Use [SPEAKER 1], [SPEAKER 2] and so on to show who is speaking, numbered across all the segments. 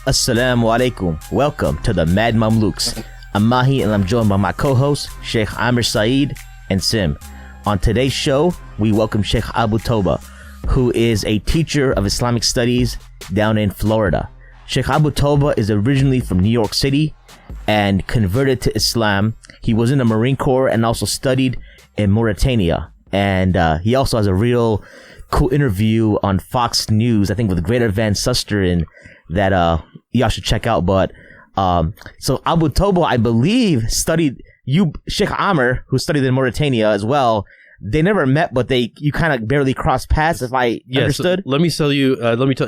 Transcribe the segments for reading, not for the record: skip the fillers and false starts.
[SPEAKER 1] Assalamu alaikum. Welcome to the Mad Mamluks. I'm Mahin and I'm joined by my co-hosts, Shaykh Amir, Saeed, and Sim. On today's show, we welcome Shaykh Abu Taubah, who is a teacher of Islamic studies down in Florida. Shaykh Abu Taubah is originally from New York City and converted to Islam. He was in the Marine Corps and also studied in Mauritania. And he also has a real cool interview on Fox News, I think with Greater Van Susteren, that y'all should check out. But so Abu Taubah, I believe, studied Shaykh Amir, who studied in Mauritania as well. They never met, but you kind of barely crossed paths, if I understood.
[SPEAKER 2] Let me tell you,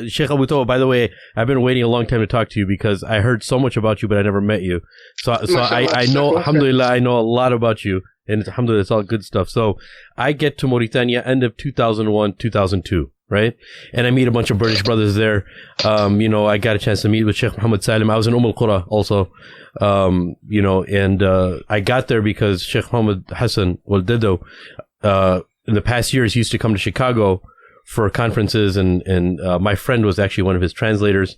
[SPEAKER 2] Shaykh Abu Taubah, by the way, I've been waiting a long time to talk to you because I heard so much about you, but I never met you. So I know, alhamdulillah, I know a lot about you, and alhamdulillah, it's all good stuff. So I get to Mauritania end of 2001, 2002. Right? And I meet a bunch of British brothers there. I got a chance to meet with Shaykh Muhammad Saalim. I was in Qura also. And I got there because Shaykh Muhammad Hassan wal-udood, in the past years, he used to come to Chicago for conferences, and my friend was actually one of his translators.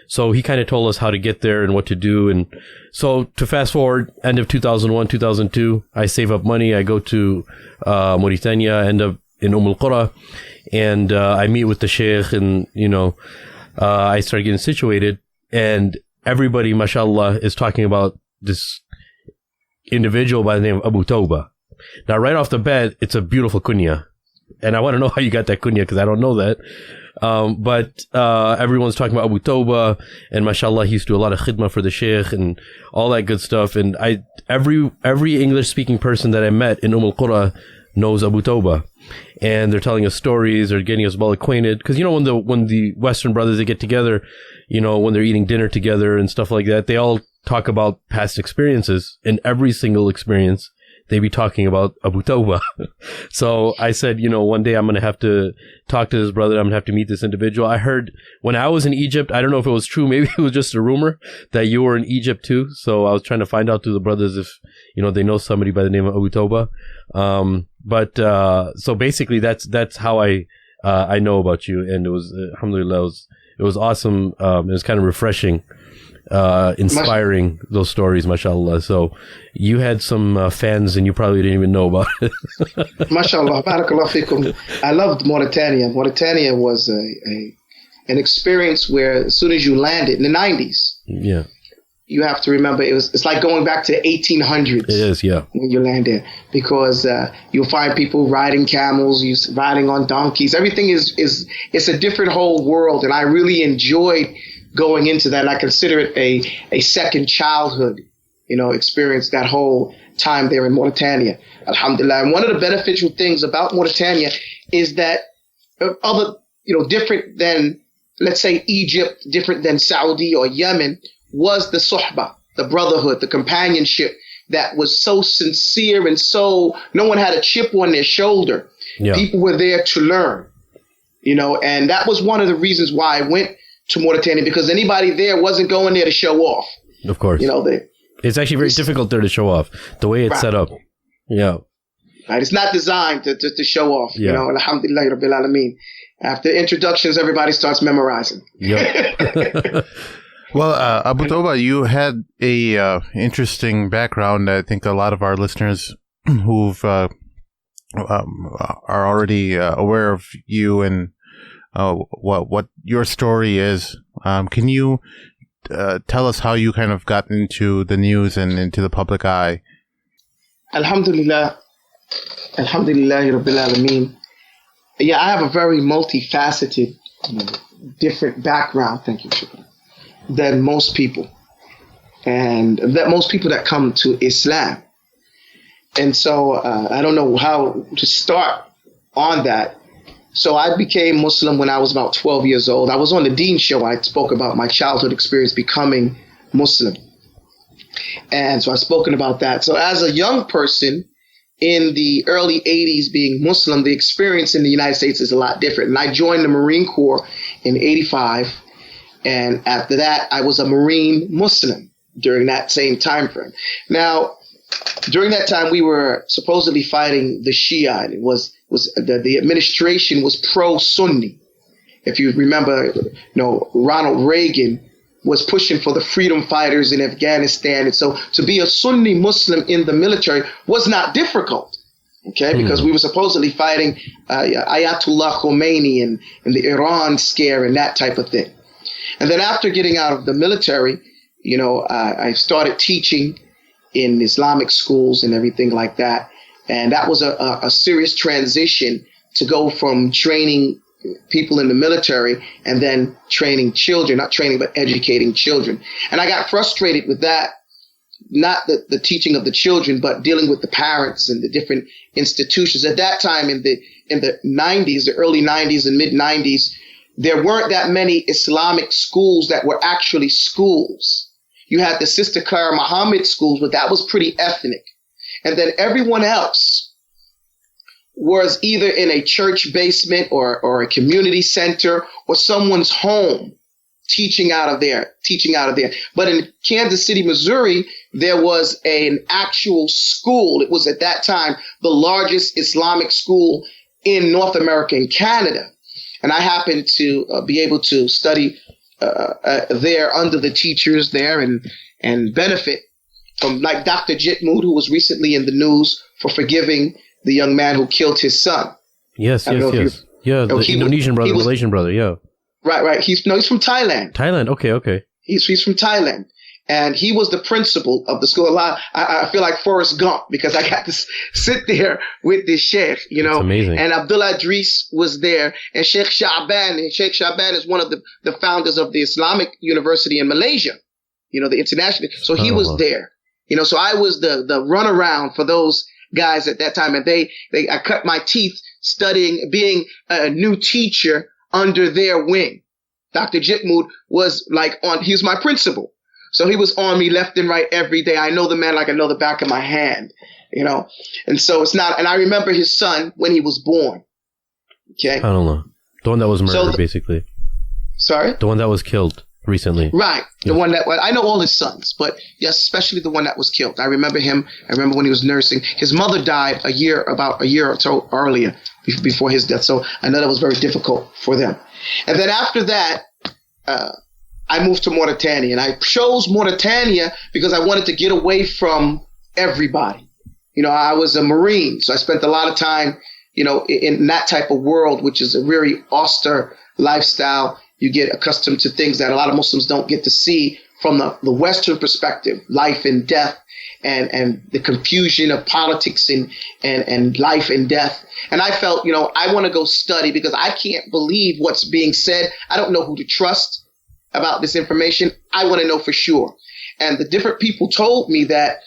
[SPEAKER 2] So he kind of told us how to get there and what to do. And so to fast forward, end of 2001, 2002, I save up money. I go to Mauritania, end up in Qura. And I meet with the sheikh, and I start getting situated, and everybody, mashallah, is talking about this individual by the name of Abu Taubah. Now, right off the bat, it's a beautiful kunya, and I want to know how you got that kunya because I don't know that. But everyone's talking about Abu Taubah, and mashallah, he used to do a lot of khidmah for the sheikh and all that good stuff. And every English-speaking person that I met in Qura knows Abu Taubah. And they're telling us stories, they're getting us well acquainted. Because, when the Western brothers, they get together, when they're eating dinner together and stuff like that, they all talk about past experiences. And every single experience, they be talking about Abu Taubah. So I said, one day I'm going to have to talk to this brother. I'm going to have to meet this individual. I heard when I was in Egypt, I don't know if it was true. Maybe it was just a rumor that you were in Egypt too. So I was trying to find out through the brothers if, they know somebody by the name of Abu Taubah. So basically that's how I know about you. And it was, alhamdulillah, it was awesome. It was kind of refreshing, inspiring, those stories, mashallah. So you had some fans and you probably didn't even know about it.
[SPEAKER 3] Mashallah, barakallah fikum. I loved Mauritania. Mauritania was an experience where as soon as you landed in the 90s,
[SPEAKER 2] yeah,
[SPEAKER 3] you have to remember it's like going back to the 1800s.
[SPEAKER 2] It is, yeah.
[SPEAKER 3] When you land there, because you'll find people riding camels, riding on donkeys. Everything it's a different whole world, and I really enjoyed going into that. And I consider it a second childhood, experience that whole time there in Mauritania. Alhamdulillah. And one of the beneficial things about Mauritania is that different than, let's say, Egypt, different than Saudi or Yemen, was the suhbah, the brotherhood, the companionship that was so sincere and so no one had a chip on their shoulder. Yeah. People were there to learn, and that was one of the reasons why I went to Mauritania, because anybody there wasn't going there to show off.
[SPEAKER 2] Of course. It's actually very difficult there to show off, the way it's set up. Yeah.
[SPEAKER 3] Right. It's not designed to show off, Alhamdulillah Rabbil Alameen. After introductions, everybody starts memorizing.
[SPEAKER 2] Yeah.
[SPEAKER 4] Well, Abu Taubah, you had a interesting background. I think a lot of our listeners who've are already aware of you and what your story is. Can you tell us how you kind of got into the news and into the public eye?
[SPEAKER 3] Alhamdulillah. Alhamdulillah Rabbil Alameen. Yeah, I have a very multifaceted, different background. Thank you, Shukran. Than most people, and that most people that come to Islam. And so I don't know how to start on that. So I became Muslim when I was about 12 years old. I was on the Deen show. I spoke about my childhood experience becoming Muslim. And so I've spoken about that. So as a young person in the early 80s being Muslim, the experience in the United States is a lot different. And I joined the Marine Corps in 85. And after that, I was a Marine Muslim during that same time frame. Now, during that time, we were supposedly fighting the Shia, and it was the administration was pro-Sunni. If you remember, Ronald Reagan was pushing for the freedom fighters in Afghanistan. And so to be a Sunni Muslim in the military was not difficult, okay, because we were supposedly fighting Ayatollah Khomeini and the Iran scare and that type of thing. And then after getting out of the military, I started teaching in Islamic schools and everything like that. And that was a serious transition to go from training people in the military and then training children, not training, but educating children. And I got frustrated with that, not the teaching of the children, but dealing with the parents and the different institutions. At that time in the 90s, the early 90s and mid 90s, there weren't that many Islamic schools that were actually schools. You had the Sister Clara Muhammad schools, but that was pretty ethnic. And then everyone else was either in a church basement or a community center or someone's home teaching out of there. But in Kansas City, Missouri, there was an actual school. It was at that time the largest Islamic school in North America and Canada. And I happened to be able to study there under the teachers there and benefit from, like Dr. Jitmood, who was recently in the news for forgiving the young man who killed his son.
[SPEAKER 2] Yes. Yeah, the Indonesian brother, Malaysian brother, yeah.
[SPEAKER 3] Right. He's from Thailand.
[SPEAKER 2] Thailand, okay.
[SPEAKER 3] He's from Thailand. And he was the principal of the school. I feel like Forrest Gump because I got to sit there with this sheikh,
[SPEAKER 2] That's amazing.
[SPEAKER 3] And Abdullah Idris was there, and Sheikh Shaban. And Sheikh Shaban is one of the founders of the Islamic University in Malaysia, the international. So he was there, so I was the runaround for those guys at that time. And I cut my teeth studying, being a new teacher under their wing. Dr. Jitmood was he's my principal. So he was on me left and right every day. I know the man like I know the back of my hand, And so it's not, and I remember his son when he was born. Okay.
[SPEAKER 2] I don't know. The one that was murdered, basically.
[SPEAKER 3] Sorry?
[SPEAKER 2] The one that was killed recently.
[SPEAKER 3] Right. The one that, I know all his sons, but yes, especially the one that was killed. I remember him. I remember when he was nursing. His mother died about a year or so earlier before his death. So I know that was very difficult for them. And then after that, I moved to Mauritania, and I chose Mauritania because I wanted to get away from everybody. I was a Marine, so I spent a lot of time, in that type of world, which is a very austere lifestyle. You get accustomed to things that a lot of Muslims don't get to see from the Western perspective, life and death, and the confusion of politics and life and death. And I felt, I want to go study because I can't believe what's being said. I don't know who to trust about this information. I want to know for sure. And the different people told me that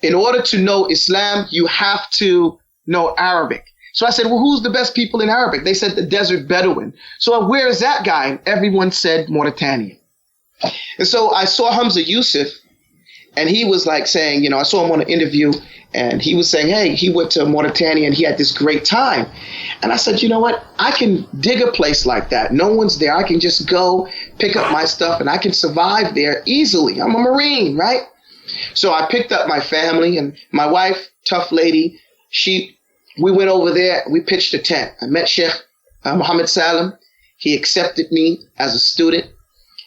[SPEAKER 3] in order to know Islam, you have to know Arabic. So I said, well, who's the best people in Arabic? They said the Desert Bedouin. So where is that guy? And everyone said Mauritania. And so I saw Hamza Yusuf, and he was saying, I saw him on an interview, and he was saying, hey, he went to Mauritania and he had this great time. And I said, you know what? I can dig a place like that. No one's there. I can just go pick up my stuff and I can survive there easily. I'm a Marine, right? So I picked up my family and my wife, tough lady. We went over there. We pitched a tent. I met Shaykh Muhammad Saalim. He accepted me as a student.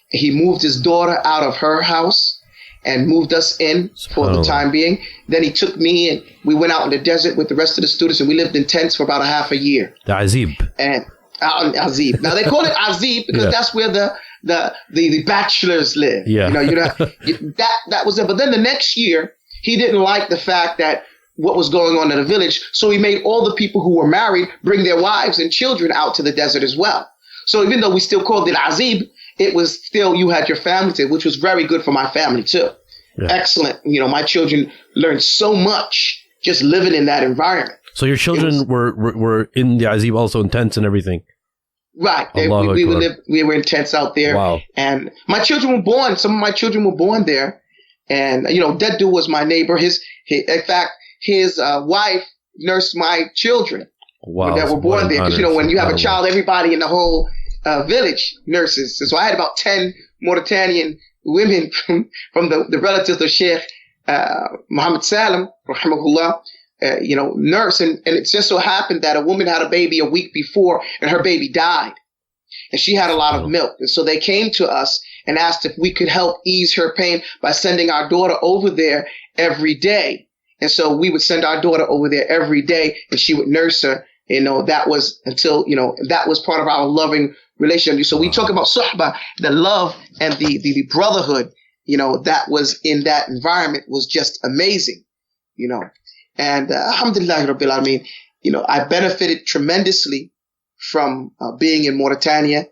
[SPEAKER 3] He moved his daughter out of her house and moved us in for the time being. Then he took me and we went out in the desert with the rest of the students, and we lived in tents for about a half a year.
[SPEAKER 2] The Azib.
[SPEAKER 3] And Azib. Now they call it Azib because that's where the bachelors live.
[SPEAKER 2] Yeah.
[SPEAKER 3] That was it. But then the next year, he didn't like the fact that what was going on in the village, so he made all the people who were married bring their wives and children out to the desert as well. So even though we still called it Azib, it was still, you had your family to, which was very good for my family too. Yeah. Excellent. My children learned so much just living in that environment.
[SPEAKER 2] So your children were in the Azib also in tents and everything?
[SPEAKER 3] Right. We were in tents out there.
[SPEAKER 2] Wow.
[SPEAKER 3] And my children were born. Some of my children were born there. And, that dude was my neighbor. In fact, his wife nursed my children that were born there. Because, when you have a child, everybody in the whole village nurses. And so I had about 10 Mauritanian women from the relatives of Shaykh Muhammad Saalim, rahimahullah, nurse. And it just so happened that a woman had a baby a week before and her baby died. And she had a lot of milk. And so they came to us and asked if we could help ease her pain by sending our daughter over there every day. And so we would send our daughter over there every day and she would nurse her. That was until, that was part of our loving relationship. So we talk about suhbah, the love and the brotherhood, that was in that environment was just amazing, And alhamdulillah rabbil alameen, I benefited tremendously from being in Mauritania.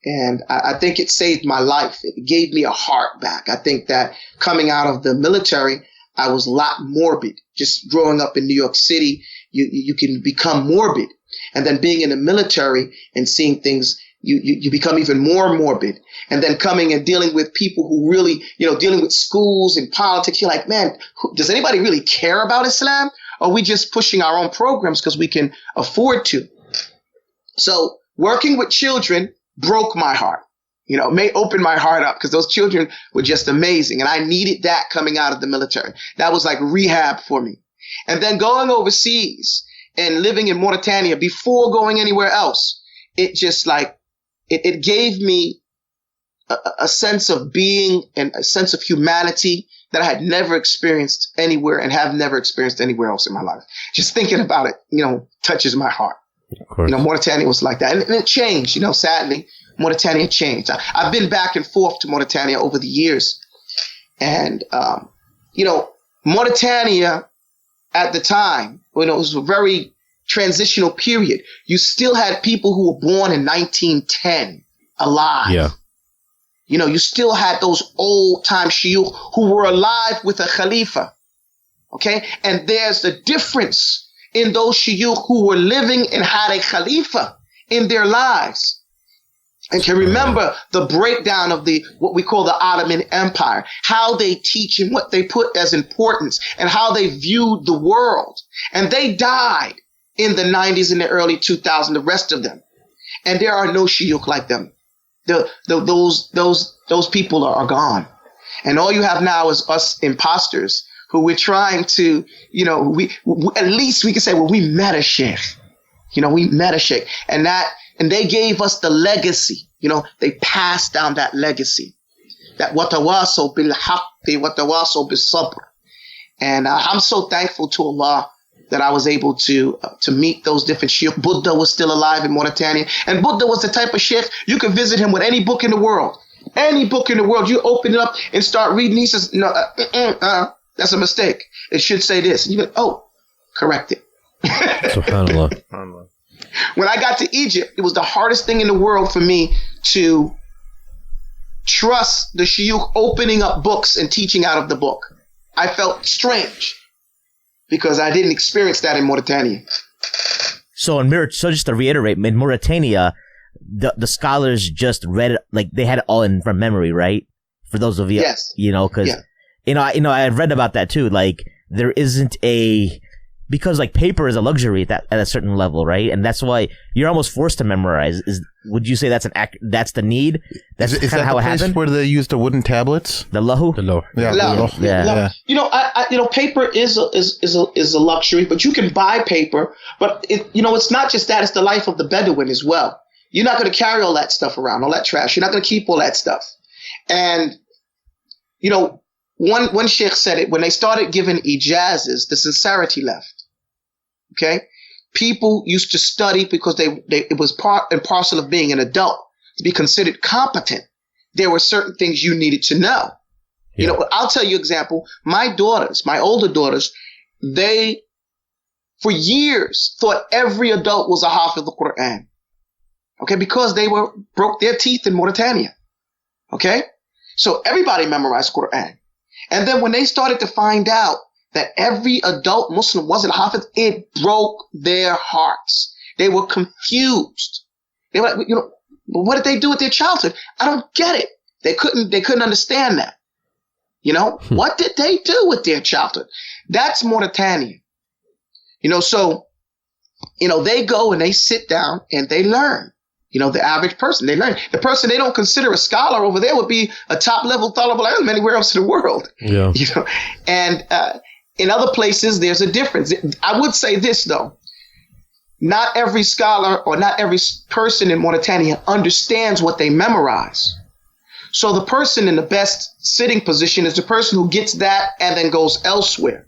[SPEAKER 3] And I think it saved my life. It gave me a heart back. I think that coming out of the military, I was a lot morbid. Just growing up in New York City, you can become morbid. And then being in the military and seeing things, you become even more morbid. And then coming and dealing with people who really, dealing with schools and politics, you're like, man, does anybody really care about Islam? Or are we just pushing our own programs because we can afford to? So working with children broke my heart, may open my heart up because those children were just amazing. And I needed that coming out of the military. That was like rehab for me. And then going overseas and living in Mauritania before going anywhere else, it just it gave me a sense of being and a sense of humanity that I had never experienced anywhere and have never experienced anywhere else in my life. Just thinking about it, touches my heart.
[SPEAKER 2] Of course.
[SPEAKER 3] Mauritania was like that. And it changed, sadly, Mauritania changed. I've been back and forth to Mauritania over the years. And, Mauritania at the time, it was a very transitional period. You still had people who were born in 1910 alive.
[SPEAKER 2] Yeah.
[SPEAKER 3] You still had those old time shuyukh who were alive with a khalifa. Okay. And there's the difference in those shuyukh who were living and had a khalifa in their lives and can remember the breakdown of what we call the Ottoman Empire, how they teach and what they put as importance and how they viewed the world. And they died in the 90s and the early 2000s, the rest of them. And there are no shuyukh like them. Those people are gone. And all you have now is us imposters who we're trying to, we at least we can say, well, we met a sheikh. We met a sheikh. And they gave us the legacy. They passed down that legacy. That watawasaw bil haqqi watawasaw bis sabr. And I'm so thankful to Allah that I was able to meet those different shuyukh. Buddha was still alive in Mauritania. And Buddha was the type of sheikh, you could visit him with any book in the world. Any book in the world. You open it up and start reading. He says, no, that's a mistake. It should say this. And you go, correct it.
[SPEAKER 2] SubhanAllah.
[SPEAKER 3] When I got to Egypt, it was the hardest thing in the world for me to trust the shuyukh opening up books and teaching out of the book. I felt strange because I didn't experience that in Mauritania.
[SPEAKER 1] So just to reiterate, in Mauritania, the scholars just read it, like they had it all from memory, right? For those of you,
[SPEAKER 3] yes.
[SPEAKER 1] Because I've read about that too. Like there isn't because like paper is a luxury at a certain level, right? And that's why you're almost forced to memorize. Would you say that's that's the need? That's
[SPEAKER 4] is
[SPEAKER 1] kind of how it happened.
[SPEAKER 4] Where they use the wooden tablets?
[SPEAKER 1] The lahu?
[SPEAKER 2] The low.
[SPEAKER 4] Yeah.
[SPEAKER 3] Yeah. Paper is a luxury, but you can buy paper. But it's not just that; it's the life of the Bedouin as well. You're not going to carry all that stuff around, all that trash. You're not going to keep all that stuff. And one sheikh said it when they started giving ijazas, the sincerity left. Okay, people used to study because it was part and parcel of being an adult to be considered competent. There were certain things you needed to know.
[SPEAKER 2] Yeah.
[SPEAKER 3] I'll tell you an example. My older daughters, they for years thought every adult was a hafidh of the Qu'ran. Okay, because they broke their teeth in Mauritania. Okay, so everybody memorized Qur'an, and then when they started to find out that every adult Muslim wasn't hafidh, it broke their hearts. They were confused. They were like, what did they do with their childhood? I don't get it. They couldn't understand that. What did they do with their childhood? That's Mauritania. So they go and they sit down and they learn. The average person, they learn. The person they don't consider a scholar over there would be a top level talib al-ilm anywhere else in the world.
[SPEAKER 2] Yeah.
[SPEAKER 3] And in other places, there's a difference. I would say this, though. Not every scholar or not every person in Mauritania understands what they memorize. So the person in the best sitting position is the person who gets that and then goes elsewhere.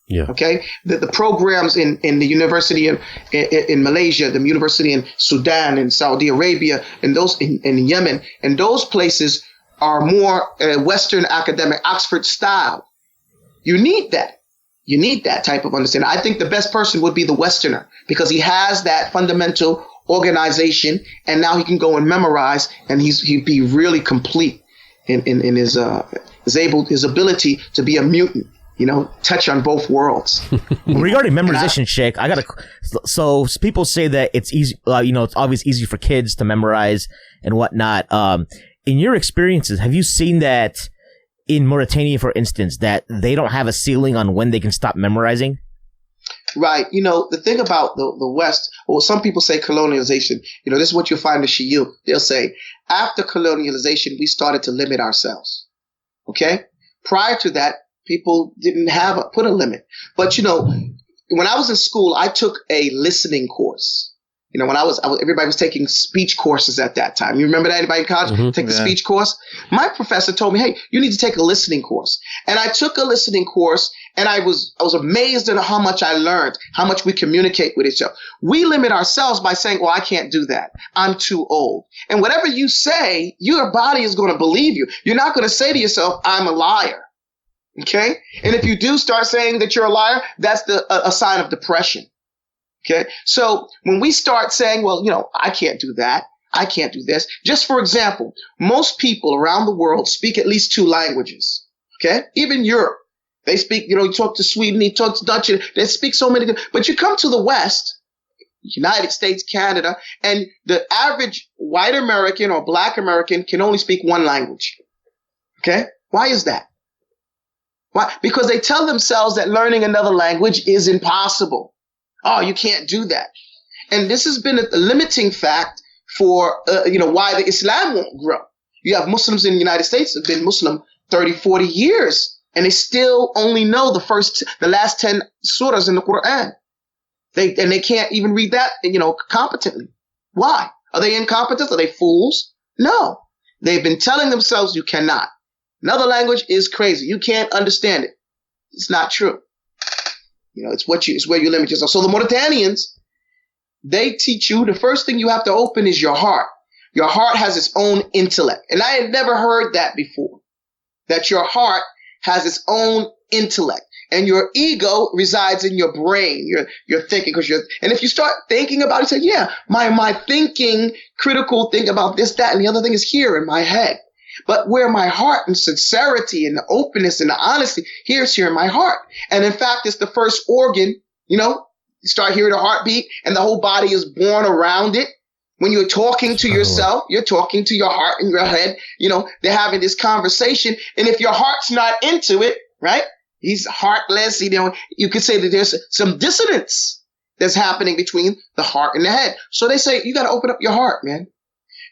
[SPEAKER 2] Yeah.
[SPEAKER 3] Okay. The programs in the university in Malaysia, the university in Sudan, in Saudi Arabia, and those in Yemen, and those places are more Western academic Oxford style. You need that. You need that type of understanding. I think the best person would be the Westerner because he has that fundamental organization, and now he can go and memorize, and he'd be really complete in his ability to be a mutant. Touch on both worlds.
[SPEAKER 1] Regarding memorization, Sheikh, so people say that it's easy, it's obviously easy for kids to memorize and whatnot. In your experiences, have you seen that in Mauritania, for instance, that they don't have a ceiling on when they can stop memorizing?
[SPEAKER 3] Right. The thing about the West, or some people say colonialization, this is what you'll find in Shiyu. They'll say, after colonialization, we started to limit ourselves. Okay? Prior to that, people didn't put a limit. But, when I was in school, I took a listening course. When everybody was taking speech courses at that time. You remember that? Anybody in college take the speech course? My professor told me, hey, you need to take a listening course. And I took a listening course, and I was amazed at how much I learned, how much we communicate with each other. We limit ourselves by saying, well, I can't do that. I'm too old. And whatever you say, your body is going to believe you. You're not going to say to yourself, I'm a liar. Okay? And if you do start saying that you're a liar, that's a sign of depression. Okay. So when we start saying, well, I can't do that. I can't do this. Just for example, most people around the world speak at least 2 languages. Okay. Even Europe, they speak, you talk to Sweden, you talk to Dutch, they speak so many. But you come to the West, United States, Canada, and the average white American or black American can only speak 1 language. Okay. Why is that? Why? Because they tell themselves that learning another language is impossible. Oh, you can't do that. And this has been a limiting fact for, why the Islam won't grow. You have Muslims in the United States have been Muslim 30, 40 years, and they still only know the last 10 surahs in the Quran. They can't even read that, competently. Why? Are they incompetent? Are they fools? No. They've been telling themselves you cannot. Another language is crazy. You can't understand it. It's not true. It's where you limit yourself. So the Mauritanians, they teach you the first thing you have to open is your heart. Your heart has its own intellect. And I had never heard that before, that your heart has its own intellect and your ego resides in your brain. You're thinking and if you start thinking about it, you say, yeah, my thinking, critical thing about this, that, and the other thing is here in my head. But where my heart and sincerity and the openness and the honesty, here in my heart. And in fact, it's the first organ, you start hearing the heartbeat and the whole body is born around it. When you're talking to yourself, you're talking to your heart and your head, they're having this conversation. And if your heart's not into it, right? He's heartless, you could say that there's some dissonance that's happening between the heart and the head. So they say, you got to open up your heart, man.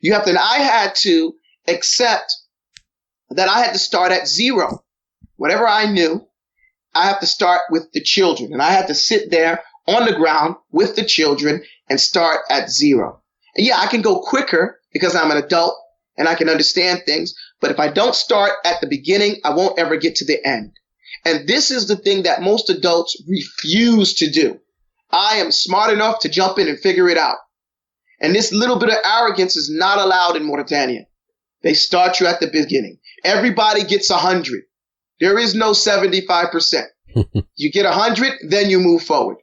[SPEAKER 3] You have to, and I had to accept that I had to start at 0. Whatever I knew, I have to start with the children. And I had to sit there on the ground with the children and start at 0. And yeah, I can go quicker because I'm an adult and I can understand things. But if I don't start at the beginning, I won't ever get to the end. And this is the thing that most adults refuse to do. I am smart enough to jump in and figure it out. And this little bit of arrogance is not allowed in Mauritania. They start you at the beginning. Everybody gets 100. There is no 75%. You get 100, then you move forward.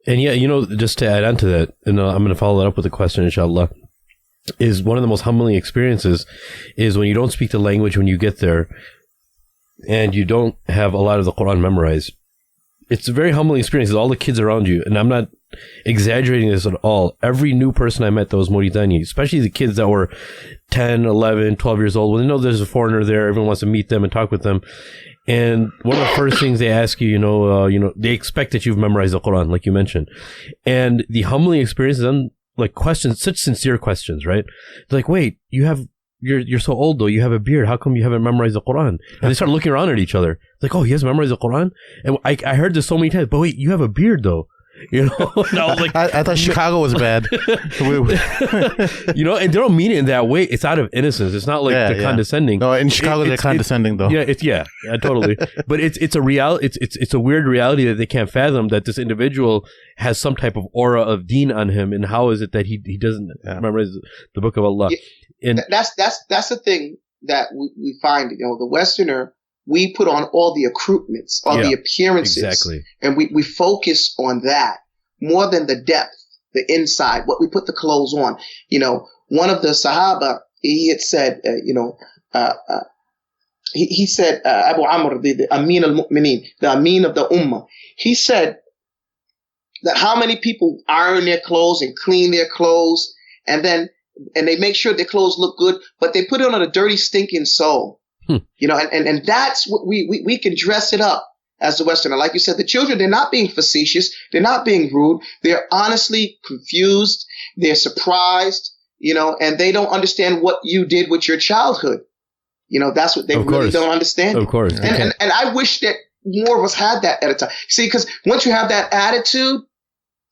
[SPEAKER 2] And yeah, just to add on to that, and I'm going to follow that up with a question, inshallah, is one of the most humbling experiences is when you don't speak the language when you get there and you don't have a lot of the Quran memorized. It's a very humbling experience with all the kids around you. And I'm not exaggerating this at all. Every new person I met that was Mauritanian, especially the kids that were 10, 11, 12 years old, when they know there's a foreigner there, everyone wants to meet them and talk with them. And one of the first things they ask you, they expect that you've memorized the Quran, like you mentioned. And the humbling experience is like questions, such sincere questions, right? They're like, wait, you're so old though. You have a beard. How come you haven't memorized the Quran? And they start looking around at each other. Like, oh, he hasn't memorized the Quran? And I heard this so many times. But wait, you have a beard though. You know, and I was like,
[SPEAKER 4] I thought Chicago was bad.
[SPEAKER 2] You know, and they don't mean it in that way. It's out of innocence. It's not like condescending.
[SPEAKER 4] No, in Chicago they're condescending though.
[SPEAKER 2] Yeah, totally. But it's a it's a weird reality that they can't fathom, that this individual has some type of aura of deen on him, and how is it that he doesn't memorize the book of Allah? And
[SPEAKER 3] that's the thing that we find. You know, the Westerner, we put on all the accoutrements, all the appearances.
[SPEAKER 2] Exactly.
[SPEAKER 3] And we focus on that more than the depth, the inside, what we put the clothes on. You know, one of the Sahaba, he had said, he said, Abu Amr, the Amin al-Mu'mineen, the Amin of the Ummah, he said that how many people iron their clothes and clean their clothes, and they make sure their clothes look good, but they put it on a dirty, stinking soul. You know, and that's what we can dress it up as the Westerner. Like you said, the children, they're not being facetious. They're not being rude. They're honestly confused. They're surprised, you know, and they don't understand what you did with your childhood. You know, that's what they really don't understand.
[SPEAKER 2] Of course.
[SPEAKER 3] And I wish that more of us had that at a time. See, because once you have that attitude,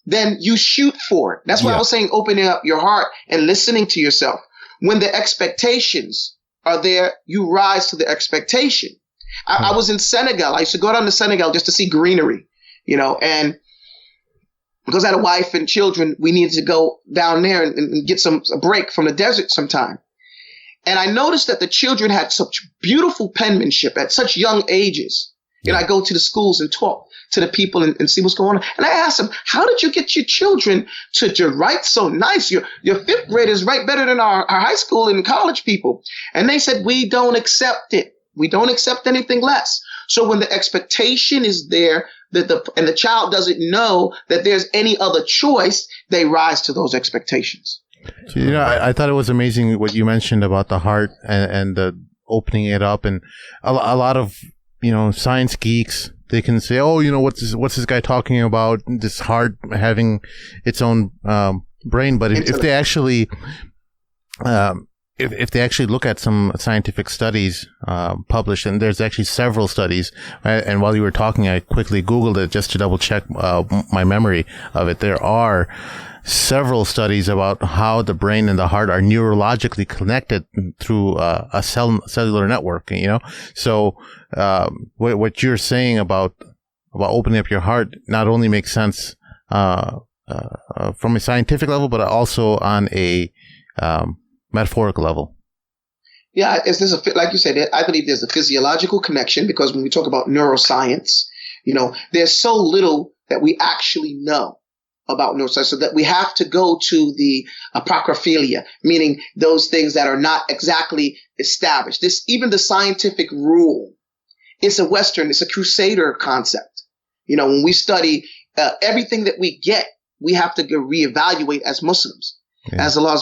[SPEAKER 3] then you shoot for it. That's why I was saying opening up your heart and listening to yourself. When the expectations are there, you rise to the expectation. I was in Senegal. I used to go down to Senegal just to see greenery, you know, and because I had a wife and children, we needed to go down there and get a break from the desert sometime. And I noticed that the children had such beautiful penmanship at such young ages. And I go to the schools and talk to the people and see what's going on. And I asked them, how did you get your children to write so nice? Your fifth graders write better than our high school and college people. And they said, we don't accept it. We don't accept anything less. So when the expectation is there, and the child doesn't know that there's any other choice, they rise to those expectations.
[SPEAKER 4] So, you know, I thought it was amazing what you mentioned about the heart and the opening it up. And a lot of, you know, science geeks, they can say, oh, you know, what's this guy talking about? This heart having its own brain. But if they actually, if they actually look at some scientific studies published, and there's actually several studies, and while you were talking, I quickly Googled it just to double check my memory of it. There are several studies about how the brain and the heart are neurologically connected through a cellular network, you know? So, what you're saying about opening up your heart not only makes sense, from a scientific level, but also on a, metaphorical level.
[SPEAKER 3] Yeah, like you said, I believe there's a physiological connection, because when we talk about neuroscience, you know, there's so little that we actually know about neuroscience, so that we have to go to the apocryphalia, meaning those things that are not exactly established. Even the scientific rule, it's a crusader concept. You know, when we study everything that we get, we have to reevaluate as Muslims. Yeah. As Allah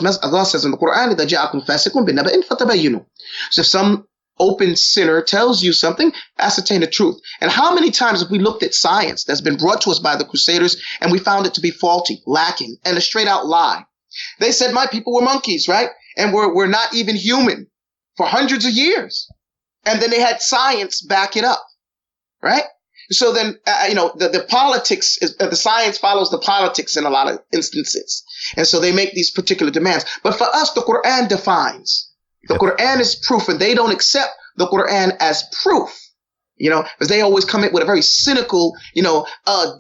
[SPEAKER 3] says in the Quran, إِذَا جَاءَكُمْ فَاسِقٌ بِنَبَإٍ فَتَبَيَّنُوا. So if some open sinner tells you something, ascertain the truth. And how many times have we looked at science that's been brought to us by the Crusaders and we found it to be faulty, lacking, and a straight out lie? They said my people were monkeys, right? And we're not even human for hundreds of years. And then they had science back it up, right? So then, you know, the politics, the science follows the politics in a lot of instances. And so they make these particular demands. But for us, the Quran defines. The Quran is proof, and they don't accept the Quran as proof, you know, because they always come in with a very cynical, you know,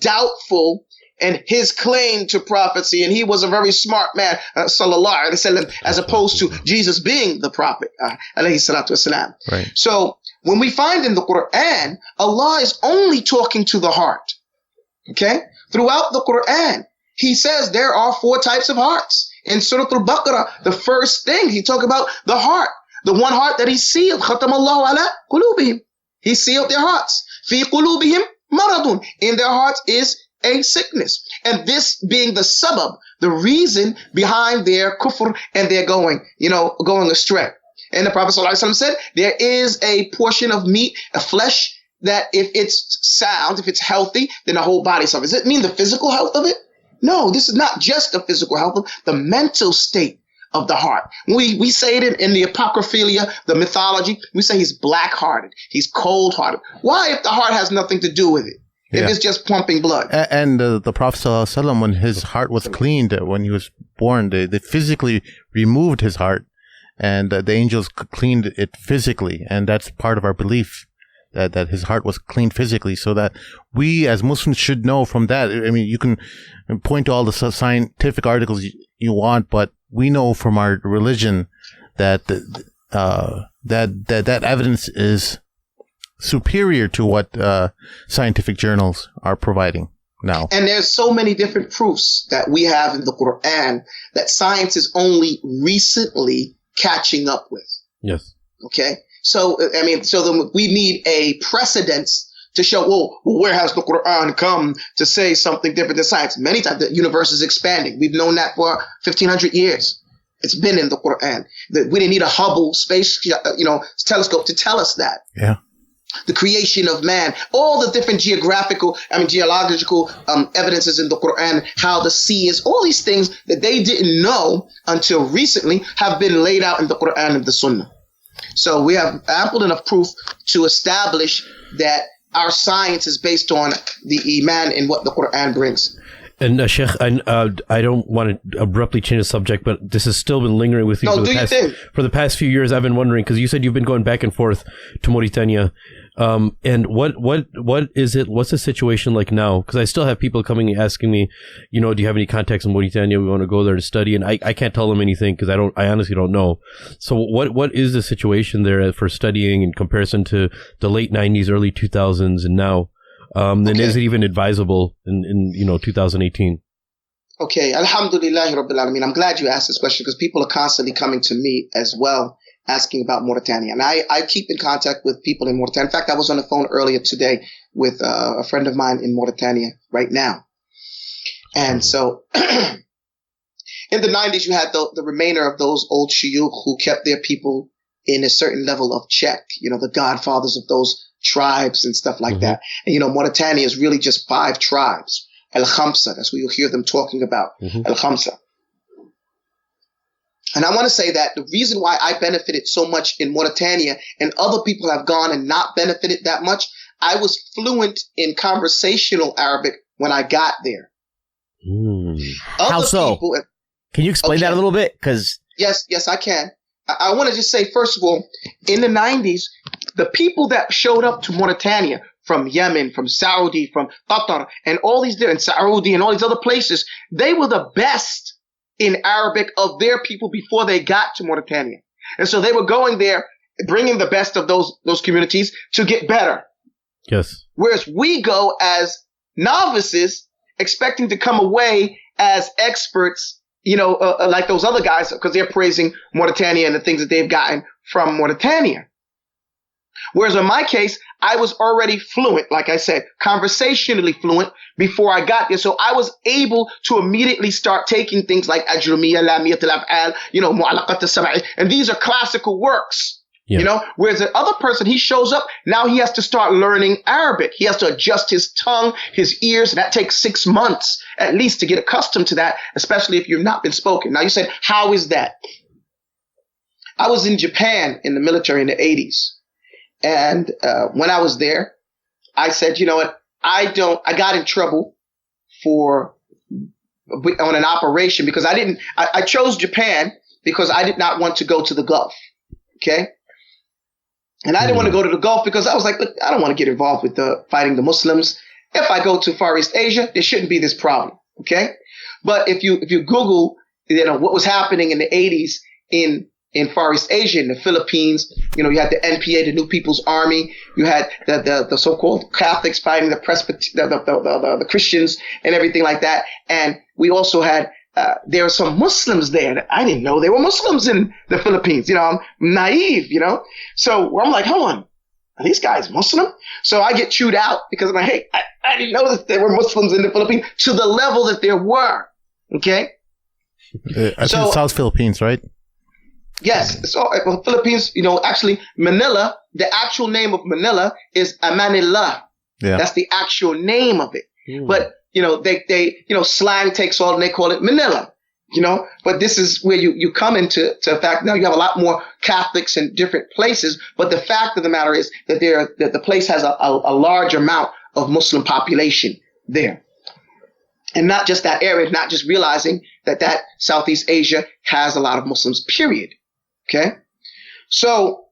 [SPEAKER 3] doubtful, and his claim to prophecy, and he was a very smart man, sallallahu alaihi wasallam, as opposed to Jesus being the prophet, alayhi salatu wasalam.
[SPEAKER 4] Right.
[SPEAKER 3] So when we find in the Quran, Allah is only talking to the heart. Okay? Throughout the Quran, He says there are 4 types of hearts. In Surah Al-Baqarah, the first thing he talked about the heart, the one heart that He sealed. Khatam Allahu ala qulubihim. He sealed their hearts. Fi qulubihim maradun. In their hearts is a sickness. And this being the sabab, the reason behind their kufr and their going astray. And the Prophet ﷺ said, there is a portion of meat, a flesh, that if it's sound, if it's healthy, then the whole body suffers. Does it mean the physical health of it? No, this is not just the physical health, the mental state of the heart. We say it in the Apocryphalia, the mythology. We say he's black-hearted. He's cold-hearted. Why if the heart has nothing to do with it? If it's just pumping blood.
[SPEAKER 4] And the Prophet ﷺ, when his heart was cleaned, when he was born, they physically removed his heart, and the angels cleaned it physically. And that's part of our belief, that his heart was cleaned physically, so that we as Muslims should know from that. I mean, you can point to all the scientific articles you want, but we know from our religion that that evidence is superior to what scientific journals are providing now.
[SPEAKER 3] And there's so many different proofs that we have in the Quran that science is only recently catching up with.
[SPEAKER 2] Yes.
[SPEAKER 3] Okay? So, I mean, then we need a precedence to show, well, where has the Quran come to say something different than science? Many times the universe is expanding. We've known that for 1,500 years. It's been in the Quran. We didn't need a Hubble space, telescope to tell us that.
[SPEAKER 4] Yeah.
[SPEAKER 3] The creation of man, all the different geological evidences in the Quran, how the sea is, all these things that they didn't know until recently have been laid out in the Quran and the Sunnah. So we have ample enough proof to establish that our science is based on the Iman and what the Quran brings.
[SPEAKER 2] And Sheikh, I don't want to abruptly change the subject, but this has still been lingering with you for the past few years. I've been wondering, because you said you've been going back and forth to Mauritania, and what is it? What's the situation like now? Because I still have people coming and asking me, do you have any contacts in Mauritania? We want to go there to study, and I can't tell them anything because I honestly don't know. So what is the situation there for studying in comparison to the late 90s, early 2000s, and now? Then is it even advisable in 2018?
[SPEAKER 3] Okay, Alhamdulillah Rabbil Alameen. I'm glad you asked this question because people are constantly coming to me as well asking about Mauritania. And I keep in contact with people in Mauritania. In fact, I was on the phone earlier today with a friend of mine in Mauritania right now. And so in the 90s, you had the remainder of those old shuyukh who kept their people in a certain level of check, the godfathers of those tribes and stuff like that. And, Mauritania is really just 5 tribes. Al-Khamsa, that's what you'll hear them talking about. Al-Khamsa. And I want to say that the reason why I benefited so much in Mauritania and other people have gone and not benefited that much, I was fluent in conversational Arabic when I got there.
[SPEAKER 1] How so? Can you explain that a little bit?
[SPEAKER 3] Yes, I can. I want to just say, first of all, in the 90s, the people that showed up to Mauritania from Yemen, from Saudi, from Qatar, and all these different Saudi and all these other places, they were the best in Arabic of their people before they got to Mauritania. And so they were going there, bringing the best of those communities to get better.
[SPEAKER 2] Yes.
[SPEAKER 3] Whereas we go as novices, expecting to come away as experts, like those other guys, because they're praising Mauritania and the things that they've gotten from Mauritania. Whereas in my case, I was already fluent, like I said, conversationally fluent before I got there. So I was able to immediately start taking things like Ajrumiyya, Lamiyat al-Af'al, Mu'allaqat al-Sab'i, and these are classical works.
[SPEAKER 2] Yeah.
[SPEAKER 3] Whereas the other person, he shows up, now he has to start learning Arabic. He has to adjust his tongue, his ears, and that takes 6 months at least to get accustomed to that, especially if you've not been spoken. Now you said, how is that? I was in Japan in the military in the 80s. And when I was there, I said, you know what? I got in trouble on an operation because I chose Japan because I did not want to go to the Gulf. Okay. And I didn't want to go to the Gulf because I was like, look, I don't want to get involved with fighting the Muslims. If I go to Far East Asia, there shouldn't be this problem. Okay. But if you Google, what was happening in the 80s in Far East Asia, in the Philippines, you had the NPA, the New People's Army. You had the so-called Catholics fighting the Christians and everything like that. And we also had, there were some Muslims there that I didn't know there were Muslims in the Philippines. I'm naive, So I'm like, hold on, are these guys Muslim? So I get chewed out because I'm like, hey, I didn't know that there were Muslims in the Philippines to the level that there were. Okay.
[SPEAKER 4] I think South Philippines, right?
[SPEAKER 3] Yes. So Philippines, actually Manila, the actual name of Manila is Amanillah.
[SPEAKER 4] Yeah.
[SPEAKER 3] That's the actual name of it. But, slang takes all and they call it Manila. But this is where you come into fact. Now you have a lot more Catholics in different places, but the fact of the matter is that the place has a large amount of Muslim population there. And not just that area, not just realizing that Southeast Asia has a lot of Muslims, period. Okay. So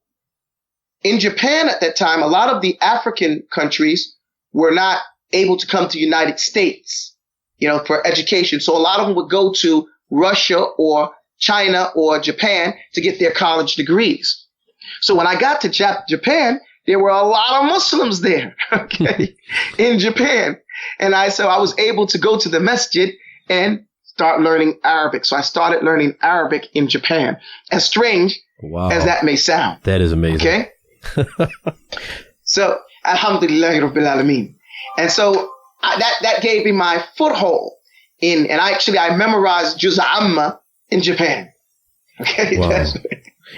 [SPEAKER 3] in Japan at that time, a lot of the African countries were not able to come to the United States, for education. So a lot of them would go to Russia or China or Japan to get their college degrees. So when I got to Japan, there were a lot of Muslims there, okay, in Japan. And so I was able to go to the masjid and start learning Arabic. So I started learning Arabic in Japan. As strange as that may sound.
[SPEAKER 2] That is amazing.
[SPEAKER 3] Okay. So, alhamdulillahi rabbil alameen. And so that gave me my foothold and I memorized Juz Amma in Japan. Okay.
[SPEAKER 2] Wow.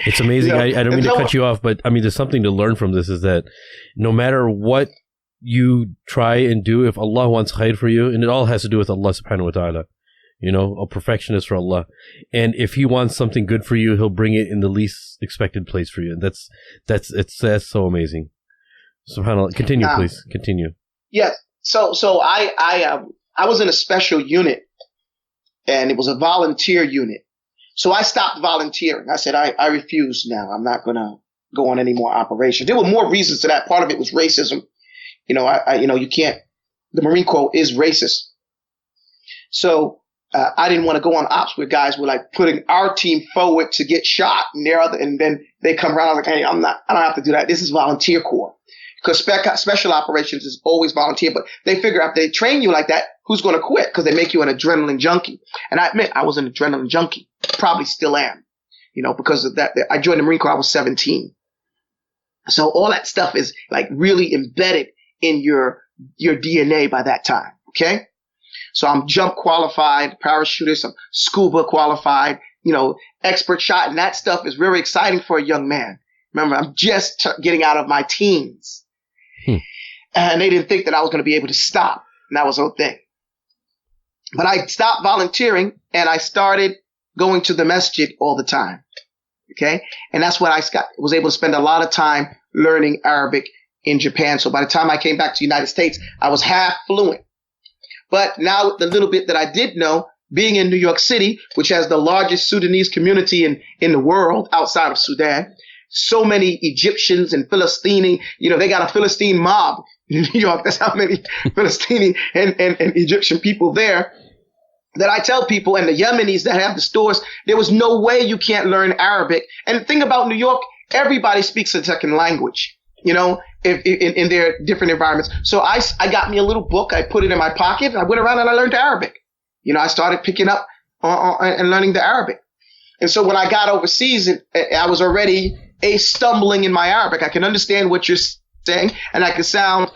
[SPEAKER 2] It's amazing. I don't mean to cut you off, but I mean, there's something to learn from this is that no matter what you try and do, if Allah wants khair for you, and it all has to do with Allah subhanahu wa ta'ala, a perfectionist for Allah. And if he wants something good for you, he'll bring it in the least expected place for you. And that's so amazing. SubhanAllah. Continue, please. Continue.
[SPEAKER 3] Yes. So I was in a special unit and it was a volunteer unit. So I stopped volunteering. I said, I refuse now. I'm not going to go on any more operations. There were more reasons to that. Part of it was racism. You can't, the Marine Corps is racist. So I didn't want to go on ops where guys were like putting our team forward to get shot and then they come around. I was like, hey, I don't have to do that. This is volunteer corps. Because special operations is always volunteer, but they figure out if they train you like that, who's going to quit? Because they make you an adrenaline junkie. And I admit I was an adrenaline junkie. Probably still am, because of that. I joined the Marine Corps, I was 17. So all that stuff is like really embedded in your DNA by that time. Okay. So I'm jump qualified, parachutist, I'm scuba qualified, expert shot. And that stuff is very exciting for a young man. Remember, I'm just getting out of my teens. And they didn't think that I was going to be able to stop. And that was the whole thing. But I stopped volunteering and I started going to the masjid all the time. Okay. And that's when I was able to spend a lot of time learning Arabic in Japan. So by the time I came back to the United States, I was half fluent. But now the little bit that I did know, being in New York City, which has the largest Sudanese community in the world outside of Sudan, so many Egyptians and Philistine, they got a Philistine mob in New York. That's how many Philistine and Egyptian people there that I tell people, and the Yemenis that have the stores, there was no way you can't learn Arabic. And the thing about New York, everybody speaks a second language, in their different environments. So I got me a little book. I put it in my pocket. I went around and I learned Arabic. I started picking up and learning the Arabic. And so when I got overseas, I was already stumbling in my Arabic. I can understand what you're saying, and I can sound,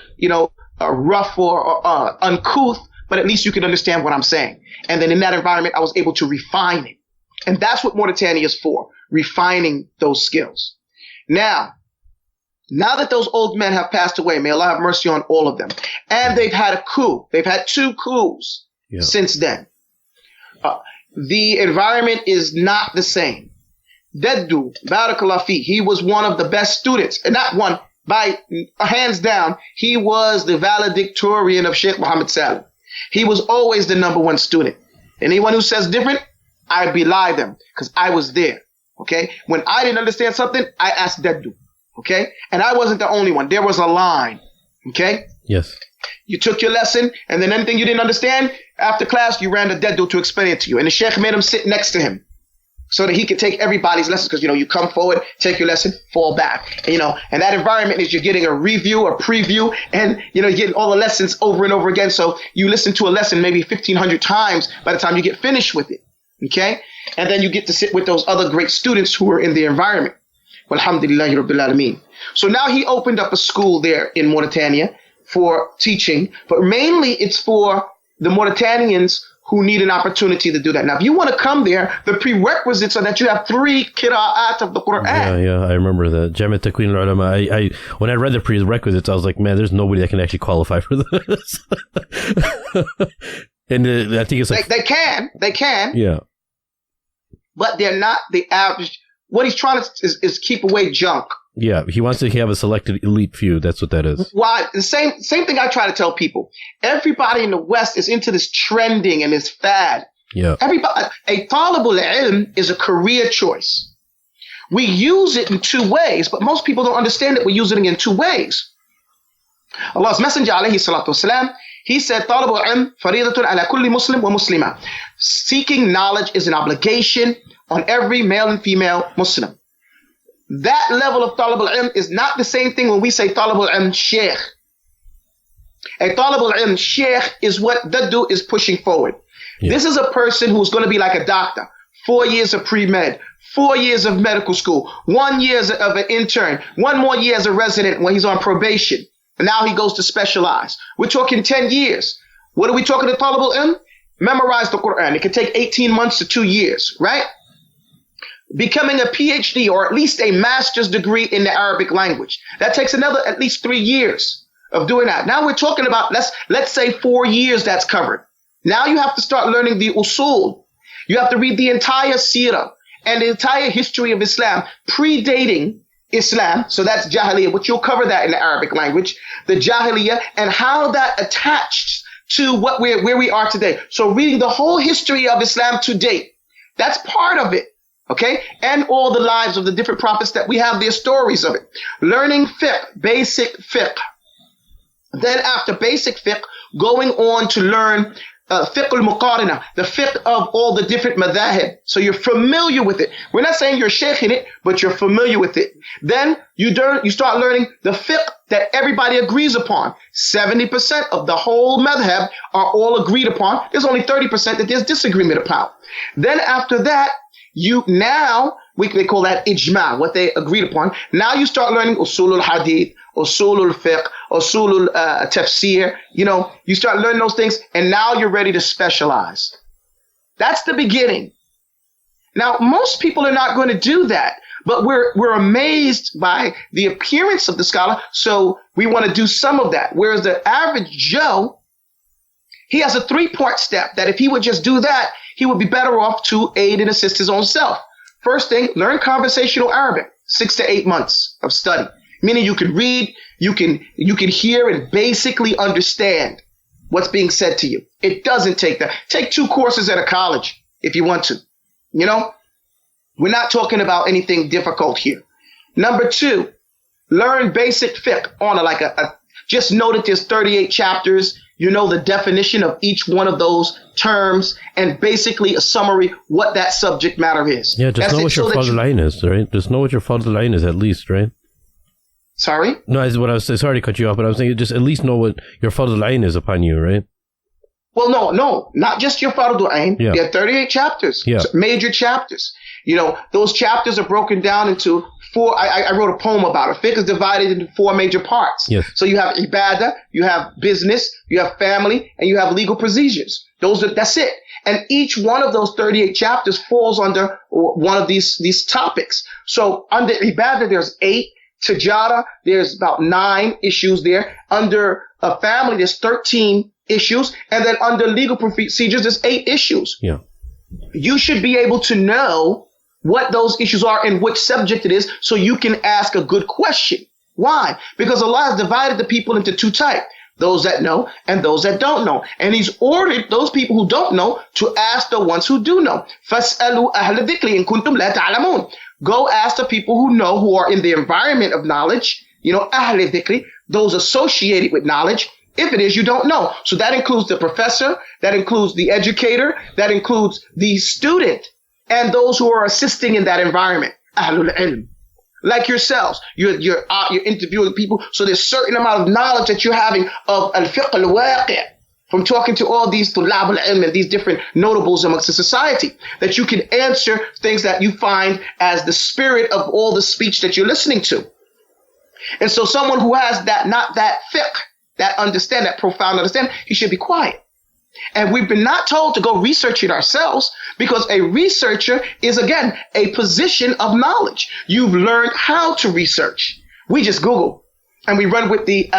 [SPEAKER 3] rough or uncouth, but at least you can understand what I'm saying. And then in that environment, I was able to refine it. And that's what Mauritania is for, refining those skills. Now that those old men have passed away, may Allah have mercy on all of them, and they've had a coup. They've had 2 coups since then. The environment is not the same. Deddu, Barakallah fi, he was one of the best students, and not one, by hands down, he was the valedictorian of Shaykh Muhammad Saalim. He was always the number 1 student. Anyone who says different, I belie them, because I was there. Okay? When I didn't understand something, I asked Deddu. Okay? And I wasn't the only one. There was a line. Okay?
[SPEAKER 2] Yes.
[SPEAKER 3] You took your lesson, and then anything you didn't understand, after class, you ran to Deddu to explain it to you. And the Sheikh made him sit next to him so that he could take everybody's lessons. Because, you come forward, take your lesson, fall back. And that environment is you're getting a review, a preview, and, you're getting all the lessons over and over again. So you listen to a lesson maybe 1,500 times by the time you get finished with it. Okay? And then you get to sit with those other great students who are in the environment. Alhamdulillahi rabbil alameen. So now he opened up a school there in Mauritania for teaching, but mainly it's for the Mauritanians who need an opportunity to do that. Now, if you want to come there, the prerequisites are that you have 3 qira'at of the Quran.
[SPEAKER 2] Yeah, I remember that. Jami' Takwin al-Ulama. I when I read the prerequisites, I was like, man, there's nobody that can actually qualify for this. And I think it's like...
[SPEAKER 3] They can.
[SPEAKER 2] Yeah.
[SPEAKER 3] But they're not the average. What he's trying to is keep away junk.
[SPEAKER 2] Yeah, he wants to have a selected elite few. That's what that is.
[SPEAKER 3] Why? The same thing I try to tell people. Everybody in the West is into this trending and this fad.
[SPEAKER 2] Yeah.
[SPEAKER 3] A talibul ilm is a career choice. We use it in 2 ways, but most people don't understand that we're using it in 2 ways. Allah's Messenger, alayhi salatu wasalam, he said, talibul ilm faridatun ala kulli muslim wa muslima. Seeking knowledge is an obligation on every male and female Muslim. That level of talibul ilm is not the same thing when we say talibul ilm shaykh. A talibul ilm shaykh is what Daddu is pushing forward. Yeah. This is a person who's going to be like a doctor. 4 years of pre-med, 4 years of medical school, 1 year of an intern, 1 more year as a resident when he's on probation. And now he goes to specialize. We're talking 10 years. What are we talking to talibul ilm? Memorize the Quran. It can take 18 months to 2 years, right? Becoming a PhD or at least a master's degree in the Arabic language. That takes another at least 3 years of doing that. Now we're talking about, let's say 4 years that's covered. Now you have to start learning the usul. You have to read the entire seerah and the entire history of Islam, predating Islam. So that's Jahiliyyah, but you'll cover that in the Arabic language. The Jahiliyyah and how that attached to where we are today. So reading the whole history of Islam to date. That's part of it. Okay, and all the lives of the different prophets that we have their stories of it. Learning fiqh, basic fiqh. Then after basic fiqh, going on to learn fiqh al-muqarina, the fiqh of all the different madhahib. So you're familiar with it. We're not saying you're sheikh in it, but you're familiar with it. Then you start learning the fiqh that everybody agrees upon. 70% of the whole madhab are all agreed upon. There's only 30% that there's disagreement about. Then after that, they call that ijma, what they agreed upon. Now you start learning usul al-hadith, usul al-fiqh, usul al-tafsir. You start learning those things, and now you're ready to specialize. That's the beginning. Now, most people are not going to do that, but we're amazed by the appearance of the scholar, so we want to do some of that. Whereas the average Joe, he has a 3-part step that if he would just do that, he would be better off to aid and assist his own self. First thing, learn conversational Arabic, 6 to 8 months of study. Meaning you can read, you can hear and basically understand what's being said to you. It doesn't take that. Take 2 courses at a college if you want to. We're not talking about anything difficult here. Number 2, learn basic fiqh on just know that there's 38 chapters. You know the definition of each one of those terms and basically a summary what that subject matter is.
[SPEAKER 2] Yeah, just know what your fard al-ain is, right? Just know what your fard al-ain is at least, right?
[SPEAKER 3] Sorry?
[SPEAKER 2] No, sorry to cut you off, but I was saying just at least know what your fard al-ain is upon you, right?
[SPEAKER 3] Well, no, not just your fard al-ain.
[SPEAKER 2] Yeah.
[SPEAKER 3] There are 38 chapters, major chapters. Those chapters are broken down into 4. I wrote a poem about it. Fiqh is divided into 4 major parts.
[SPEAKER 2] Yes.
[SPEAKER 3] So you have ibadah, you have business, you have family, and you have legal procedures. That's it. And each one of those 38 chapters falls under one of these topics. So under ibadah, there's 8. Tijara, there's about 9 issues there. Under a family, there's 13 issues. And then under legal procedures, there's 8 issues.
[SPEAKER 2] Yeah.
[SPEAKER 3] You should be able to know what those issues are and which subject it is so you can ask a good question. Why? Because Allah has divided the people into 2 types. Those that know and those that don't know. And He's ordered those people who don't know to ask the ones who do know. فَاسْأَلُوا أَهْلَ الذِّكْرِ إِن كُنتُمْ لَا تَعْلَمُونَ. Go ask the people who know, who are in the environment of knowledge. أَهْلَ الذِّكْرِ, those associated with knowledge, if it is you don't know. So that includes the professor, that includes the educator, that includes the student, and those who are assisting in that environment. Ahlul ilm. Like yourselves, you're interviewing people, so there's a certain amount of knowledge that you're having of al-fiqh al-waqi' from talking to all these tulab al-ilm and these different notables amongst the society, that you can answer things that you find as the spirit of all the speech that you're listening to. And so someone who has that, not that fiqh, that understand, that profound understanding, he should be quiet. And we've been not told to go research it ourselves, because a researcher is, again, a position of knowledge. You've learned how to research. We just Google and we run with the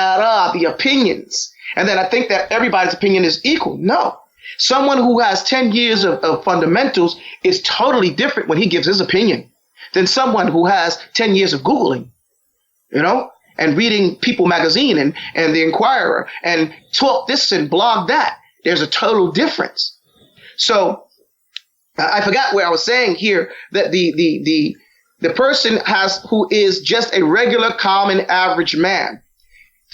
[SPEAKER 3] opinions. And then I think that everybody's opinion is equal. No. Someone who has 10 years of fundamentals is totally different when he gives his opinion than someone who has 10 years of Googling, and reading People magazine and the Inquirer and talk this and blog that. There's a total difference. So I forgot where I was saying here that the person who is just a regular, common, average man.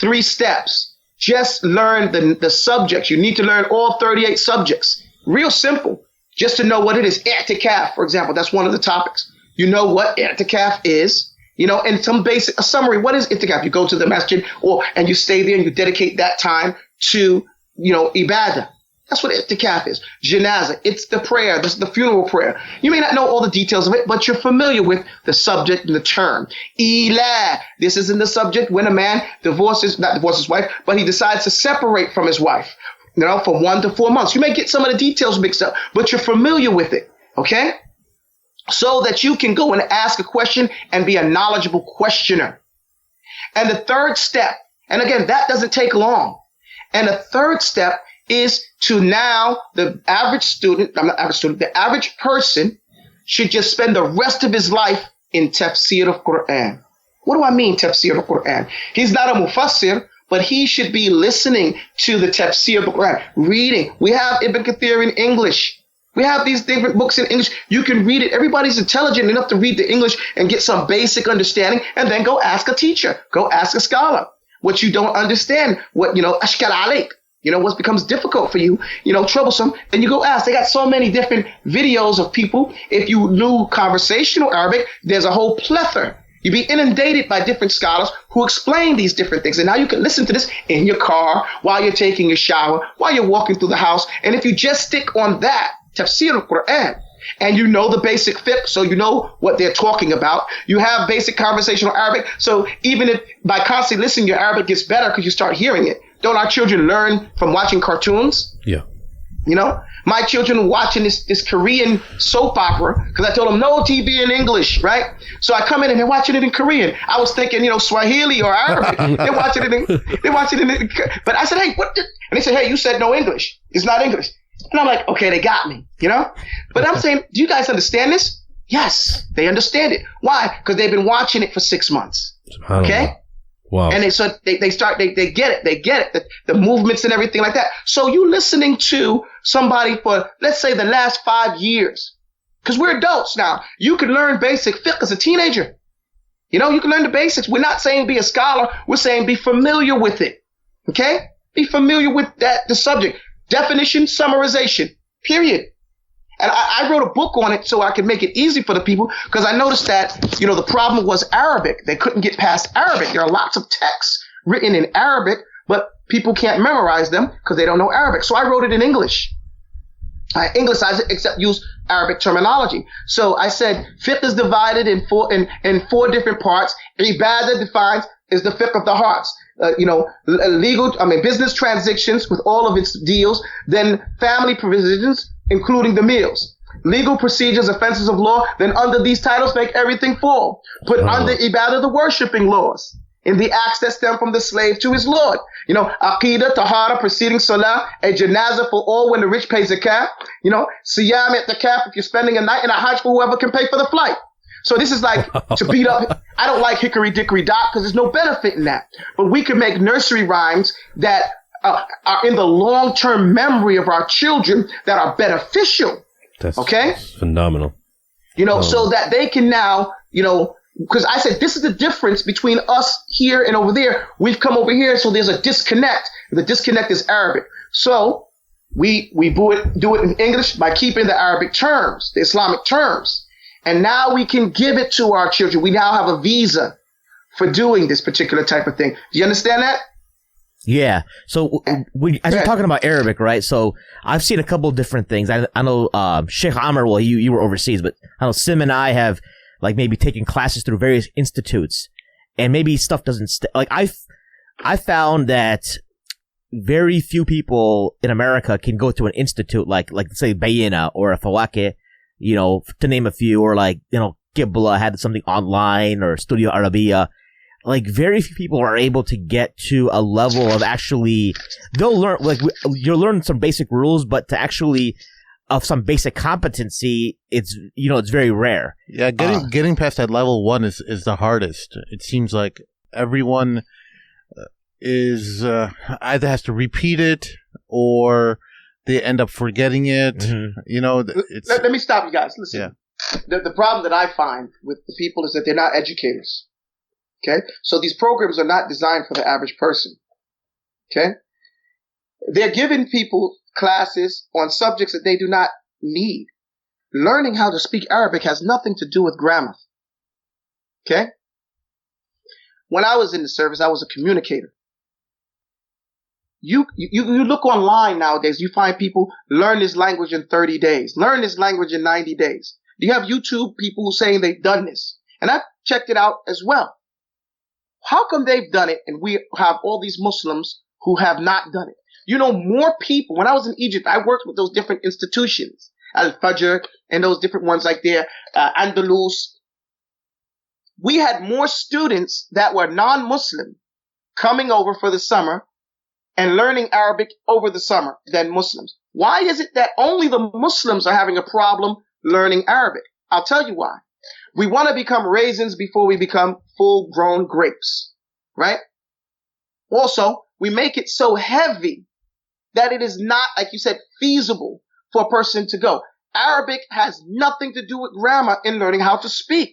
[SPEAKER 3] 3 steps. Just learn the subjects. You need to learn all 38 subjects. Real simple. Just to know what it is. I'tikaf, for example, that's one of the topics. You know what i'tikaf is, and some basic summary. What is i'tikaf? You go to the masjid and you stay there and you dedicate that time to, ibadah. That's what i'tikaf is. Janazah, it's the prayer. This is the funeral prayer. You may not know all the details of it, but you're familiar with the subject and the term. Ilah, this is in the subject when a man not divorces his wife, but he decides to separate from his wife, for 1 to 4 months. You may get some of the details mixed up, but you're familiar with it, okay? So that you can go and ask a question and be a knowledgeable questioner. And the third step, and again, that doesn't take long. And the third step is to now the average person should just spend the rest of his life in tafsir of Qur'an. What do I mean, tafsir of Qur'an? He's not a mufassir, but he should be listening to the tafsir of the Qur'an, reading. We have Ibn Kathir in English. We have these different books in English. You can read it. Everybody's intelligent enough to read the English and get some basic understanding, and then go ask a teacher. Go ask a scholar. What you don't understand, ashkal alayk. What becomes difficult for you, troublesome, and you go ask. They got so many different videos of people. If you knew conversational Arabic, there's a whole plethora. You'd be inundated by different scholars who explain these different things. And now you can listen to this in your car, while you're taking your shower, while you're walking through the house. And if you just stick on that, tafsir al-Qur'an, and you know the basic fiqh, so you know what they're talking about. You have basic conversational Arabic. So even if by constantly listening, your Arabic gets better because you start hearing it. Don't our children learn from watching cartoons?
[SPEAKER 2] Yeah.
[SPEAKER 3] My children watching this Korean soap opera because I told them no TV in English, right? So I come in and they're watching it in Korean. I was thinking, Swahili or Arabic. They're watching it in, but I said, hey, what? And they said, hey, you said no English. It's not English. And I'm like, okay, they got me, But I'm saying, do you guys understand this? Yes, they understand it. Why? Because they've been watching it for 6 months. Okay?
[SPEAKER 2] Wow.
[SPEAKER 3] And they get it, the movements and everything like that. So you listening to somebody for, let's say, the last 5 years, because we're adults now. You can learn basic fiqh as a teenager. You can learn the basics. We're not saying be a scholar. We're saying be familiar with it. Okay? Be familiar with the subject. Definition, summarization, period. And I wrote a book on it so I could make it easy for the people, because I noticed that, the problem was Arabic. They couldn't get past Arabic. There are lots of texts written in Arabic, but people can't memorize them because they don't know Arabic. So I wrote it in English. I anglicized it, except use Arabic terminology. So I said fiqh is divided in four different parts. Ibadah is the fiqh of the hearts. Business transactions with all of its deals, then family provisions, including the meals, legal procedures, offenses of law, then under these titles make everything fall. Put under ibadah the worshiping laws in the acts that stem from the slave to his Lord. Aqidah, tahara, preceding salah, a janazah for all when the rich pay zakat, siyam at the calf if you're spending a night, and a hajj for whoever can pay for the flight. So this is like to beat up. I don't like hickory dickory dock because there's no benefit in that. But we can make nursery rhymes that are in the long-term memory of our children that are beneficial.
[SPEAKER 2] That's
[SPEAKER 3] okay?
[SPEAKER 2] Phenomenal.
[SPEAKER 3] So that they can now, because I said this is the difference between us here and over there. We've come over here, so there's a disconnect. The disconnect is Arabic. So we do it in English by keeping the Arabic terms, the Islamic terms. And now we can give it to our children. We now have a visa for doing this particular type of thing. Do you understand that?
[SPEAKER 1] Yeah. So as you're talking about Arabic, right? So I've seen a couple of different things. I know Sheikh Amir, well, you were overseas, but I know Sim and I have maybe taken classes through various institutes, and maybe stuff doesn't I found that very few people in America can go to an institute like say Bayina or a Fawakih, you know, to name a few, or like, you know, Qibla had something online, or Studio Arabiya. Like, very few people are able to get to a level of actually, they'll learn, like, you'll learn some basic rules, but to actually, of some basic competency, it's, you know, it's very rare.
[SPEAKER 4] Yeah, getting past that level 1 is the hardest. It seems like everyone is either has to repeat it, or they end up forgetting it. Mm-hmm. You know,
[SPEAKER 3] let me stop you guys. Listen, the problem that I find with the people is that they're not educators. Okay, so these programs are not designed for the average person. Okay, they're giving people classes on subjects that they do not need. Learning how to speak Arabic has nothing to do with grammar. Okay, when I was in the service, I was a communicator. You look online nowadays, you find people learn this language in 30 days, learn this language in 90 days. You have YouTube people saying they've done this, and I've checked it out as well. How come they've done it and we have all these Muslims who have not done it? You know, more people. When I was in Egypt, I worked with those different institutions, Al-Fajr and those different ones like there, Andalus. We had more students that were non-Muslim coming over for the summer and learning Arabic over the summer than Muslims. Why is it that only the Muslims are having a problem learning Arabic? I'll tell you why. We want to become raisins before we become full-grown grapes, right? Also, we make it so heavy that it is not, like you said, feasible for a person to go. Arabic has nothing to do with grammar in learning how to speak,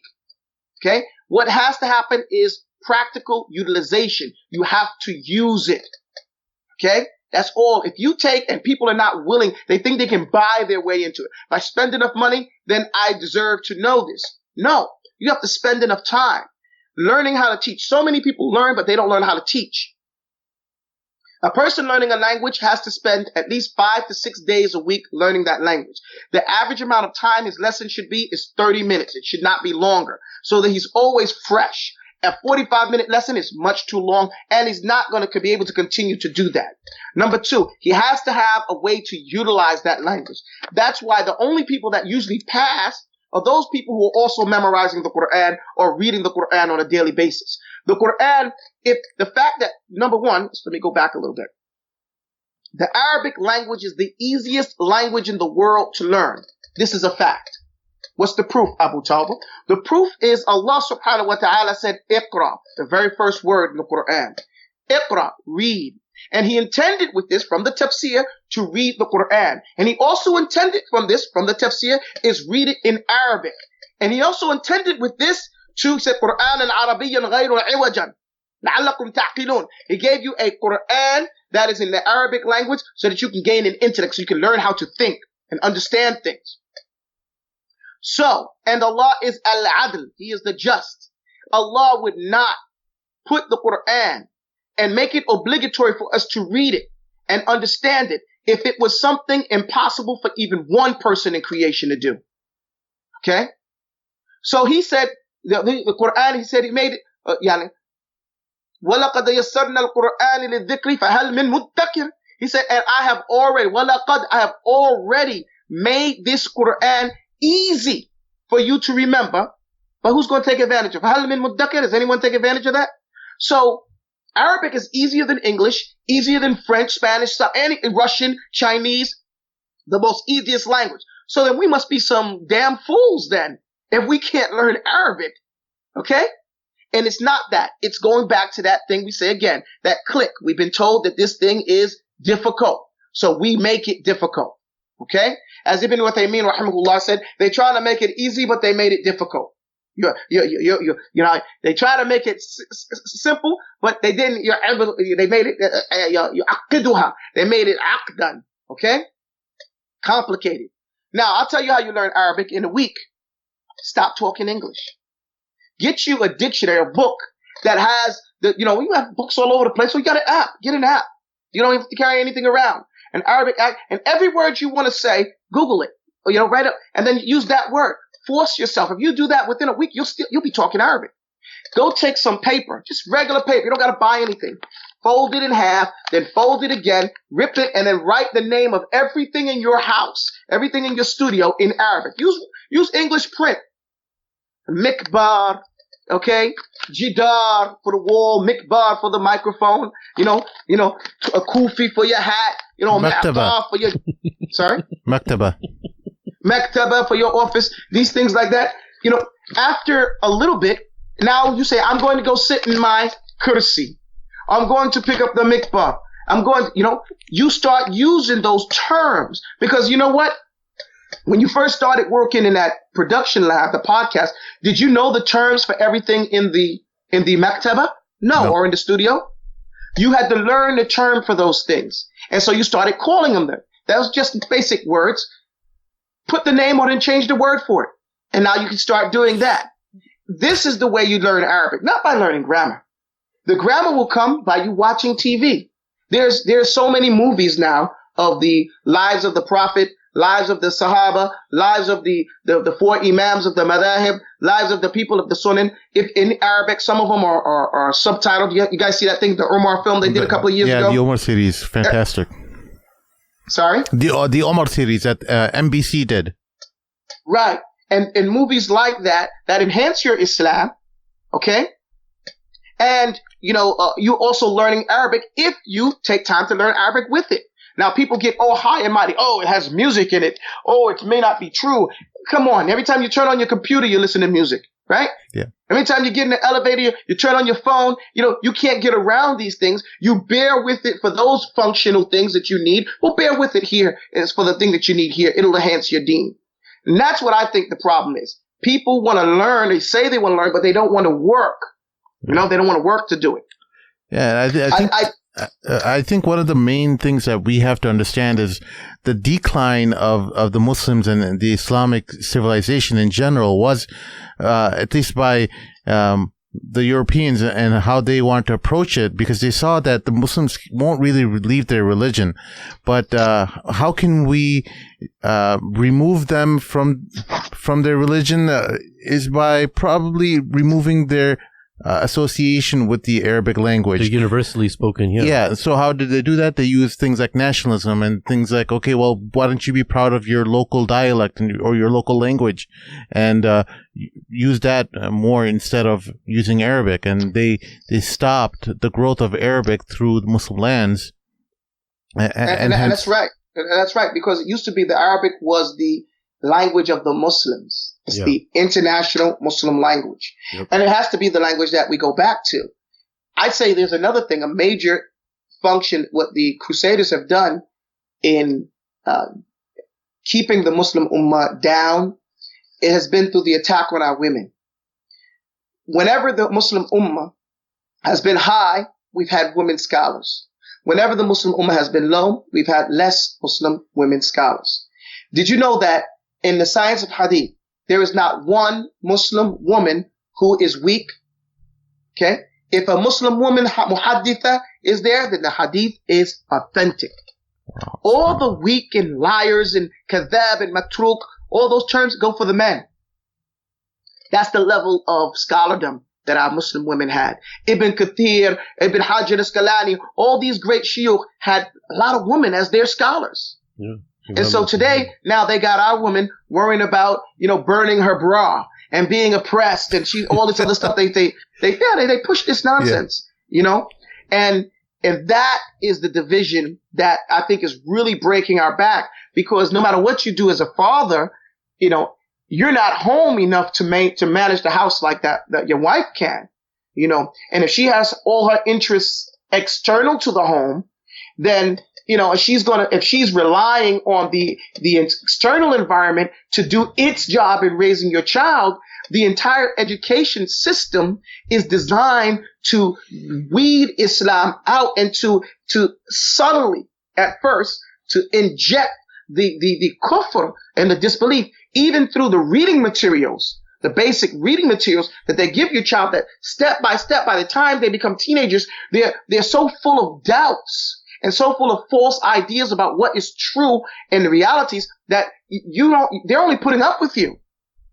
[SPEAKER 3] okay? What has to happen is practical utilization. You have to use it, okay? That's all. If you take, and people are not willing, they think they can buy their way into it. If I spend enough money, then I deserve to know this. No, you have to spend enough time learning how to teach. So many people learn, but they don't learn how to teach. A person learning a language has to spend at least 5 to 6 days a week learning that language. The average amount of time his lesson should be is 30 minutes. It should not be longer, so that he's always fresh. A 45-minute lesson is much too long, and he's not going to be able to continue to do that. Number 2, he has to have a way to utilize that language. That's why the only people that usually pass are those people who are also memorizing the Quran or reading the Quran on a daily basis. The Quran, if the fact that, number 1, let me go back a little bit. The Arabic language is the easiest language in the world to learn. This is a fact. What's the proof, Abu Taubah? The proof is Allah subhanahu wa ta'ala said, Iqra, the very first word in the Quran. Iqra, read. And he intended with this from the tafsir to read the Quran. And he also intended from this, from the tafsir, is read it in Arabic. And he also intended with this to say Quran and Arabiyyan ghayru iwajan. La'allakum ta'qilun. He gave you a Quran that is in the Arabic language so that you can gain an intellect, so you can learn how to think and understand things. So, and Allah is al-adl. He is the just. Allah would not put the Quran and make it obligatory for us to read it and understand it if it was something impossible for even one person in creation to do. Okay? So he said, the Quran, he said he made it, وَلَقَدْ يَسَّرْنَا الْقُرْآنِ لِلذِّكْرِ فَهَلْ مِن مُدَّكِرٍ. He said, and I have already made this Quran easy for you to remember, but who's going to take advantage of it? فَهَلْ مِن مُدَّكِرٍ. Does anyone take advantage of that? So, Arabic is easier than English, easier than French, Spanish, Russian, Chinese, the most easiest language. So then we must be some damn fools then, if we can't learn Arabic. Okay? And it's not that. It's going back to that thing we say again, that click. We've been told that this thing is difficult, so we make it difficult. Okay? As Ibn Uthaymeen rahimahullah said, they try to make it easy, but they made it difficult. You know, they try to make it simple, but they didn't. They made it. They made it aqdan. Okay, complicated. Now I'll tell you how you learn Arabic in a week. Stop talking English. Get you a dictionary, a book that has the. You know, you have books all over the place. So you got an app. Get an app. You don't have to carry anything around. An Arabic app, and every word you want to say, Google it. Or, you know, write it, and then use that word. Force yourself. If you do that within a week, you'll be talking Arabic. Go take some paper, just regular paper. You don't got to buy anything. fold it in half, then fold it again, rip it, and then write the name of everything in your house, everything in your studio in Arabic. Use English print. Mikbar, okay? Jidar for the wall, mikbar for the microphone, a kufi for your hat,
[SPEAKER 4] Maktaba
[SPEAKER 3] for your, sorry?
[SPEAKER 4] Maktaba
[SPEAKER 3] Maktaba for your office, these things like that. After a little bit, now you say, I'm going to go sit in my kursi. I'm going to pick up the mikbar. I'm going, you start using those terms because you know what? When you first started working in that production lab, the podcast, did you know the terms for everything in the maktaba? No. Or in the studio? You had to learn the term for those things. And so you started calling them that. That was just basic words. Put the name on it and change the word for it. And now you can start doing that. This is the way you learn Arabic, not by learning grammar. The grammar will come by you watching TV. There's so many movies now of the lives of the Prophet, lives of the Sahaba, lives of the four Imams of the Madahib, lives of the people of the Sunan. If in Arabic, some of them are subtitled. You guys see that thing, the Omar film they did a couple of years ago?
[SPEAKER 4] Yeah, the Omar series, fantastic.
[SPEAKER 3] Sorry?
[SPEAKER 4] The Omar series that NBC did.
[SPEAKER 3] Right. And movies like that enhance your Islam, okay? And, you also learning Arabic if you take time to learn Arabic with it. Now, people get all high and mighty. Oh, it has music in it. Oh, it may not be true. Come on. Every time you turn on your computer, you listen to music, right?
[SPEAKER 4] Yeah.
[SPEAKER 3] Every time you get in the elevator, you turn on your phone. You can't get around these things. You bear with it for those functional things that you need. Well, bear with it here. It's for the thing that you need here. It'll enhance your deen. And that's what I think the problem is. People want to learn. They say they want to learn, but they don't want to work. They don't want to work to do it.
[SPEAKER 4] Yeah, I think one of the main things that we have to understand is the decline of the Muslims and the Islamic civilization in general was, at least by the Europeans and how they want to approach it, because they saw that the Muslims won't really leave their religion. But how can we remove them from their religion is by probably removing their association with the Arabic language.
[SPEAKER 2] The universally spoken, yeah.
[SPEAKER 4] Yeah, so how did they do that? They use things like nationalism and things like, okay, well, why don't you be proud of your local dialect or your local language and use that more instead of using Arabic. And they stopped the growth of Arabic through the Muslim lands. And
[SPEAKER 3] that's right. That's right, because it used to be the Arabic was the language of the Muslims. It's the international Muslim language. Yep. And it has to be the language that we go back to. I'd say there's another thing, a major function, what the Crusaders have done in keeping the Muslim Ummah down. It has been through the attack on our women. Whenever the Muslim Ummah has been high, we've had women scholars. Whenever the Muslim Ummah has been low, we've had less Muslim women scholars. Did you know that in the science of hadith, there is not one Muslim woman who is weak? Okay? If a Muslim woman, muhadditha, is there, then the hadith is authentic. Wow. All the weak and liars and kadhab and matruk, all those terms go for the men. That's the level of scholardom that our Muslim women had. Ibn Kathir, Ibn Hajar al-Asqalani, all these great shuyukh had a lot of women as their scholars. Yeah. And so today, now they got our woman worrying about, burning her bra and being oppressed and all this other stuff. They push this nonsense, and that is the division that I think is really breaking our back, because no matter what you do as a father, you're not home enough to manage the house like that your wife can, and if she has all her interests external to the home, then if she's relying on the external environment to do its job in raising your child, the entire education system is designed to weed Islam out and to subtly, at first, to inject the kufr and the disbelief, even through the reading materials, the basic reading materials that they give your child, that step by step, by the time they become teenagers, they're so full of doubts and so full of false ideas about what is true and the realities that they're only putting up with you.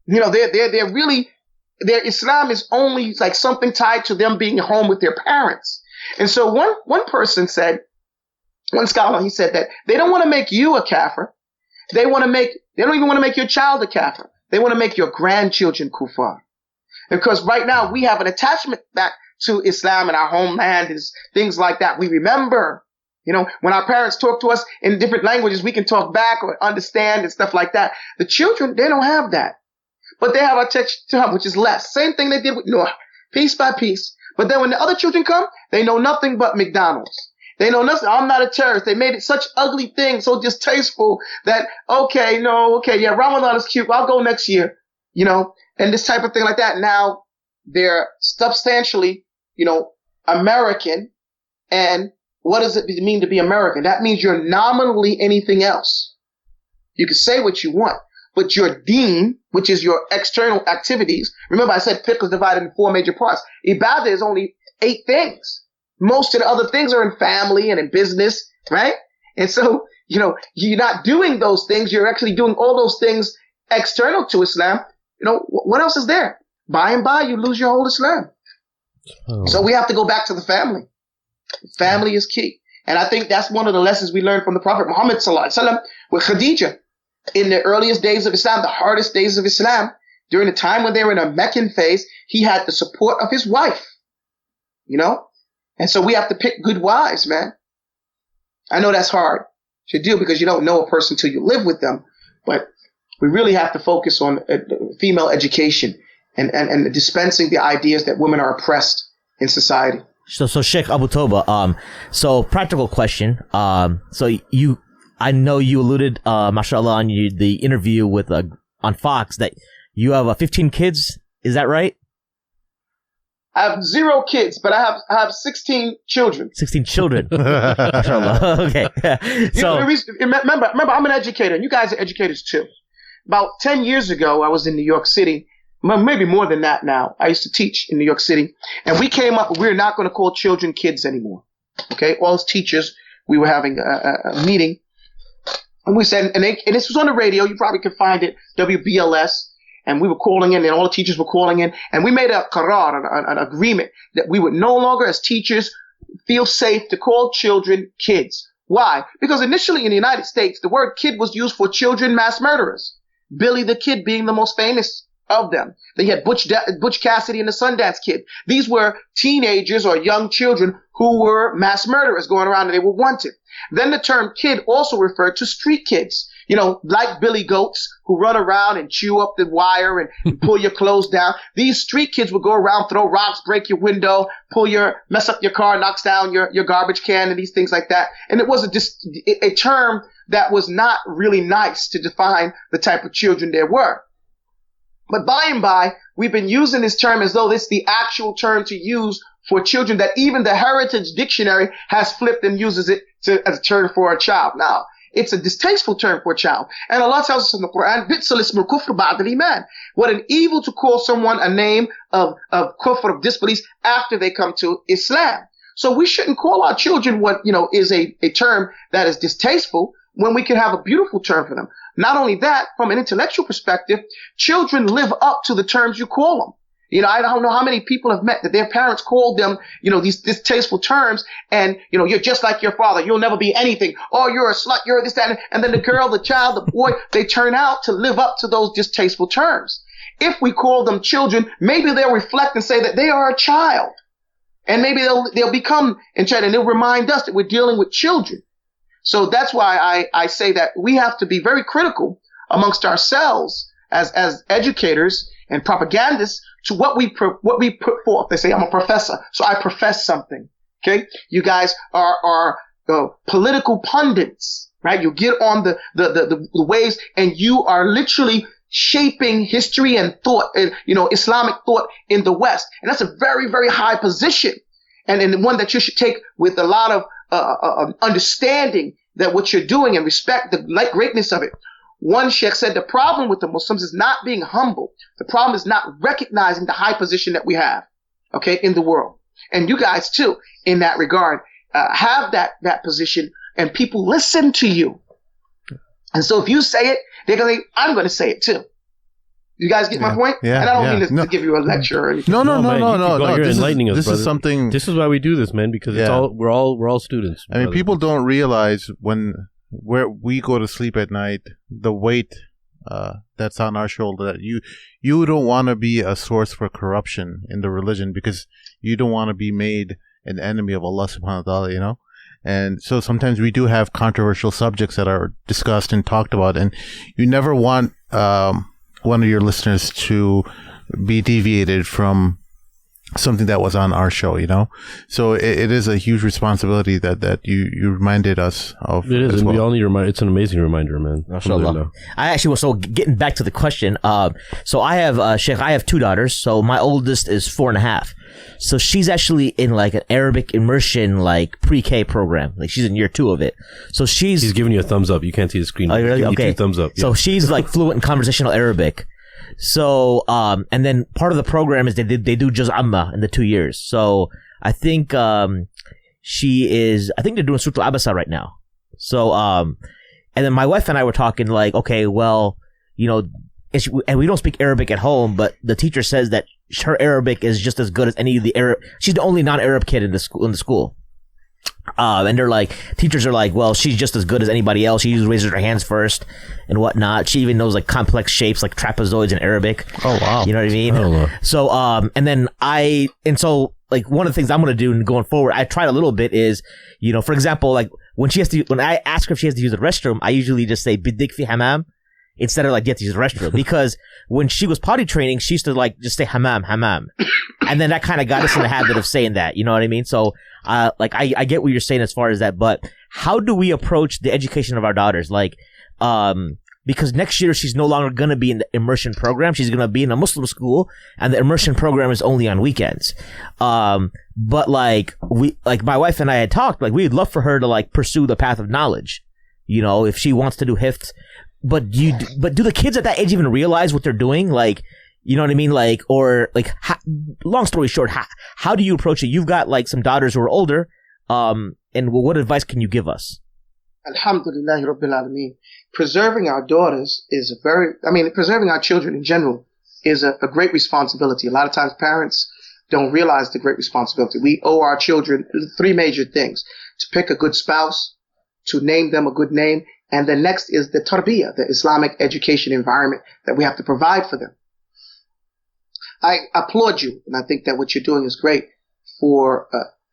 [SPEAKER 3] Their Islam is only like something tied to them being home with their parents. And so one person said, one scholar, he said that they don't want to make you a kafir. They don't even want to make your child a kafir. They want to make your grandchildren kuffar. Because right now we have an attachment back to Islam and our homeland and things like that. We remember, when our parents talk to us in different languages, we can talk back or understand and stuff like that. The children, they don't have that. But they have our text, which is less. Same thing they did with Noah, piece by piece. But then when the other children come, they know nothing but McDonald's. They know nothing. I'm not a terrorist. They made it such ugly things, so distasteful that, Ramadan is cute. I'll go next year, and this type of thing like that. Now they're substantially, American. And what does it mean to be American? That means you're nominally anything else. You can say what you want, but your deen, which is your external activities. Remember, I said fiqh is divided in 4 major parts. Ibadah is only 8 things. Most of the other things are in family and in business, right? And so, you're not doing those things. You're actually doing all those things external to Islam. What else is there? By and by, you lose your whole Islam. Oh. So we have to go back to the family. Family is key. And I think that's one of the lessons we learned from the Prophet Muhammad Saalim with Khadija. In the earliest days of Islam, the hardest days of Islam, during the time when they were in a Meccan phase, he had the support of his wife, And so we have to pick good wives, man. I know that's hard to do because you don't know a person till you live with them, but we really have to focus on female education and dispensing the ideas that women are oppressed in society.
[SPEAKER 1] So Shaykh Abu Taubah, so practical question. I know you alluded, mashallah, on the interview with on Fox that you have 15 kids. Is that right?
[SPEAKER 3] I have 0 kids, but I have 16 children. 16 children.
[SPEAKER 1] Mashallah. Okay. So
[SPEAKER 3] remember, I'm an educator, and you guys are educators too. About 10 years ago, I was in New York City. Maybe more than that now. I used to teach in New York City, and we came up. We're not going to call children kids anymore. Okay, all as teachers, we were having a meeting. And we said, and this was on the radio, you probably could find it, WBLS, and we were calling in, and all the teachers were calling in, and we made a Qu'ran, an agreement, that we would no longer, as teachers, feel safe to call children kids. Why? Because initially in the United States, the word kid was used for children mass murderers. Billy the Kid being the most famous of them. They had Butch Cassidy and the Sundance Kid. These were teenagers or young children who were mass murderers going around and they were wanted. Then the term kid also referred to street kids, like billy goats who run around and chew up the wire and pull your clothes down. These street kids would go around, throw rocks, break your window, mess up your car, knocks down your garbage can and these things like that. And it was a term that was not really nice to define the type of children there were. But by and by, we've been using this term as though it's the actual term to use for children that even the Heritage Dictionary has flipped and uses it as a term for a child. Now, it's a distasteful term for a child. And Allah tells us in the Quran, "Bi'sal ismul kufr ba'da al-iman." What an evil to call someone a name of kufr, of disbelief, after they come to Islam. So we shouldn't call our children what, is a term that is distasteful when we can have a beautiful term for them. Not only that, from an intellectual perspective, children live up to the terms you call them. I don't know how many people have met that their parents called them, these distasteful terms, and, you're just like your father. You'll never be anything. Oh, you're a slut. You're this, that. And then the girl, the child, the boy, they turn out to live up to those distasteful terms. If we call them children, maybe they'll reflect and say that they are a child. And maybe they'll become enchanted, and they'll remind us that we're dealing with children. So that's why I say that we have to be very critical amongst ourselves as educators and propagandists to what we put forth. They say, I'm a professor, so I profess something. Okay? You guys are political pundits, right? You get on the waves and you are literally shaping history and thought, Islamic thought in the West. And that's a very, very high position. And one that you should take with a lot of understanding that what you're doing and respect the greatness of it. One sheikh said the problem with the Muslims is not being humble. The problem is not recognizing the high position that we have, okay, in the world. And you guys too, in that regard, have that position, and people listen to you. And so if you say it, they're going to say, I'm going to say it too. You guys get my point?
[SPEAKER 4] Yeah,
[SPEAKER 3] and I don't mean to give you a lecture or anything.
[SPEAKER 4] No.
[SPEAKER 2] You're enlightening us,
[SPEAKER 4] this
[SPEAKER 2] brother.
[SPEAKER 4] is something.
[SPEAKER 2] This is why we do this, man. Because it's we're all students.
[SPEAKER 4] I mean, people don't realize where we go to sleep at night, the weight that's on our shoulder. That you don't want to be a source for corruption in the religion, because you don't want to be made an enemy of Allah subhanahu wa ta'ala, you know? And so sometimes we do have controversial subjects that are discussed and talked about, and you never want one of your listeners to be deviated from something that was on our show, you know? So it is a huge responsibility that you reminded us of.
[SPEAKER 2] It is, and we all need to remind. It's an amazing reminder, man.
[SPEAKER 1] MashaAllah. I actually was, so getting back to the question, so I have, Sheikh, I have two daughters. So my oldest is 4.5. So she's actually in like an Arabic immersion, like pre-K program. Like she's in year 2 of it. So he's
[SPEAKER 2] giving you a thumbs up. You can't see the screen.
[SPEAKER 1] Oh, really? Okay.
[SPEAKER 2] 2 thumbs up. Yeah.
[SPEAKER 1] So she's like fluent in conversational Arabic. So, and then part of the program is they do Juz Amma in the 2 years. So I think, she is, I think they're doing Surah Al-Abasa right now. So, and then my wife and I were talking like, okay, well, you know, and we don't speak Arabic at home, but the teacher says that her Arabic is just as good as any of the Arab. She's the only non-Arab kid in the school. And they're like, teachers are like, well, she's just as good as anybody else. She usually raises her hands first and whatnot. She even knows like complex shapes like trapezoids in Arabic.
[SPEAKER 4] Oh, wow.
[SPEAKER 1] You know what I mean?
[SPEAKER 2] I don't know.
[SPEAKER 1] So, and then like one of the things I'm going to do going forward, I tried a little bit is, you know, for example, like when I ask her if she has to use the restroom, I usually just say, bidik fi hamam, instead of like, get to use the restroom. Because when she was potty training, she used to like just say hamam. And then that kind of got us in the habit of saying that, you know what I mean? So, like I get what you're saying as far as that, but how do we approach the education of our daughters? Like, because next year she's no longer going to be in the immersion program. She's going to be in a Muslim school, and the immersion program is only on weekends. But like my wife and I had talked, like we'd love for her to like pursue the path of knowledge, you know, if she wants to do hifth. But do the kids at that age even realize what they're doing? Like, you know what I mean? Like, or like, long story short, how do you approach it? You've got like some daughters who are older, and what advice can you give us?
[SPEAKER 3] Alhamdulillah Rabbil Alameen. Preserving our daughters is preserving our children in general is a great responsibility. A lot of times parents don't realize the great responsibility. We owe our children 3 major things: to pick a good spouse, to name them a good name, and the next is the tarbiyah, the Islamic education environment that we have to provide for them. I applaud you, and I think that what you're doing is great for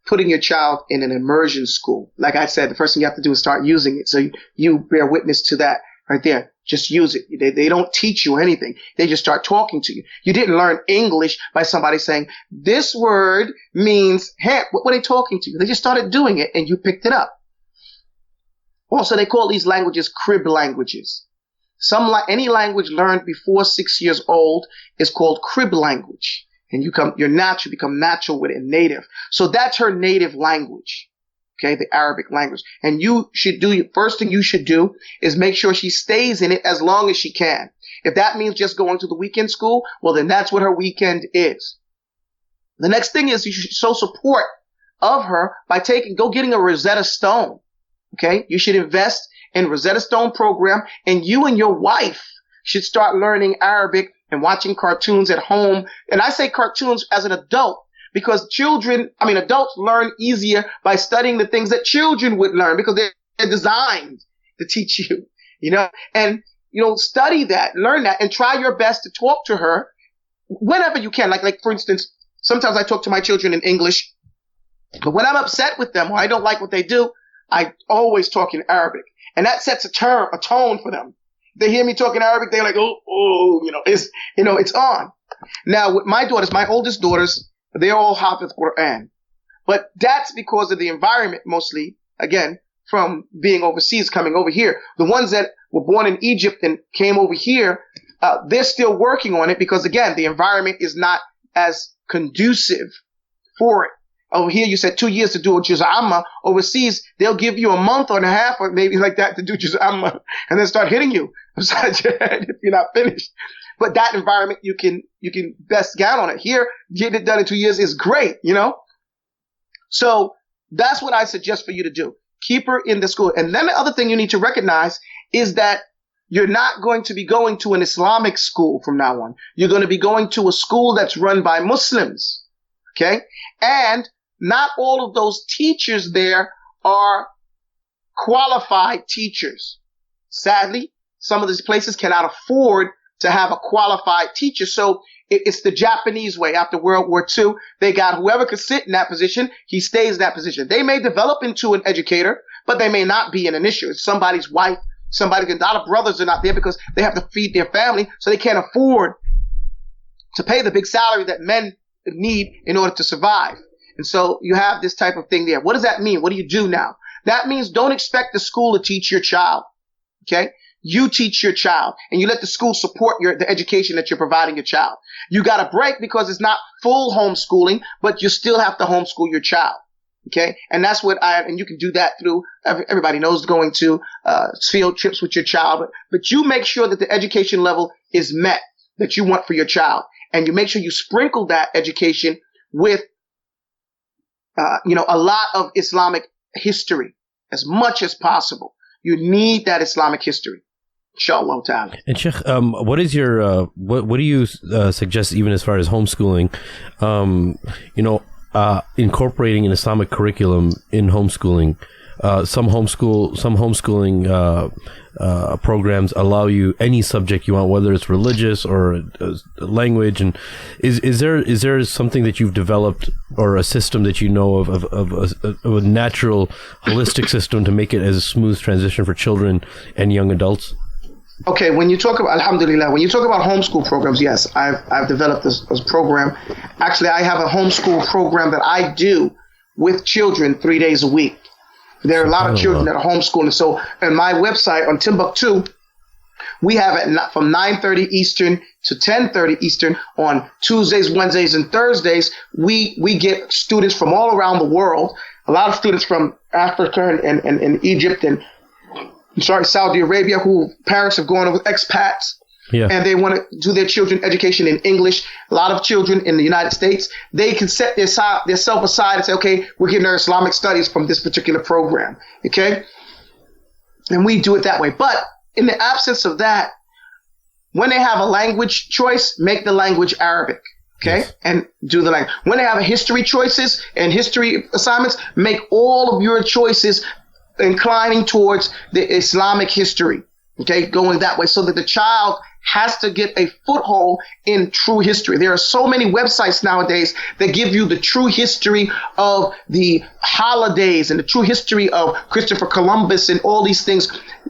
[SPEAKER 3] putting your child in an immersion school. Like I said, the first thing you have to do is start using it. So you bear witness to that right there. Just use it. They don't teach you anything. They just start talking to you. You didn't learn English by somebody saying, this word means hemp. What were they talking to you? They just started doing it, and you picked it up. Also, they call these languages crib languages. Any language learned before 6 years old is called crib language. And you become natural with it, native. So that's her native language. Okay, the Arabic language. And first thing you should do is make sure she stays in it as long as she can. If that means just going to the weekend school, well, then that's what her weekend is. The next thing is you should show support of her by getting a Rosetta Stone. Okay, you should invest in Rosetta Stone program, and you and your wife should start learning Arabic and watching cartoons at home. And I say cartoons as an adult because adults learn easier by studying the things that children would learn because they're designed to teach you, you know, and, you know, study that, learn that, and try your best to talk to her whenever you can. Like for instance, sometimes I talk to my children in English, but when I'm upset with them or I don't like what they do, I always talk in Arabic, and that sets a tone for them. They hear me talking Arabic, they're like, it's on. Now, with my daughters, my oldest daughters, they're all hafidh Qu'ran. But that's because of the environment mostly, again, from being overseas, coming over here. The ones that were born in Egypt and came over here, they're still working on it because, again, the environment is not as conducive for it. Over here, you said 2 years to do a Juz Amma. Overseas, they'll give you a month or a half or maybe like that to do Juz Amma and then start hitting you upside your head if you're not finished. But that environment, you can best count on it. Here, getting it done in 2 years is great, you know? So that's what I suggest for you to do. Keep her in the school. And then the other thing you need to recognize is that You're not going to be going to an Islamic school from now on. You're going to be going to a school that's run by Muslims. Okay? And not all of those teachers there are qualified teachers. Sadly, some of these places cannot afford to have a qualified teacher. So it's the Japanese way. After World War II, they got whoever could sit in that position, he stays in that position. They may develop into an educator, but they may not be an issue. It's somebody's wife. A lot of brothers are not there because they have to feed their family, so they can't afford to pay the big salary that men need in order to survive. And so you have this type of thing there. What does that mean? What do you do now? That means don't expect the school to teach your child. Okay? You teach your child, and you let the school support the education that you're providing your child. You got a break because it's not full homeschooling, but you still have to homeschool your child. Okay? And that's and you can do that through, everybody knows, going to field trips with your child, but you make sure that the education level is met that you want for your child. And you make sure you sprinkle that education with, a lot of Islamic history as much as possible. You need that Islamic history. Inshallah ta'ala.
[SPEAKER 2] And Sheikh, what is your what do you suggest, even as far as homeschooling? Incorporating an Islamic curriculum in homeschooling. Some homeschooling programs allow you any subject you want, whether it's religious or language. And is there something that you've developed, or a system that you know of a natural, holistic system to make it as a smooth transition for children and young adults?
[SPEAKER 3] Okay, when you talk about, alhamdulillah, when you talk about homeschool programs, yes, I've developed this program. Actually, I have a homeschool program that I do with children 3 days a week. There are a lot of children that are homeschooling. So on my website on Timbuktu, we have it from 9:30 Eastern to 10:30 Eastern on Tuesdays, Wednesdays, and Thursdays. We get students from all around the world. A lot of students from Africa and Egypt and Saudi Arabia, who parents have gone with expats. Yeah. And they want to do their children education in English. A lot of children in the United States, they can set their self aside and say, okay, we're getting our Islamic studies from this particular program. Okay. And we do it that way. But in the absence of that, when they have a language choice, make the language Arabic. Okay. Yes. And do the language. When they have a history choices and history assignments, make all of your choices inclining towards the Islamic history. Okay. Going that way so that the child has to get a foothold in true history. There are so many websites nowadays that give you the true history of the holidays and the true history of Christopher Columbus and all these things.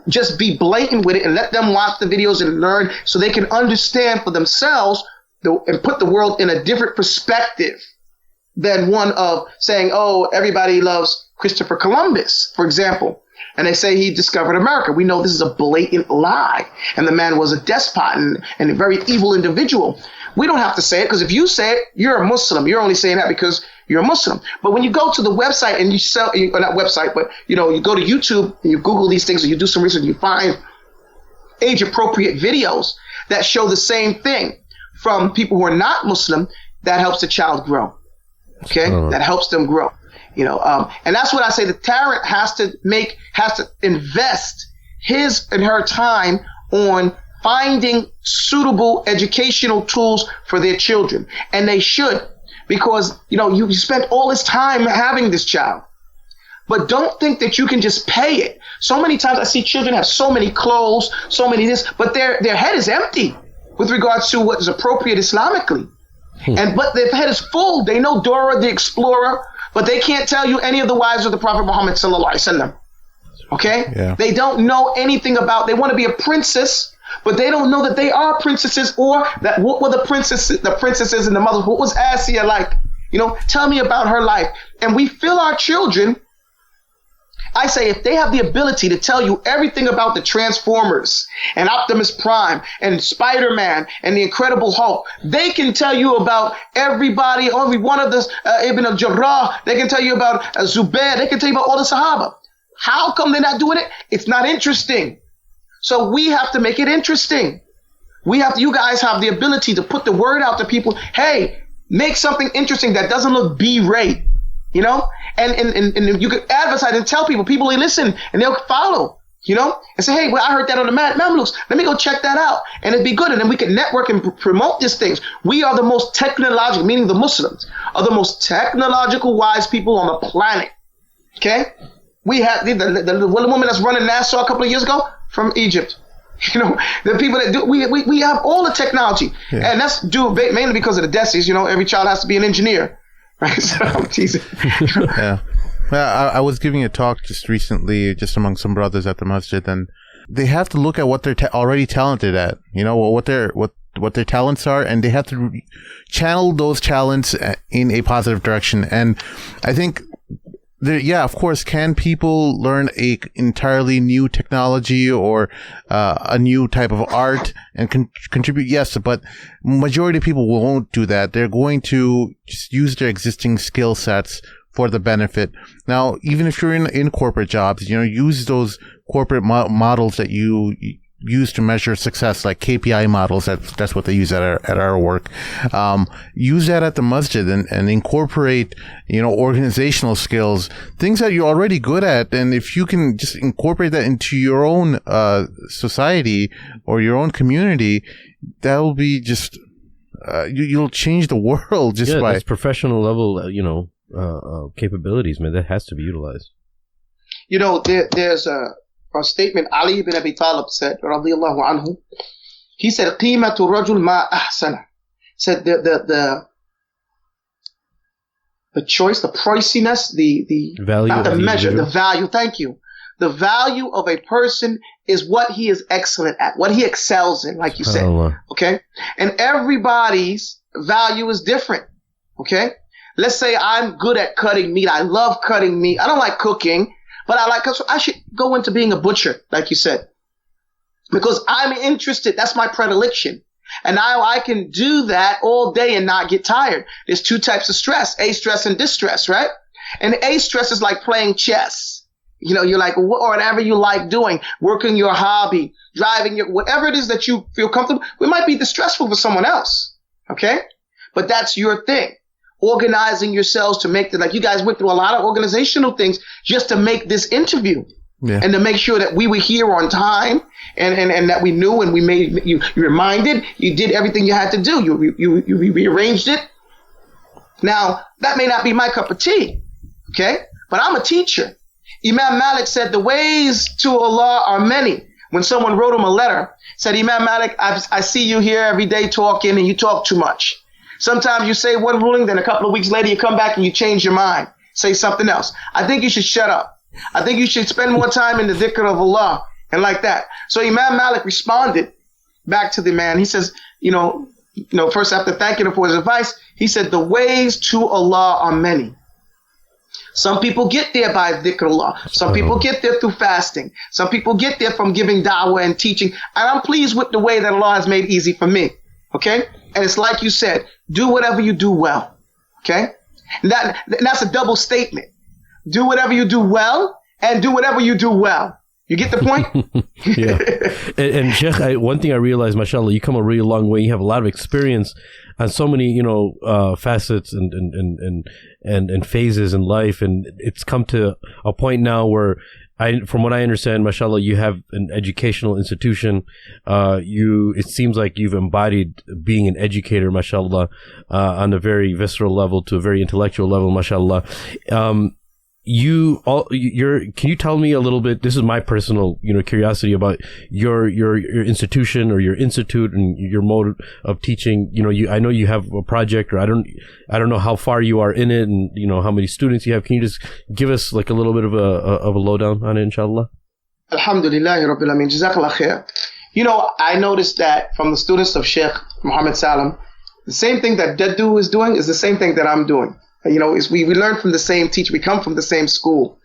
[SPEAKER 3] Just be blatant with it and let them watch the videos and learn so they can understand for themselves and put the world in a different perspective than one of saying, oh, everybody loves Christopher Columbus, for example. And they say he discovered America. We know this is a blatant lie. And the man was a despot and a very evil individual. We don't have to say it, because if you say it, you're a Muslim. You're only saying that because you're a Muslim. But when you go to the website and not website, but you go to YouTube and you Google these things and you do some research, you find age-appropriate videos that show the same thing from people who are not Muslim, that helps the child grow. Okay? That helps them grow. And that's what I say. The parent has to invest his and her time on finding suitable educational tools for their children. And they should, because, you spent all this time having this child. But don't think that you can just pay it. So many times I see children have so many clothes, so many this, but their head is empty with regards to what is appropriate Islamically. But their head is full. They know Dora the Explorer, but they can't tell you any of the wives of the Prophet Muhammad sallallahu alaihi wasallam. Okay? Yeah. They don't know anything about, they want to be a princess, but they don't know that they are princesses, or that what were the princesses and the mothers. What was Asiya like? Tell me about her life. And we fill our children. I say, if they have the ability to tell you everything about the Transformers and Optimus Prime and Spider-Man and the Incredible Hulk, they can tell you about everybody, every one of the Ibn al-Jarrah. They can tell you about Zubair. They can tell you about all the Sahaba. How come they're not doing it? It's not interesting. So we have to make it interesting. You guys have the ability to put the word out to people. Hey, make something interesting that doesn't look B-rate. And you could advertise and tell people will listen and they'll follow. You know, and say, hey, well, I heard that on the Mamluks. Let me go check that out. And it'd be good. And then we can network and promote these things. We are the most technological, meaning the Muslims, are the most technological wise people on the planet. Okay? We have the woman that's running NASA a couple of years ago from Egypt. You know, the people that do, we have all the technology. Yeah. And that's due mainly because of the DESIs. You know, every child has to be an engineer. Right? So I'm teasing.
[SPEAKER 4] Yeah. I was giving a talk just recently, just among some brothers at the masjid, and they have to look at what they're already talented at, you know, what their talents are, and they have to channel those talents in a positive direction. And I think, of course, can people learn a entirely new technology or a new type of art and contribute? Yes, but majority of people won't do that. They're going to just use their existing skill sets for the benefit. Now, even if you're in corporate jobs, you know, use those corporate models that you use to measure success, like KPI models. That's what they use at our work. Use that at the masjid and incorporate, you know, organizational skills, things that you're already good at. And if you can just incorporate that into your own society or your own community, that'll be just you'll change the world just by
[SPEAKER 2] that's professional level, you know, capabilities, man. That has to be utilized.
[SPEAKER 3] You know, there's a statement Ali ibn Abi Talib said, radiyallahu anhu. He said, "Qimatu rajul ma ahsana." Said the choice, the priciness, the
[SPEAKER 2] value,
[SPEAKER 3] not the measure, the value. Thank you. The value of a person is what he is excellent at, what he excels in, like you said. Okay, and everybody's value is different. Okay. Let's say I'm good at cutting meat. I love cutting meat. I don't like cooking, but I should go into being a butcher, like you said, because I'm interested. That's my predilection. And now I can do that all day and not get tired. There's two types of stress, A-stress and distress, right? And A-stress is like playing chess. You know, you're like, or whatever you like doing, working your hobby, driving whatever it is that you feel comfortable. It might be distressful for someone else. Okay. But that's your thing. Organizing yourselves to make like you guys went through a lot of organizational things just to make this interview. Yeah. And to make sure that we were here on time and that we knew and we made you reminded, you did everything you had to do. You rearranged it. Now, that may not be my cup of tea. Okay. But I'm a teacher. Imam Malik said the ways to Allah are many. When someone wrote him a letter, said, Imam Malik, I see you here every day talking and you talk too much. Sometimes you say one ruling, then a couple of weeks later you come back and you change your mind. Say something else. I think you should shut up. I think you should spend more time in the dhikr of Allah and like that. So Imam Malik responded back to the man. He says, you know, first after thanking him for his advice, he said, the ways to Allah are many. Some people get there by dhikrullah. Some people get there through fasting. Some people get there from giving da'wah and teaching. And I'm pleased with the way that Allah has made easy for me. Okay? And it's like you said, do whatever you do well. Okay? That's a double statement. Do whatever you do well and do whatever you do well. You get the point?
[SPEAKER 2] Yeah. And Sheikh, one thing I realized, mashallah, you come a really long way. You have a lot of experience on so many, facets and phases in life. And it's come to a point now where from what I understand, mashallah, you have an educational institution. It seems like you've embodied being an educator, mashallah, on a very visceral level to a very intellectual level, mashallah. Can you tell me a little bit? This is my personal, curiosity about your institution or your institute and your mode of teaching. I know you have a project, or I don't know how far you are in it, and how many students you have. Can you just give us like a little bit of a lowdown on it, inshallah?
[SPEAKER 3] Alhamdulillah, Rabbil Alameen. Jazakallah khair. I noticed that from the students of Shaykh Muhammad Saalim, the same thing that Daddu is doing is the same thing that I'm doing. We learn from the same teacher. We come from the same school.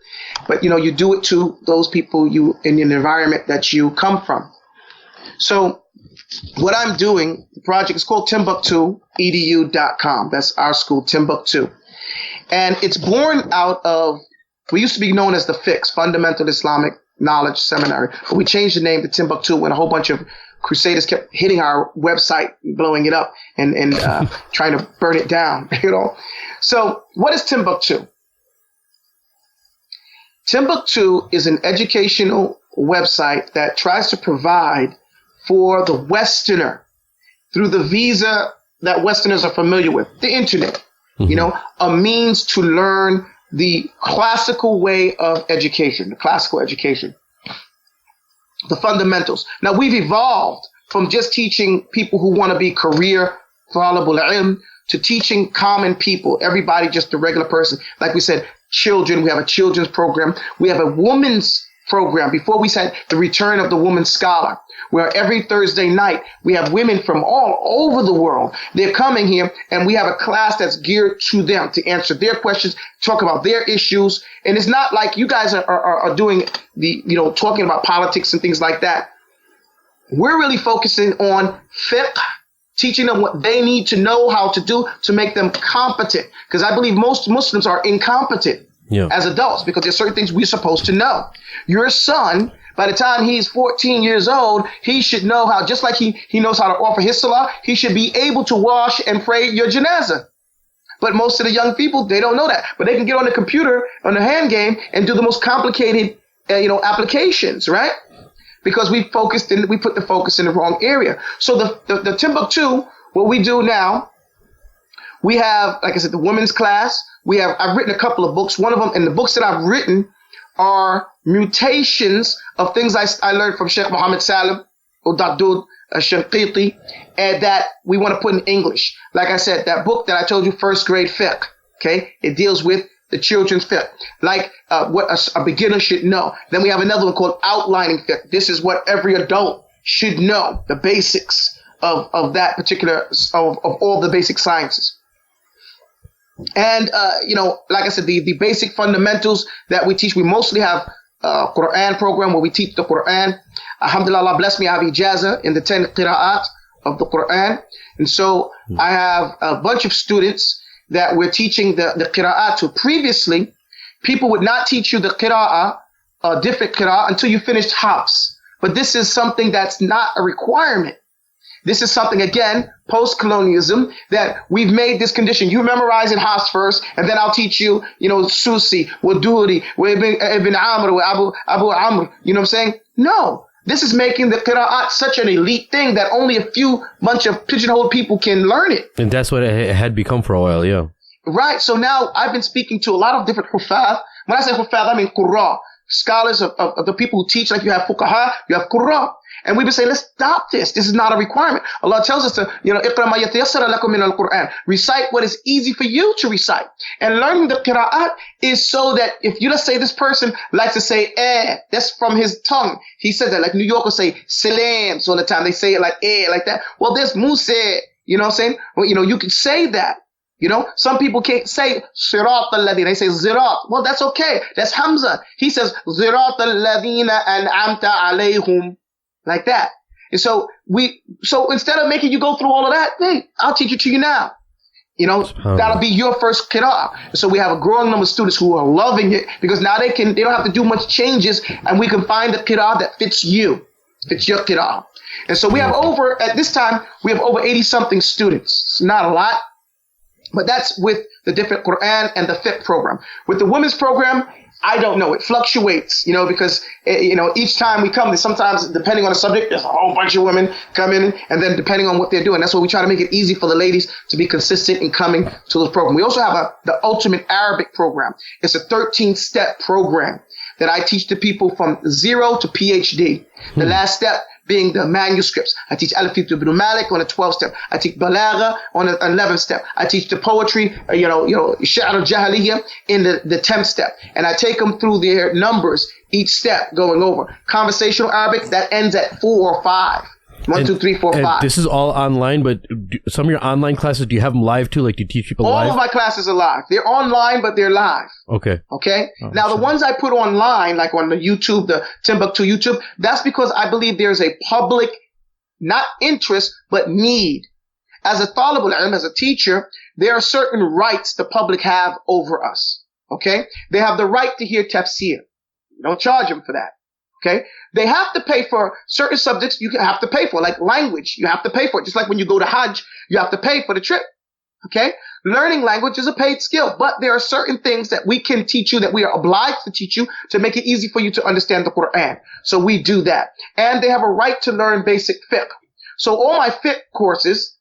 [SPEAKER 3] But, you do it to those people in an environment that you come from. So what I'm doing, the project is called TimbuktuEDU.com. That's our school, Timbuktu. And it's born out of, we used to be known as the FIX, Fundamental Islamic Knowledge Seminary. But we changed the name to Timbuktu when a whole bunch of crusaders kept hitting our website, blowing it up and trying to burn it down, So what is Timbuktu? Timbuktu is an educational website that tries to provide for the Westerner through the visa that Westerners are familiar with, the internet, a means to learn the classical way of education, the fundamentals. Now, we've evolved from just teaching people who want to be career talibul ilm to teaching common people, everybody, just the regular person. Like we said, children, we have a children's program. We have a women's program. Before we said the return of the woman scholar, where every Thursday night we have women from all over the world. They're coming here and we have a class that's geared to them to answer their questions, talk about their issues. And it's not like you guys are doing the, talking about politics and things like that. We're really focusing on fiqh, teaching them what they need to know how to do to make them competent. Because I believe most Muslims are incompetent as adults because there's certain things we're supposed to know. Your son, by the time he's 14 years old, he should know how, just like he knows how to offer his salah, he should be able to wash and pray your janazah. But most of the young people, they don't know that. But they can get on the computer, on the hand game, and do the most complicated, applications, right? Because we put the focus in the wrong area. So the Timbuktu, what we do now, we have, like I said, the women's class. I've written a couple of books. One of them, and the books that I've written are mutations of things I learned from Shaykh Muhammad Saalim, wal-udood, ash-Shanqitee, and that we want to put in English. Like I said, that book that I told you, first grade fiqh, okay? It deals with the children's fiqh, like what a beginner should know. Then we have another one called outlining fiqh. This is what every adult should know, the basics of that particular, of all the basic sciences. And, like I said, the basic fundamentals that we teach, we mostly have a Qu'ran program where we teach the Qu'ran. Alhamdulillah, Allah bless me, I have ijazah in the 10 qira'at of the Qu'ran. And so I have a bunch of students that we're teaching the qira'at to. Previously, people would not teach you the qira'ah, a different qira'ah, until you finished hafs. But this is something that's not a requirement. This is something, again, post-colonialism, that we've made this condition. You memorize in hafs first, and then I'll teach you, Susi, wal-Duri, Ibn Amr, Abu Amr. You know what I'm saying? No. This is making the qira'at such an elite thing that only a few bunch of pigeonholed people can learn it.
[SPEAKER 2] And that's what it had become for a while, yeah.
[SPEAKER 3] Right. So now I've been speaking to a lot of different hafidh. When I say hafidh, I mean Qura, scholars of the people who teach, like you have fuqaha, you have Qura. And we've been saying, let's stop this. This is not a requirement. Allah tells us to, اقرأ ما يتيسر لكم من القرآن. Recite what is easy for you to recite. And learning the qira'at is so that if you, let's say this person likes to say that's from his tongue. He said that, like New Yorkers say salams all the time. They say it like like that. Well, there's Musa, you know what I'm saying? Well, you can say that. Some people can't say sirat al-ladhina. They say zirat. Well, that's okay. That's Hamza. He says zirat al-ladhina an'amta alayhum. Like that. And so instead of making you go through all of that, hey, I'll teach it to you now. That'll be your first qira'ah. So we have a growing number of students who are loving it because now they don't have to do much changes, and we can find the qira'ah that fits you, fits your qira'ah. And so we have at this time, we have over 80 something students. It's not a lot, but that's with the different Qur'an and the fiqh program. With the women's program, I don't know. It fluctuates, because, each time we come, sometimes depending on the subject, there's a whole bunch of women come in, and then depending on what they're doing, that's why we try to make it easy for the ladies to be consistent in coming to the program. We also have the Ultimate Arabic program. It's a 13-step program that I teach to people from 0 to PhD. The last step being the manuscripts. I teach Alfiyat ibn Malik on a 12th step. I teach Balagha on an 11th step. I teach the poetry, Sha'r al-Jahiliyyah in the 10th step. And I take them through their numbers, each step going over. Conversational Arabic, that ends at 4 or 5. 1, 2, 3, 4, 5.
[SPEAKER 2] This is all online, but some of your online classes, do you have them live too? Like, do you teach people live?
[SPEAKER 3] All of my classes are live. They're online, but they're live.
[SPEAKER 2] Okay.
[SPEAKER 3] Okay? Now, the ones I put online, like on the YouTube, the Timbuktu YouTube, that's because I believe there's a public, not interest, but need. As a talibul ilm, as a teacher, there are certain rights the public have over us. Okay? They have the right to hear tafsir. You don't charge them for that. Okay? They have to pay for certain subjects you have to pay for, like language. You have to pay for it. Just like when you go to Hajj, you have to pay for the trip. Okay? Learning language is a paid skill, but there are certain things that we can teach you, that we are obliged to teach you to make it easy for you to understand the Quran. So we do that. And they have a right to learn basic fiqh. So all my fiqh courses,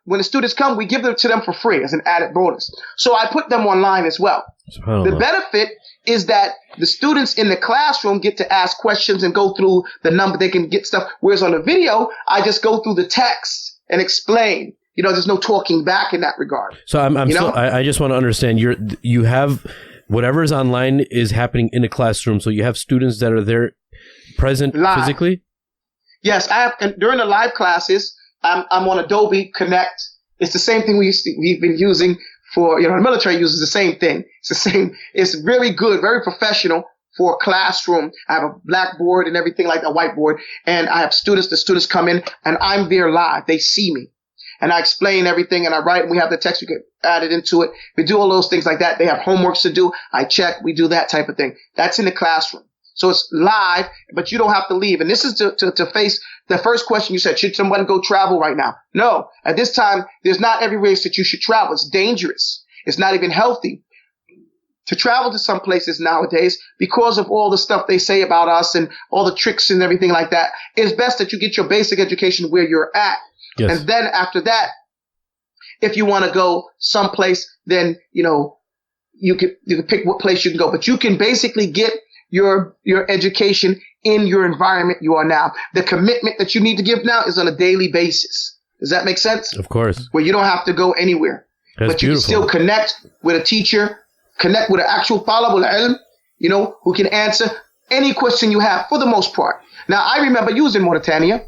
[SPEAKER 3] when the students come, we give them to them for free as an added bonus. So I put them online as well. The benefit is that the students in the classroom get to ask questions and go through the number. They can get stuff. Whereas on the video, I just go through the text and explain. There's no talking back in that regard.
[SPEAKER 2] So I just want to understand, you have whatever is online is happening in a classroom. So you have students that are there present live. Physically?
[SPEAKER 3] Yes, I have. And during the live classes, I'm on Adobe Connect. It's the same thing we've been using for, the military uses the same thing. It's the same. It's very good, very professional for a classroom. I have a blackboard and everything like that, whiteboard. And I have students. The students come in and I'm there live. They see me. And I explain everything and I write and we have the text. We can add it into it. We do all those things like that. They have homeworks to do. I check. We do that type of thing. That's in the classroom. So it's live, but you don't have to leave. And this is to face the first question you said, should someone go travel right now? No. At this time, there's not every race that you should travel. It's dangerous. It's not even healthy to travel to some places nowadays because of all the stuff they say about us and all the tricks and everything like that. It's best that you get your basic education where you're at. Yes. And then after that, if you want to go someplace, then, you can pick what place you can go. But you can basically get your education in your environment you are now. The commitment that you need to give now is on a daily basis. Does that make sense?
[SPEAKER 2] Of course.
[SPEAKER 3] Where you don't have to go anywhere.
[SPEAKER 2] That's
[SPEAKER 3] but you
[SPEAKER 2] beautiful.
[SPEAKER 3] can still connect with a teacher, connect with an actual talib al-ilm, who can answer any question you have for the most part. Now, I remember you was in Mauritania.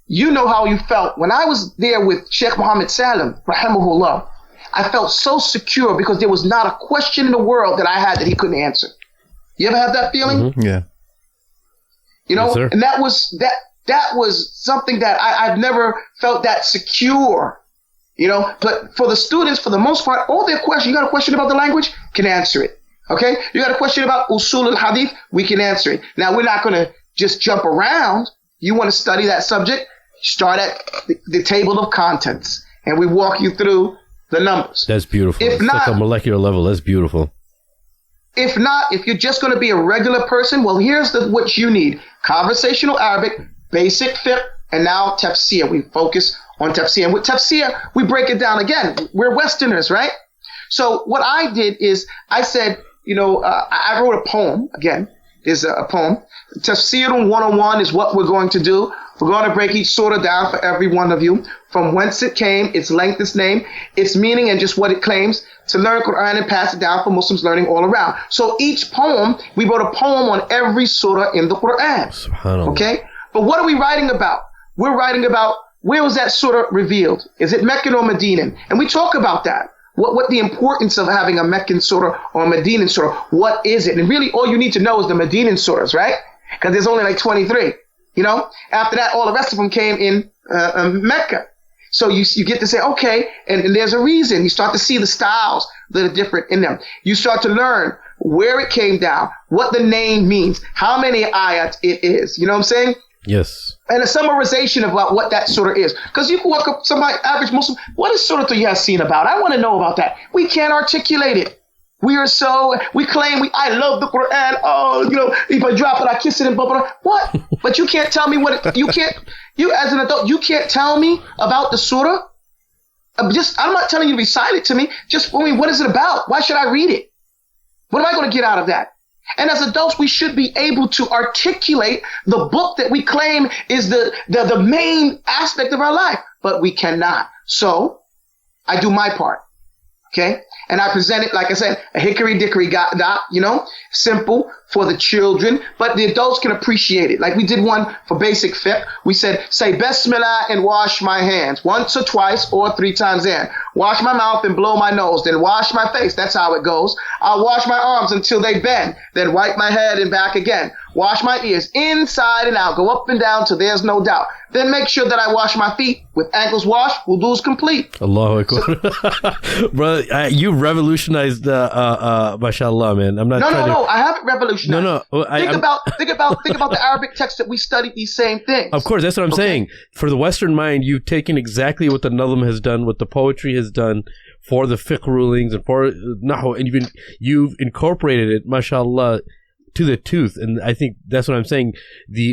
[SPEAKER 3] You know how you felt. When I was there with Shaykh Muhammad Saalim, rahimahullah, I felt so secure because there was not a question in the world that I had that he couldn't answer. You ever have that feeling?
[SPEAKER 4] Mm-hmm. Yeah.
[SPEAKER 2] Yes,
[SPEAKER 3] and that was something that I've never felt that secure. But for the students, for the most part, all their questions, you got a question about the language, can answer it. Okay? You got a question about usul al-hadith, we can answer it. Now, we're not going to just jump around. You want to study that subject, start at the table of contents, and we walk you through the numbers.
[SPEAKER 2] That's beautiful. It's like a molecular level. That's beautiful.
[SPEAKER 3] If not, if you're just going to be a regular person, well, here's what you need. Conversational Arabic, basic fiqh, and now tafsir. We focus on tafsir. And with tafsir, we break it down again. We're Westerners, right? So what I did is I said, I wrote a poem. Again, is a poem. Tafsir 101 is what we're going to do. We're going to break each surah down for every one of you, from whence it came, its length, its name, its meaning, and just what it claims, to learn Quran and pass it down for Muslims learning all around. So each poem, we wrote a poem on every surah in the Quran.
[SPEAKER 2] SubhanAllah.
[SPEAKER 3] Okay? But what are we writing about? We're writing about, where was that surah revealed? Is it Meccan or Medinan? And we talk about that. What the importance of having a Meccan surah or a Medinan surah? What is it? And really all you need to know is the Medinan surahs, right? Because there's only like 23. After that, all the rest of them came in Mecca. So you get to say, okay, and there's a reason. You start to see the styles that are different in them. You start to learn where it came down, what the name means, how many ayat it is. You know what I'm saying?
[SPEAKER 2] Yes.
[SPEAKER 3] And a summarization about what that surah is. Because you can walk up somebody, average Muslim, what is Surah Yasin about? I want to know about that. We can't articulate it. We claim I love the Quran. Oh, if I drop it, I kiss it and blah, blah, blah. What? But you can't tell me you as an adult, you can't tell me about the surah. I'm not telling you to recite it to me. What is it about? Why should I read it? What am I going to get out of that? And as adults, we should be able to articulate the book that we claim is the main aspect of our life, but we cannot. So I do my part. Okay. And I present it, like I said, a hickory dickory dot, simple for the children, but the adults can appreciate it. Like we did one for basic fiqh. We said, say Bismillah and wash my hands once or twice or 3 times in. Wash my mouth and blow my nose, then wash my face. That's how it goes. I'll wash my arms until they bend, then wipe my head and back again. Wash my ears inside and out. Go up and down till there's no doubt. Then make sure that I wash my feet with ankles washed. Wudu's complete.
[SPEAKER 2] Allahu Akbar. Brother, you revolutionized, mashallah, man. I'm not
[SPEAKER 3] No. I haven't revolutionized.
[SPEAKER 2] No.
[SPEAKER 3] Think about the Arabic text that we studied these same things.
[SPEAKER 2] Of course, that's what I'm saying. For the Western mind, you've taken exactly what the Nazm has done, what the poetry has done for the fiqh rulings and for Nahu, and you've incorporated it, mashallah, to the tooth. And I think that's what I'm saying.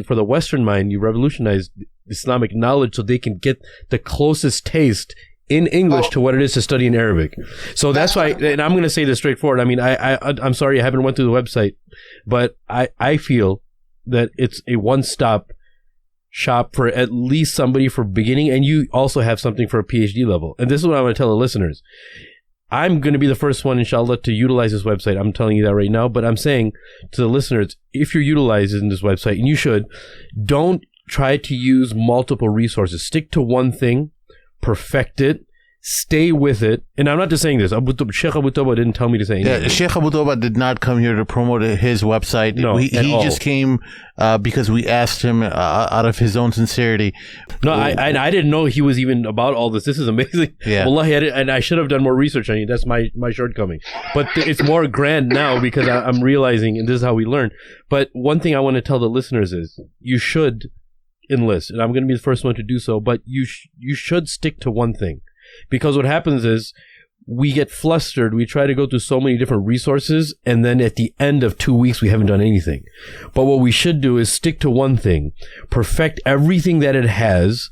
[SPEAKER 2] For the Western mind, you revolutionized Islamic knowledge so they can get the closest taste in English to what it is to study in Arabic. So that's why, and I'm going to say this straightforward. I mean, I'm sorry I haven't went through the website, but I feel that it's a one-stop shop for at least somebody for beginning, and you also have something for a PhD level. And this is what I want to tell the listeners. I'm going to be the first one, inshallah, to utilize this website. I'm telling you that right now, but I'm saying to the listeners, if you're utilizing this website, and you should, don't try to use multiple resources. Stick to one thing, perfect it, stay with it. And I'm not just saying this. Shaykh Abu Taubah didn't tell me to say anything.
[SPEAKER 4] Yeah, Shaykh Abu Taubah did not come here to promote his website.
[SPEAKER 2] No,
[SPEAKER 4] he just came because we asked him out of his own sincerity.
[SPEAKER 2] No, I didn't know he was even about all this. This is amazing.
[SPEAKER 4] Yeah.
[SPEAKER 2] Wallahi, and I should have done more research on you. That's my shortcoming. But it's more grand now because I'm realizing, and this is how we learn. But one thing I want to tell the listeners is you should enlist, and I'm going to be the first one to do so, but you should stick to one thing. Because what happens is we get flustered. We try to go through so many different resources, and then at the end of 2 weeks, we haven't done anything. But what we should do is stick to one thing, perfect everything that it has,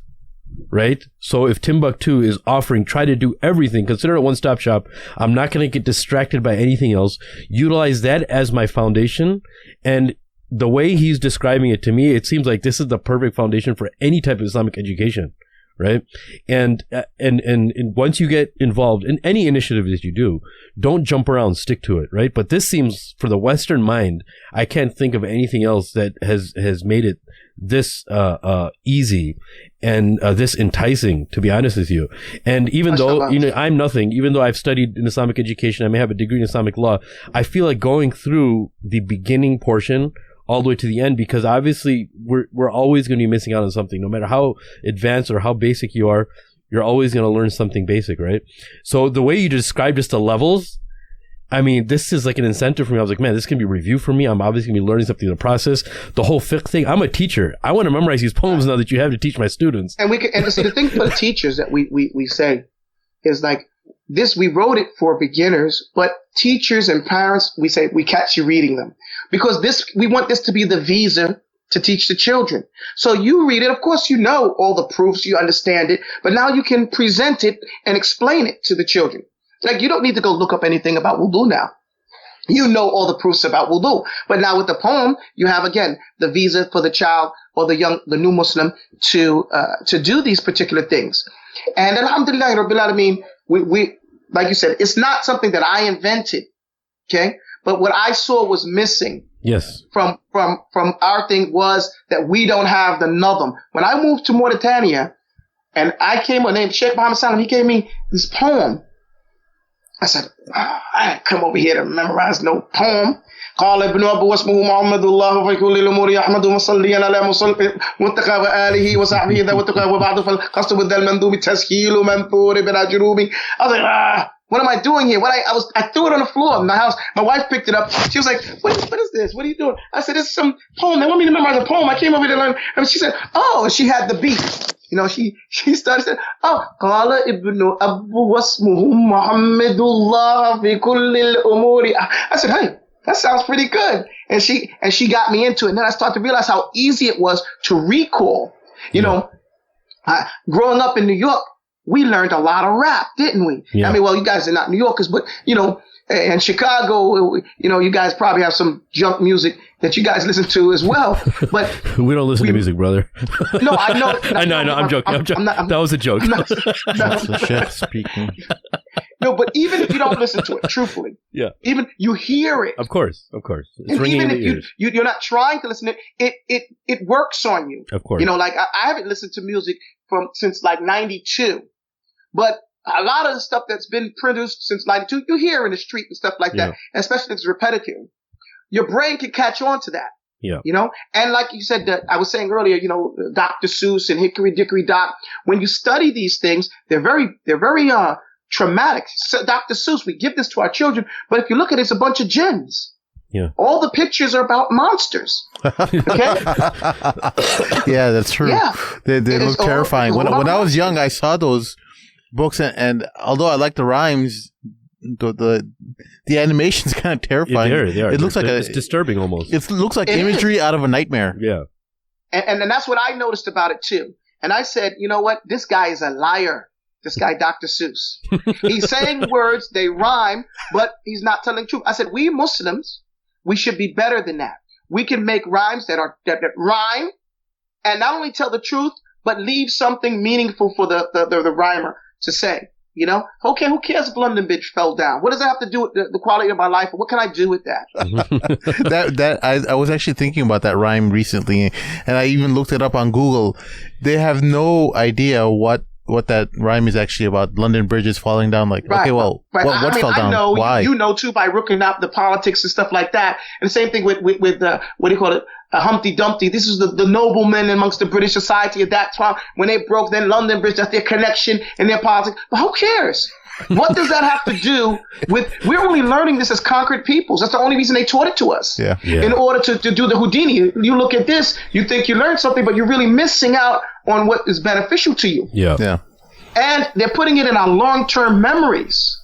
[SPEAKER 2] right? So if Timbuktu is offering, try to do everything. Consider it a one-stop shop. I'm not going to get distracted by anything else. Utilize that as my foundation. And the way he's describing it to me, it seems like this is the perfect foundation for any type of Islamic education. Right. And once you get involved in any initiative that you do, don't jump around, stick to it. Right. But this seems, for the Western mind, I can't think of anything else that has made it this easy and this enticing, to be honest with you. And even though, I'm nothing, even though I've studied in Islamic education, I may have a degree in Islamic law, I feel like going through the beginning portion all the way to the end, because obviously we're always going to be missing out on something. No matter how advanced or how basic you are, you're always going to learn something basic, right? So the way you described just the levels, I mean, this is like an incentive for me. I was like, man, this can be a review for me. I'm obviously going to be learning something in the process. The whole fiqh thing, I'm a teacher. I want to memorize these poems now that you have to teach my students.
[SPEAKER 3] And so the thing for the teachers that we say is like, this, we wrote it for beginners, but teachers and parents, we say, we catch you reading them. Because we want this to be the visa to teach the children. So you read it. Of course, you know all the proofs, you understand it, but now you can present it and explain it to the children. Like, you don't need to go look up anything about wudu now. You know all the proofs about wudu. But now with the poem, you have, again, the visa for the child or the new Muslim to do these particular things. And alhamdulillah, Rabbil Alameen, we, like you said, it's not something that I invented, okay? But what I saw was missing.
[SPEAKER 2] Yes.
[SPEAKER 3] From our thing was that we don't have the Nazm. When I moved to Mauritania, and I came with named Shaykh Muhammad Saalim, he gave me this poem. I said, I didn't come over here to memorize no poem. قال ابن أبو واسمه محمد الله في كل الأمور يحمد مصليا على متقى وآله وصحبه ذا وتقى وبعد فالقصد with المندوب تسهيل منثور بلا جروبي. I was like, what am I doing here? I threw it on the floor in the house. My wife picked it up. She was like, what is this? What are you doing? I said, this is some poem. They want me to memorize a poem. I came over here to learn. And she said, oh, she had the beat. You know, she started saying, oh, قال ابن أبو واسمه محمد الله في كل الأمور. I said, hey, that sounds pretty good. And she got me into it. And then I started to realize how easy it was to recall. You know, growing up in New York, we learned a lot of rap, didn't we? Yeah. I mean, well, you guys are not New Yorkers, but, you know, in Chicago, you know, you guys probably have some junk music that you guys listen to as well. But
[SPEAKER 2] we don't listen to music, brother.
[SPEAKER 3] No, I know.
[SPEAKER 2] I know. I'm joking. That was a joke.
[SPEAKER 4] That's the chef speaking.
[SPEAKER 3] No, but even if you don't listen to it, truthfully, even you hear it.
[SPEAKER 2] Of course. It's
[SPEAKER 3] and
[SPEAKER 2] ringing
[SPEAKER 3] even
[SPEAKER 2] in the
[SPEAKER 3] if
[SPEAKER 2] ears.
[SPEAKER 3] you're not trying to listen to it, it works on you.
[SPEAKER 2] Of course.
[SPEAKER 3] You know, like I haven't listened to music since like 92, but a lot of the stuff that's been produced since 92, you hear in the street and stuff like that, and especially if it's repetitive. Your brain can catch on to that.
[SPEAKER 2] Yeah.
[SPEAKER 3] You know, and like you said, that I was saying earlier, you know, Dr. Seuss and Hickory Dickory Dock, when you study these things, they're very traumatic. So Dr. Seuss, we give this to our children, but if you look at it, it's a bunch of jinns.
[SPEAKER 2] Yeah.
[SPEAKER 3] All the pictures are about monsters. Okay?
[SPEAKER 4] Yeah, that's true.
[SPEAKER 3] Yeah.
[SPEAKER 4] They look terrifying. When I was young, I saw those books, and although I like the rhymes, the animation's kind of terrifying.
[SPEAKER 2] Yeah, they are.
[SPEAKER 4] It looks like
[SPEAKER 2] it's disturbing almost.
[SPEAKER 4] It looks like imagery out of a nightmare.
[SPEAKER 2] Yeah.
[SPEAKER 3] And that's what I noticed about it too. And I said, you know what? This guy is a liar. This guy, Dr. Seuss. He's saying words, they rhyme, but he's not telling the truth. I said, we Muslims, we should be better than that. We can make rhymes that rhyme and not only tell the truth, but leave something meaningful for the rhymer to say. You know, okay, who cares if London Bridge fell down? What does that have to do with the quality of my life? What can I do with that?
[SPEAKER 4] I was actually thinking about that rhyme recently, and I even looked it up on Google. They have no idea what that rhyme is actually about. London Bridge is falling down. Like, right. Okay, well, right. what fell down?
[SPEAKER 3] I know,
[SPEAKER 4] why?
[SPEAKER 3] You know too, by looking up the politics and stuff like that. And the same thing with what do you call it? Humpty Dumpty. This is the noblemen amongst the British society at that time when they broke then London Bridge. That's their connection in their politics. But who cares? What does that have to do with? We're only learning this as conquered peoples. That's the only reason they taught it to us. Yeah. In order to do the Houdini, you look at this, you think you learned something, but you're really missing out on what is beneficial to you.
[SPEAKER 4] Yeah.
[SPEAKER 3] And they're putting it in our long-term memories.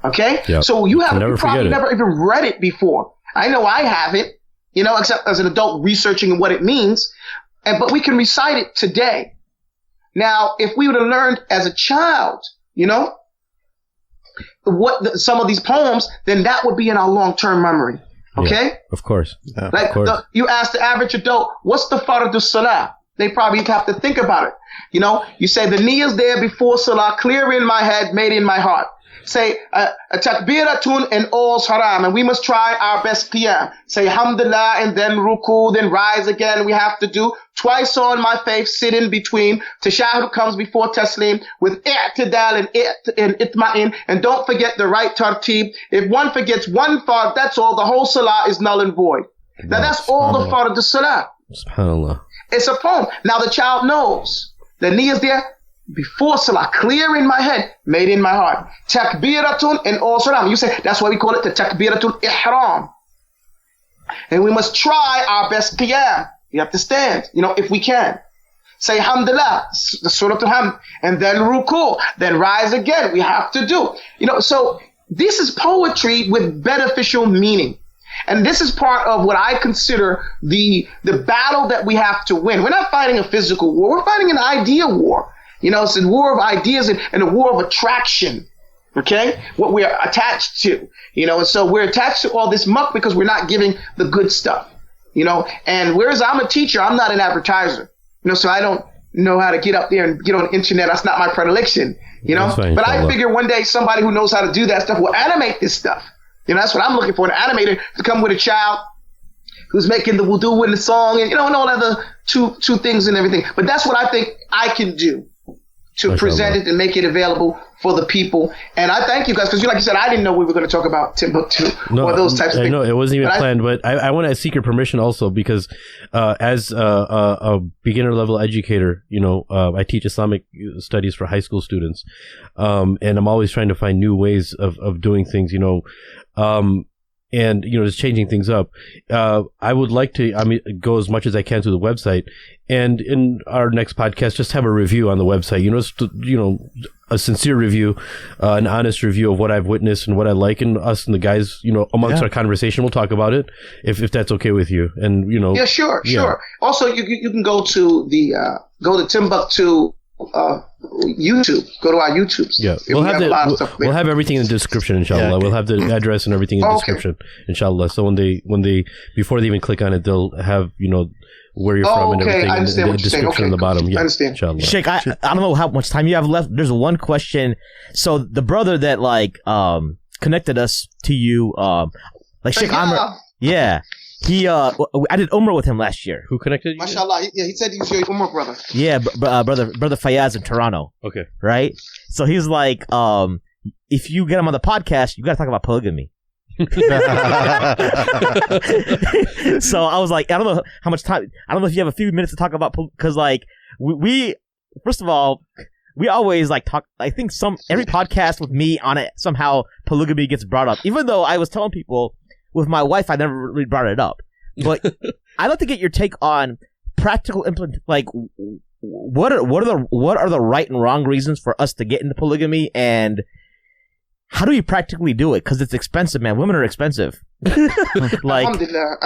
[SPEAKER 3] Okay.
[SPEAKER 2] Yeah.
[SPEAKER 3] So you probably never even read it before. I know I haven't. You know, except as an adult researching what it means. But we can recite it today. Now, if we would have learned as a child, you know, some of these poems, then that would be in our long-term memory. Okay?
[SPEAKER 2] Yeah, of course. Yeah,
[SPEAKER 3] like, you ask the average adult, what's the fardhu salah? They probably have to think about it. You know, you say the niyyah's there before salah, clear in my head, made in my heart. Say, a takbiratun and all's haram, and we must try our best qiyam. Say, alhamdulillah, and then ruku, then rise again. We have to do twice on my face, sit in between. Tashahud comes before taslim with i'tidal and itma'in. And don't forget the right tartib. If one forgets one fard, that's all. The whole salah is null and void. Now, that's all the fard of the salah.
[SPEAKER 2] SubhanAllah.
[SPEAKER 3] It's a poem. Now, the child knows. The niyyah's there. Before salah, clear in my head, made in my heart. Takbiratun and all salam. You say, that's why we call it the takbiratul ihram. And we must try our best qiyam. You have to stand, you know, if we can. Say alhamdulillah, the surah to ham, and then ruku, then rise again. We have to do. You know, so this is poetry with beneficial meaning. And this is part of what I consider the battle that we have to win. We're not fighting a physical war. We're fighting an idea war. You know, it's a war of ideas and a war of attraction. Okay? What we're attached to. You know, and so we're attached to all this muck because we're not giving the good stuff. You know, and whereas I'm a teacher, I'm not an advertiser. You know, so I don't know how to get up there and get on the internet. That's not my predilection. You know? But I figure one day somebody who knows how to do that stuff will animate this stuff. You know, that's what I'm looking for, an animator to come with a child who's making the wudu in the song and, you know, and all other two things and everything. But that's what I think I can do to present it and make it available for the people. And I thank you guys, because like you said, I didn't know we were going to talk about Timbuktu or those types of things.
[SPEAKER 2] No, it wasn't even planned, but I want to seek your permission also because as a beginner level educator, you know, I teach Islamic studies for high school students, and I'm always trying to find new ways of doing things, you know, and, you know, just changing things up. I would like to, go as much as I can to the website, and in our next podcast, just have a review on the website, you know, a sincere review, an honest review of what I've witnessed and what I like, and us and the guys, you know, amongst our conversation, we'll talk about it if that's okay with you. And, you know.
[SPEAKER 3] Yeah, sure. Also, you can go to go to Timbuktu, YouTube. Go to our YouTubes.
[SPEAKER 2] Yeah, we'll have everything in the description, inshallah. We'll have the address and everything in the description, inshallah. So when they before they even click on it, they'll have, you know, where you're from and everything in the description in the bottom. Yeah, I understand. Inshallah.
[SPEAKER 1] Sheikh, I don't know how much time you have left. There's one question. So the brother that connected us to you, Sheikh Amir, yeah. I did Umrah with him last year.
[SPEAKER 2] Who connected you?
[SPEAKER 3] MashaAllah. He said he was your Umrah brother.
[SPEAKER 1] Yeah, brother Fayaz in Toronto.
[SPEAKER 2] Okay.
[SPEAKER 1] Right? So he's like, if you get him on the podcast, you got to talk about polygamy. So I was like, I don't know how much time. I don't know if you have a few minutes to talk about, because like we first of all, we always like talk. I think every podcast with me on it, somehow polygamy gets brought up. Even though I was telling people with my wife, I never really brought it up. But I'd like to get your take on practical like what are the right and wrong reasons for us to get into polygamy, and how do you practically do it? Because it's expensive, man. Women are expensive. Like,
[SPEAKER 3] alhamdulillah.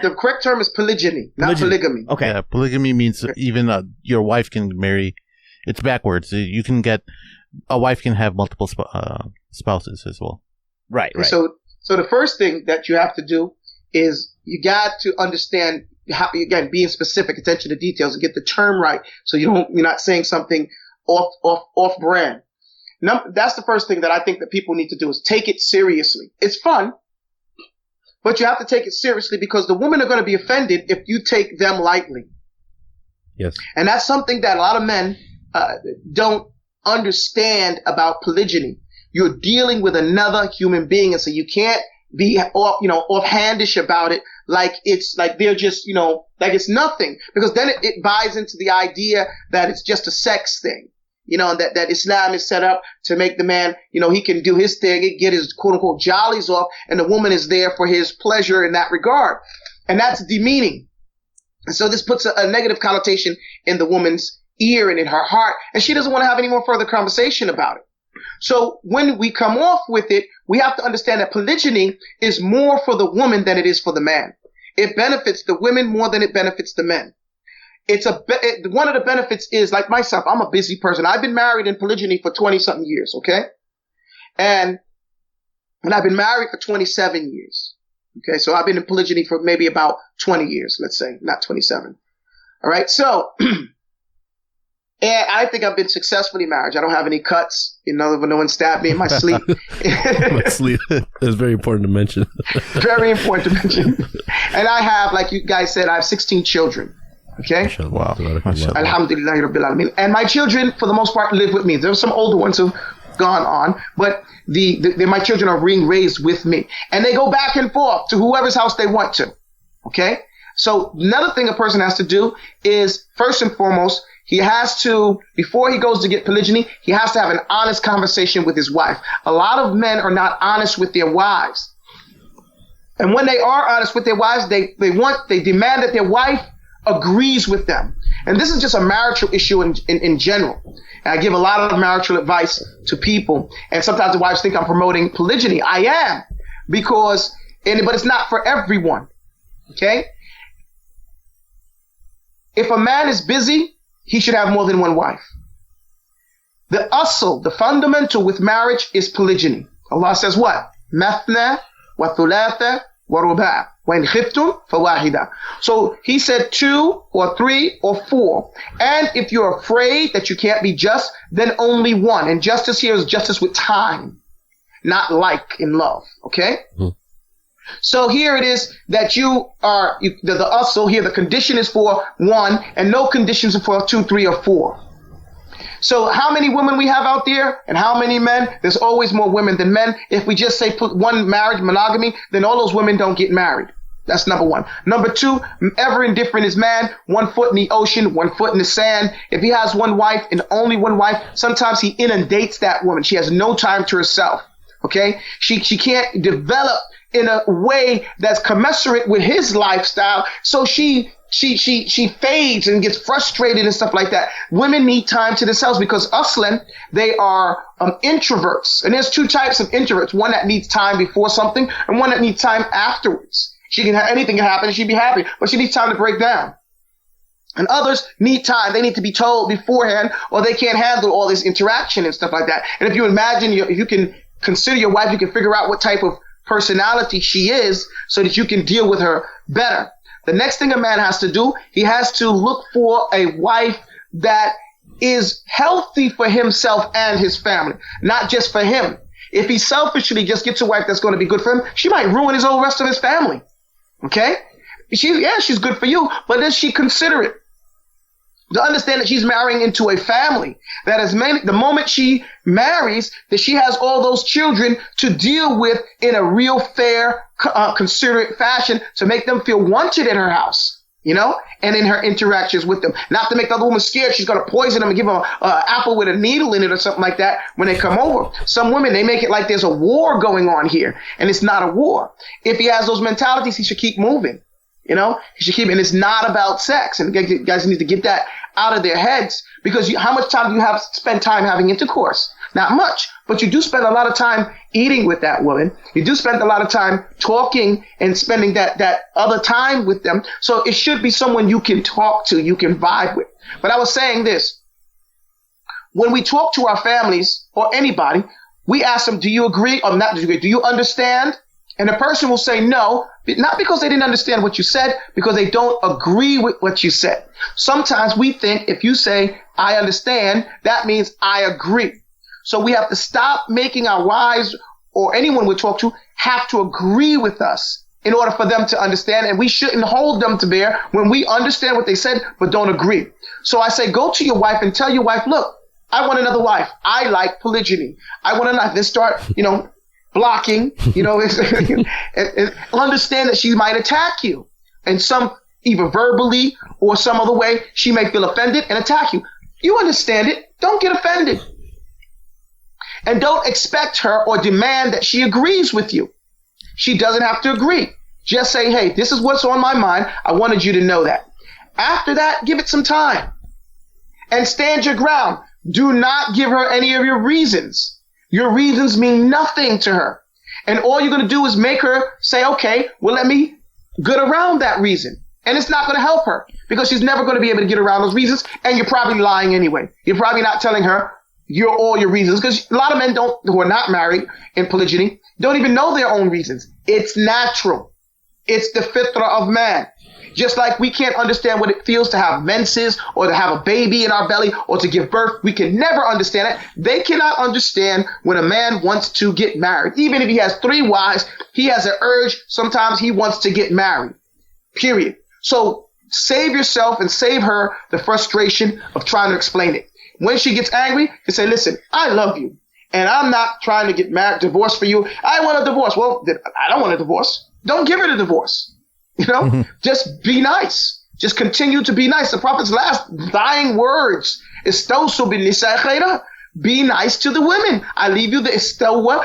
[SPEAKER 3] The correct term is polygyny, not polygamy.
[SPEAKER 1] Okay.
[SPEAKER 4] Yeah, polygamy means even your wife can marry. It's backwards. You can a wife can have multiple spouses as well.
[SPEAKER 1] Right.
[SPEAKER 3] So the first thing that you have to do is you got to understand how, again, being specific, attention to details, and get the term right, so you're not saying something off brand. That's the first thing that I think that people need to do, is take it seriously. It's fun, but you have to take it seriously, because the women are going to be offended if you take them lightly.
[SPEAKER 2] Yes.
[SPEAKER 3] And that's something that a lot of men don't understand about polygyny. You're dealing with another human being, and so you can't be offhandish about it, like it's like they're just, like it's nothing, because then it buys into the idea that it's just a sex thing. That Islam is set up to make the man, he can do his thing, get his quote unquote jollies off, and the woman is there for his pleasure in that regard. And that's demeaning. And so this puts a negative connotation in the woman's ear and in her heart, and she doesn't want to have any more further conversation about it. So when we come off with it, we have to understand that polygyny is more for the woman than it is for the man. It benefits the women more than it benefits the men. One of the benefits is, like myself, I'm a busy person. I've been married in polygyny for 20-something years, okay? And I've been married for 27 years, okay? So I've been in polygyny for maybe about 20 years, let's say, not 27. All right? So, and I think I've been successfully married. I don't have any cuts. No one stabbed me in my sleep.
[SPEAKER 2] That's very important to mention.
[SPEAKER 3] Very important to mention. And I have, like you guys said, I have 16 children. Okay?
[SPEAKER 4] Wow.
[SPEAKER 3] Alhamdulillah Rabbil Alameen. And my children, for the most part, live with me. There's some older ones who've gone on, but my children are being raised with me. And they go back and forth to whoever's house they want to. Okay? So another thing a person has to do is, first and foremost, he has to, before he goes to get polygyny, he has to have an honest conversation with his wife. A lot of men are not honest with their wives. And when they are honest with their wives, they demand that their wife agrees with them. And this is just a marital issue in general. And I give a lot of marital advice to people. And sometimes the wives think I'm promoting polygyny. I am, but it's not for everyone. Okay? If a man is busy, he should have more than one wife. The fundamental with marriage is polygyny. Allah says what? Mathna wa thulatha wa ruba' wa in khiftum fawahida. So he said 2 or 3 or 4. And if you're afraid that you can't be just, then only 1. And justice here is justice with time, not like in love. Okay? Mm-hmm. So here it is that the asl here, the condition is for 1 and no conditions for 2, 3, or 4. So how many women we have out there and how many men? There's always more women than men. If we just say put one marriage, monogamy, then all those women don't get married. That's number 1. Number 2, ever indifferent is man, 1 foot in the ocean, 1 foot in the sand. If he has one wife and only one wife, sometimes he inundates that woman. She has no time to herself. Okay? She can't develop in a way that's commensurate with his lifestyle. So she fades and gets frustrated and stuff like that. Women need time to themselves because aslan, they are introverts. And there's 2 types of introverts. One that needs time before something and one that needs time afterwards. Anything can happen and she'd be happy, but she needs time to break down. And others need time. They need to be told beforehand or they can't handle all this interaction and stuff like that. And if you imagine, if you can consider your wife, you can figure out what type of personality she is so that you can deal with her better. The next thing a man has to do, he has to look for a wife that is healthy for himself and his family, not just for him. If he selfishly just gets a wife that's going to be good for him, she might ruin his whole rest of his family. Okay? She's good for you, but does she consider it? To understand that she's marrying into a family that is the moment she marries, that she has all those children to deal with in a real fair, considerate fashion to make them feel wanted in her house, you know, and in her interactions with them. Not to make the other woman scared she's going to poison them and give them an apple with a needle in it or something like that when they come over. Some women, they make it like there's a war going on here, and it's not a war. If he has those mentalities, he should keep moving. You know, he should keep, and it's not about sex. And guys need to get that out of their heads, because how much time do you have spend time having intercourse? Not much, but you do spend a lot of time eating with that woman. You do spend a lot of time talking and spending that other time with them. So it should be someone you can talk to, you can vibe with. But I was saying this, when we talk to our families or anybody, we ask them, do you agree or not? Do you understand? And the person will say no, not because they didn't understand what you said, because they don't agree with what you said. Sometimes we think if you say, I understand, that means I agree. So we have to stop making our wives or anyone we talk to have to agree with us in order for them to understand. And we shouldn't hold them to bear when we understand what they said, but don't agree. So I say, go to your wife and tell your wife, look, I want another wife. I like polygyny. I want to then start, blocking, and understand that she might attack you. And either verbally or some other way, she may feel offended and attack you. You understand it. Don't get offended. And don't expect her or demand that she agrees with you. She doesn't have to agree. Just say, hey, this is what's on my mind. I wanted you to know that. After that, give it some time. And stand your ground. Do not give her any of your reasons. Your reasons mean nothing to her. And all you're going to do is make her say, okay, well, let me get around that reason. And it's not going to help her because she's never going to be able to get around those reasons. And you're probably lying anyway. You're probably not telling her all your reasons, because a lot of men who are not married in polygyny don't even know their own reasons. It's natural. It's the fitrah of man. Just like we can't understand what it feels to have menses or to have a baby in our belly or to give birth. We can never understand it. They cannot understand when a man wants to get married. Even if he has 3 wives, he has an urge. Sometimes he wants to get married. Period. So save yourself and save her the frustration of trying to explain it. When she gets angry, you say, listen, I love you, and I'm not trying to get married, divorced for you. I want a divorce. Well, I don't want a divorce. Don't give her the divorce. Just be nice. Just continue to be nice. The Prophet's last dying words is be nice to the women. I leave you the istawa,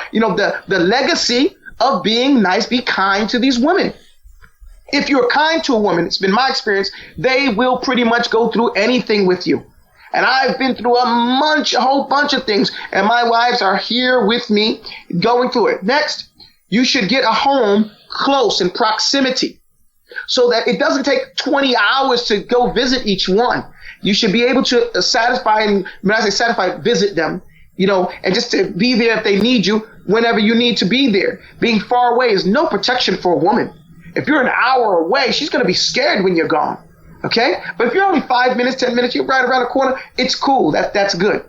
[SPEAKER 3] the legacy of being nice. Be kind to these women. If you're kind to a woman, it's been my experience, they will pretty much go through anything with you. And I've been through a whole bunch of things, and my wives are here with me going through it. Next, you should get a home close in proximity so that it doesn't take 20 hours to go visit each one. You should be able to satisfy, and when I say satisfy, visit them, and just to be there if they need you whenever you need to be there. Being far away is no protection for a woman. If you're an hour away, she's going to be scared when you're gone. Okay? But if you're only 5 minutes, 10 minutes, you're right around the corner, it's cool. That's good.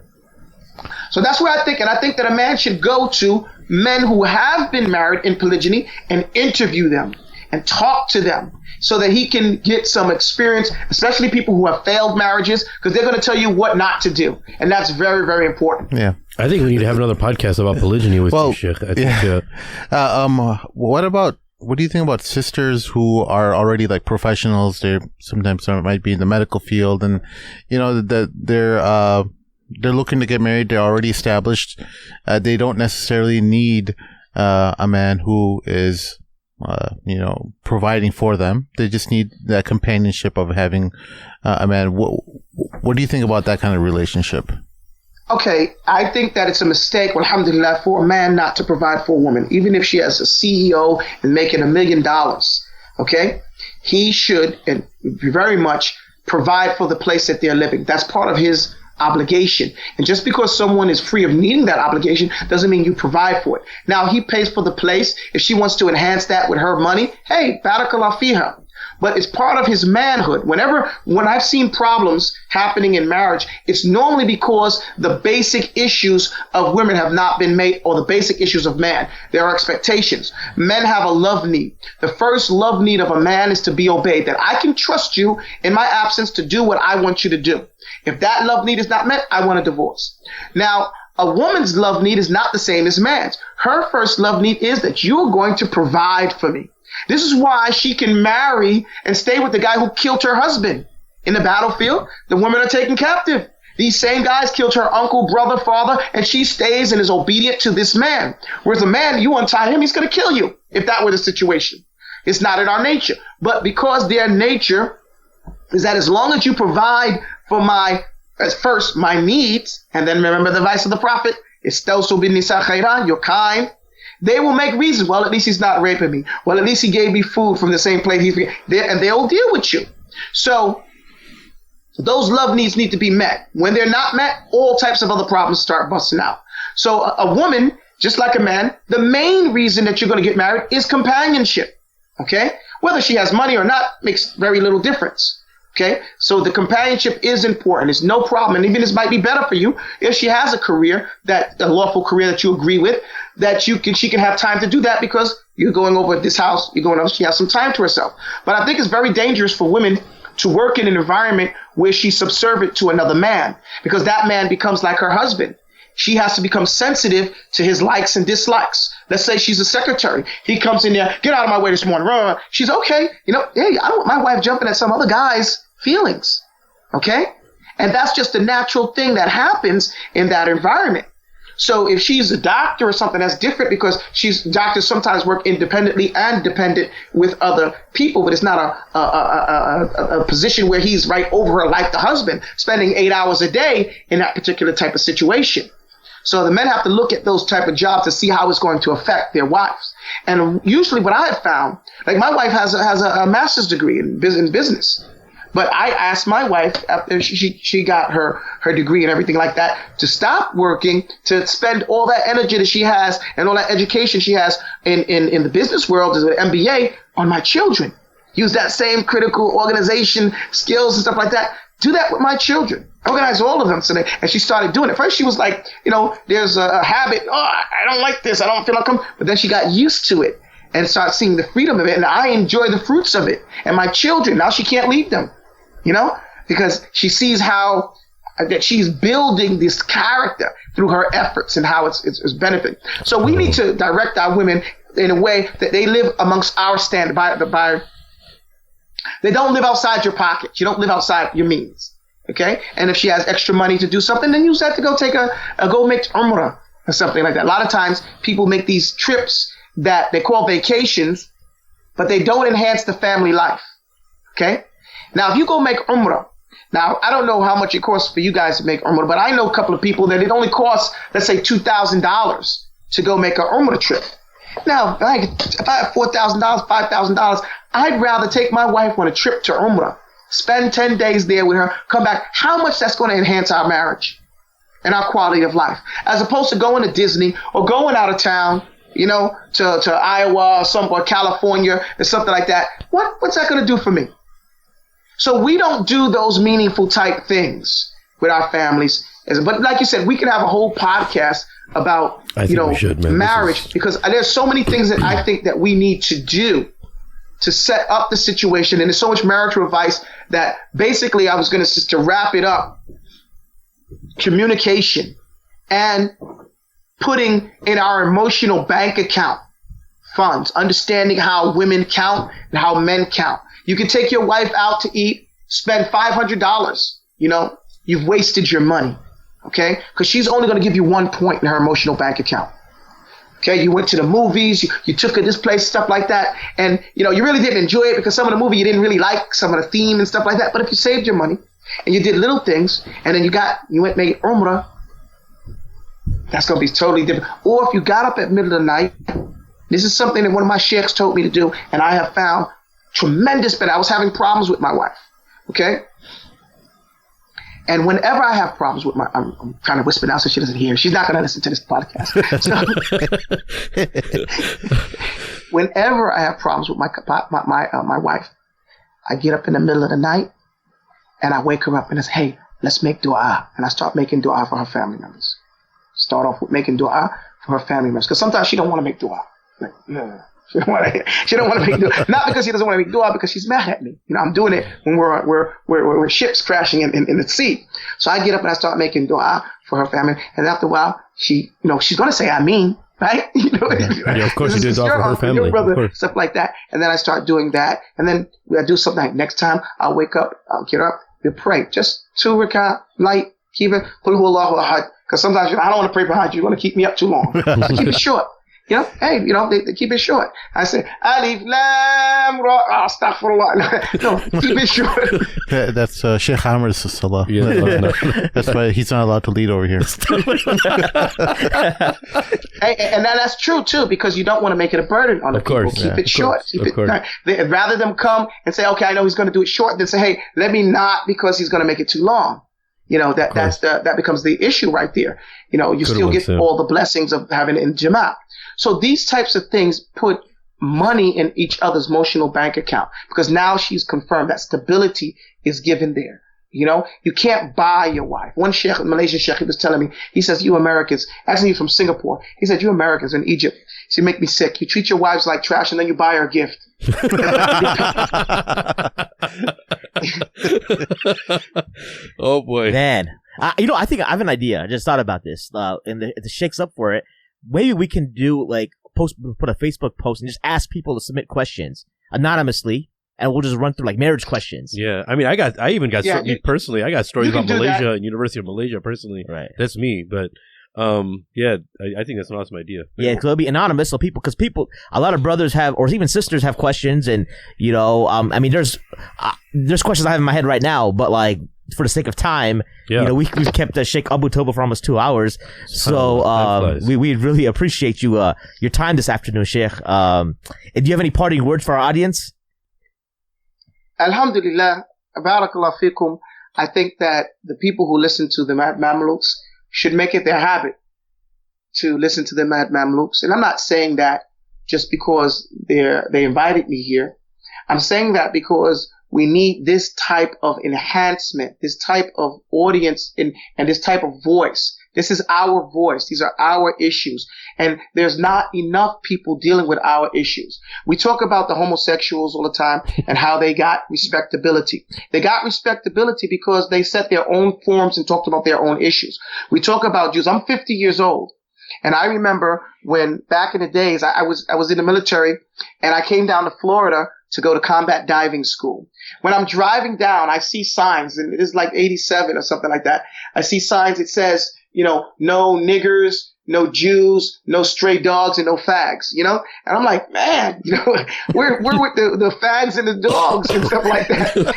[SPEAKER 3] So that's where I think, and I think that a man should go to men who have been married in polygyny and interview them and talk to them so that he can get some experience, especially people who have failed marriages, because they're going to tell you what not to do. And that's very, very important.
[SPEAKER 4] Yeah.
[SPEAKER 2] I think we need to have another podcast about polygyny with you, Sheikh. I think, what do you think about sisters who are already like professionals? Sometimes might be in the medical field, and they're looking to get married. They're already established. They don't necessarily need a man who is providing for them. They just need that companionship of having a man. What do you think about that kind of relationship?
[SPEAKER 3] Okay, I think that it's a mistake, alhamdulillah, for a man not to provide for a woman, even if she has a CEO and making $1 million. Okay, he should and very much provide for the place that they're living. That's part of his obligation. And just because someone is free of needing that obligation doesn't mean you provide for it. Now, he pays for the place. If she wants to enhance that with her money, hey, barakallah fiha. But it's part of his manhood. When I've seen problems happening in marriage, it's normally because the basic issues of women have not been made, or the basic issues of man. There are expectations. Men have a love need. The first love need of a man is to be obeyed, that I can trust you in my absence to do what I want you to do. If that love need is not met, I want a divorce. Now, A woman's love need is not the same as man's. Her first love need is that you're going to provide for me. This is why she can marry and stay with the guy who killed her husband. In the battlefield, the women are taken captive. These same guys killed her uncle, brother, father, and she stays and is obedient to this man. Whereas a man, you untie him, he's going to kill you if that were the situation. It's not in our nature. But because their nature is that as long as you provide for my needs, and then remember the advice of the Prophet, istawsu bin nisa khayran, you're kind, they will make reasons. Well, at least he's not raping me. Well, at least he gave me food from the same plate. And they'll deal with you. So those love needs need to be met. When they're not met, all types of other problems start busting out. So a woman, just like a man, the main reason that you're going to get married is companionship. Okay? Whether she has money or not makes very little difference. Okay, so the companionship is important. It's no problem. And even this might be better for you if she has a career, a lawful career that you agree with, that she can have time to do that because you're going over at this house, she has some time to herself. But I think it's very dangerous for women to work in an environment where she's subservient to another man, because that man becomes like her husband. She has to become sensitive to his likes and dislikes. Let's say she's a secretary. He comes in there, get out of my way this morning. She's okay. Hey, I don't want my wife jumping at some other guy's feelings. Okay? And that's just a natural thing that happens in that environment. So if she's a doctor or something, that's different, because doctors sometimes work independently and dependent with other people, but it's not a position where he's right over her like the husband, spending 8 hours a day in that particular type of situation. So the men have to look at those type of jobs to see how it's going to affect their wives. And usually what I have found, like my wife has a master's degree in business. But I asked my wife after she got her degree and everything like that to stop working, to spend all that energy that she has and all that education she has in the business world as an MBA on my children. Use that same critical organization skills and stuff like that. Do that with my children. Organize all of them today. And she started doing it. First she was like, there's a habit. Oh, I don't like this. I don't feel like but then she got used to it and started seeing the freedom of it. And I enjoy the fruits of it. And my children, now she can't leave them. Because she sees how that she's building this character through her efforts and how it's benefiting. So we need to direct our women in a way that they live amongst our standard. They don't live outside your pocket. You don't live outside your means. Okay? And if she has extra money to do something, then use that to go go make Umrah or something like that. A lot of times people make these trips that they call vacations, but they don't enhance the family life. Okay? Now, if you go make Umrah, now, I don't know how much it costs for you guys to make Umrah, but I know a couple of people that it only costs, let's say, $2,000 to go make an Umrah trip. Now, if I have $4,000, $5,000, I'd rather take my wife on a trip to Umrah, spend 10 days there with her, come back. How much that's going to enhance our marriage and our quality of life, as opposed to going to Disney or going out of town, to Iowa or California or something like that. What's that going to do for me? So we don't do those meaningful type things with our families. But like you said, we could have a whole podcast about, marriage, because there's so many things that I think that we need to do to set up the situation. And there's so much marital advice that basically I was going to wrap it up. Communication and putting in our emotional bank account funds, understanding how women count and how men count. You can take your wife out to eat, spend $500. You've wasted your money. Okay? Because she's only going to give you 1 point in her emotional bank account. Okay? You went to the movies, you took her this place, stuff like that. And, you really didn't enjoy it because some of the movie you didn't really like, some of the theme and stuff like that. But if you saved your money and you did little things and then you went made Umrah, that's going to be totally different. Or if you got up at middle of the night, this is something that one of my sheikhs told me to do, and I have found tremendous benefit. I was having problems with my wife. Okay? And whenever I have problems with I'm trying to whisper now so she doesn't hear. She's not going to listen to this podcast. So, whenever I have problems with my wife, I get up in the middle of the night and I wake her up and I say, hey, let's make dua. And I start making dua for her family members. Start off with making dua for her family members. Because sometimes she don't want to make dua. Like, yeah. She don't want to make dua. Not because she doesn't want to make dua, because she's mad at me. I'm doing it when we're ships crashing in the sea. So I get up and I start making dua for her family. And after a while, she's going to say, I mean, right?
[SPEAKER 2] Yeah, of course, you did it all for her family.
[SPEAKER 3] Your brother,
[SPEAKER 2] of course.
[SPEAKER 3] stuff like that. And then I start doing that. And then I do something like next time I'll wake up, I'll get up, you pray. Just 2 rakat, light, keep it, qul huwa Allahu ahad. Because sometimes I don't want to pray behind you. You want to keep me up too long. So keep it short. They keep it short. I say, Alif, Lam, Ra, astaghfirullah. No, keep it short.
[SPEAKER 4] That's Shaykh Amir's salah.
[SPEAKER 2] Yeah,
[SPEAKER 4] that's why he's not allowed to lead over here.
[SPEAKER 3] And that's true, too, because you don't want to make it a burden on the people. Keep it short. Rather them come and say, okay, I know he's going to do it short, than say, hey, let me not because he's going to make it too long. That becomes the issue right there. You still get all the blessings of having it in Jama'at. So these types of things put money in each other's emotional bank account because now she's confirmed that stability is given there. You can't buy your wife. One sheikh, Malaysian sheikh, he was telling me, he says, you Americans, actually he's from Singapore. He said, you Americans in Egypt, you make me sick. You treat your wives like trash and then you buy her a gift.
[SPEAKER 2] Oh boy.
[SPEAKER 1] Man. I think I have an idea. I just thought about this. And if the Sheikh's up for it, maybe we can do put a Facebook post and just ask people to submit questions anonymously, and we'll just run through marriage questions.
[SPEAKER 2] Yeah, I mean, personally, I got stories about Malaysia and University of Malaysia personally.
[SPEAKER 1] Right,
[SPEAKER 2] that's me. But I think that's an awesome idea.
[SPEAKER 1] Yeah, because it'll be anonymous, so a lot of brothers have, or even sisters have questions, and I mean, there's questions I have in my head right now, but for the sake of time, we've kept Shaykh Abu Taubah for almost 2 hours. So we really appreciate your time this afternoon, Shaykh. Do you have any parting words for our audience?
[SPEAKER 3] Alhamdulillah, barakallah fikum. I think that the people who listen to the Mad Mamluks should make it their habit to listen to the Mad Mamluks. And I'm not saying that just because they invited me here. I'm saying that because we need this type of enhancement, this type of audience, and this type of voice. This is our voice. These are our issues. And there's not enough people dealing with our issues. We talk about the homosexuals all the time and how they got respectability. They got respectability because they set their own forms and talked about their own issues. We talk about Jews. I'm 50 years old. And I remember when back in the days, I was in the military and I came down to Florida to go to combat diving school. When I'm driving down, I see signs, and it is 87 or something like that. I see signs. It says, no niggers, no Jews, no stray dogs, and no fags, And I'm like, man, we're with the fags and the dogs and stuff like that.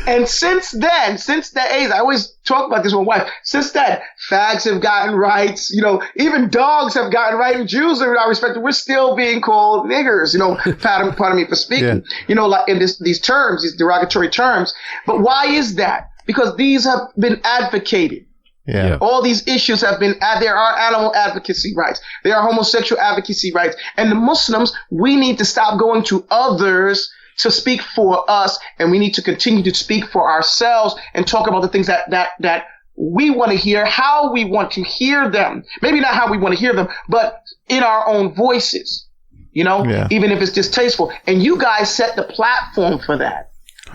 [SPEAKER 3] And since that age, I always talk about this with my wife. Since then, fags have gotten rights. Even dogs have gotten rights. And Jews are not respected. We're still being called niggers. Pardon me for speaking.
[SPEAKER 4] Yeah.
[SPEAKER 3] In these terms, these derogatory terms. But why is that? Because these have been advocated.
[SPEAKER 4] Yeah.
[SPEAKER 3] All these issues have been, there are animal advocacy rights. There are homosexual advocacy rights. And the Muslims, we need to stop going to others to speak for us, and we need to continue to speak for ourselves and talk about the things that we want to hear, how we want to hear them. Maybe not how we want to hear them, but in our own voices, even if it's distasteful. And you guys set the platform for that.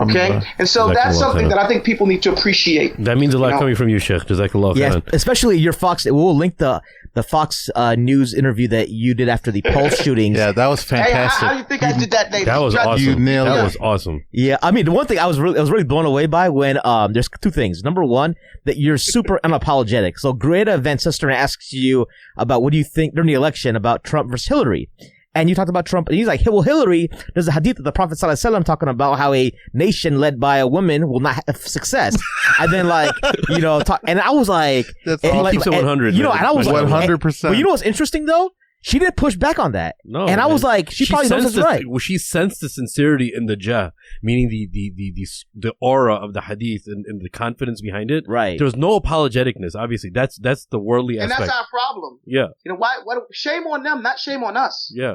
[SPEAKER 3] Okay, and so that's something that I think people need to appreciate.
[SPEAKER 2] That means a lot coming from you, Sheikh. Jazakallah.
[SPEAKER 1] Yes, especially your Fox. We'll link the Fox News interview that you did after the Pulse shootings.
[SPEAKER 4] Yeah, that was fantastic.
[SPEAKER 3] Hey, how do you think I did that day?
[SPEAKER 2] That was awesome.
[SPEAKER 4] You nailed it.
[SPEAKER 2] That was awesome.
[SPEAKER 1] Yeah, I mean, the one thing I was really blown away by when there's two things. Number one, that you're super unapologetic. So Greta Van Susteren asks you about what do you think during the election about Trump versus Hillary. And you talked about Trump, and he's like, well, Hillary, there's a hadith of the Prophet ﷺ talking about how a nation led by a woman will not have success. And then, and I was like,
[SPEAKER 2] that's keeps it 100.
[SPEAKER 1] And I was
[SPEAKER 4] 100%.
[SPEAKER 1] But you know what's interesting, though? She didn't push back on that.
[SPEAKER 2] No,
[SPEAKER 1] and I was like, she probably knows that's right.
[SPEAKER 2] Well, she sensed the sincerity in the jah, meaning the aura of the hadith and the confidence behind it.
[SPEAKER 1] Right.
[SPEAKER 2] There was no apologeticness. Obviously, that's the worldly aspect.
[SPEAKER 3] And that's our problem.
[SPEAKER 2] Yeah.
[SPEAKER 3] Why? Shame on them, not shame on us.
[SPEAKER 2] Yeah.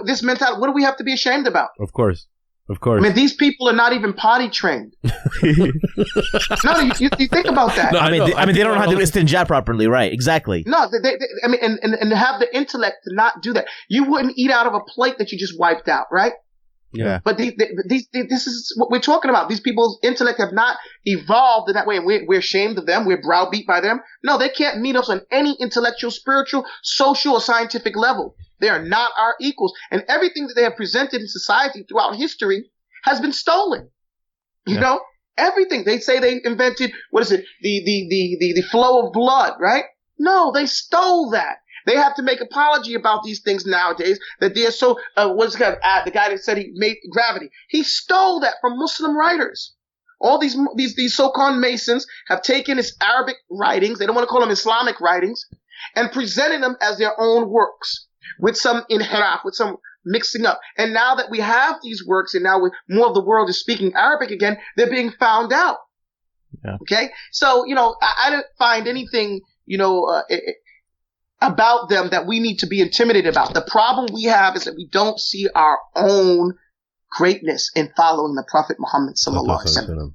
[SPEAKER 3] This mentality. What do we have to be ashamed about?
[SPEAKER 2] Of course.
[SPEAKER 3] I mean, these people are not even potty trained. No, you think about that.
[SPEAKER 1] No, I mean, they don't know how to do istinja properly, right? Exactly.
[SPEAKER 3] No, and have the intellect to not do that. You wouldn't eat out of a plate that you just wiped out, right?
[SPEAKER 4] Yeah.
[SPEAKER 3] But this is what we're talking about. These people's intellect have not evolved in that way, and we're ashamed of them. We're browbeat by them. No, they can't meet us on any intellectual, spiritual, social, or scientific level. They are not our equals. And everything that they have presented in society throughout history has been stolen. You know? Everything. They say they invented, the flow of blood, right? No, they stole that. They have to make apology about these things nowadays, that they're so, the guy that said he made gravity. He stole that from Muslim writers. All these so-called Masons have taken his Arabic writings, they don't want to call them Islamic writings, and presented them as their own works, with some inhiraf, with some mixing up. And now that we have these works, and now with more of the world is speaking Arabic again, they're being found out. Yeah. Okay? So, I didn't find anything, about them that we need to be intimidated about. The problem we have is that we don't see our own greatness in following the Prophet Muhammad sallallahu alaihi wasallam,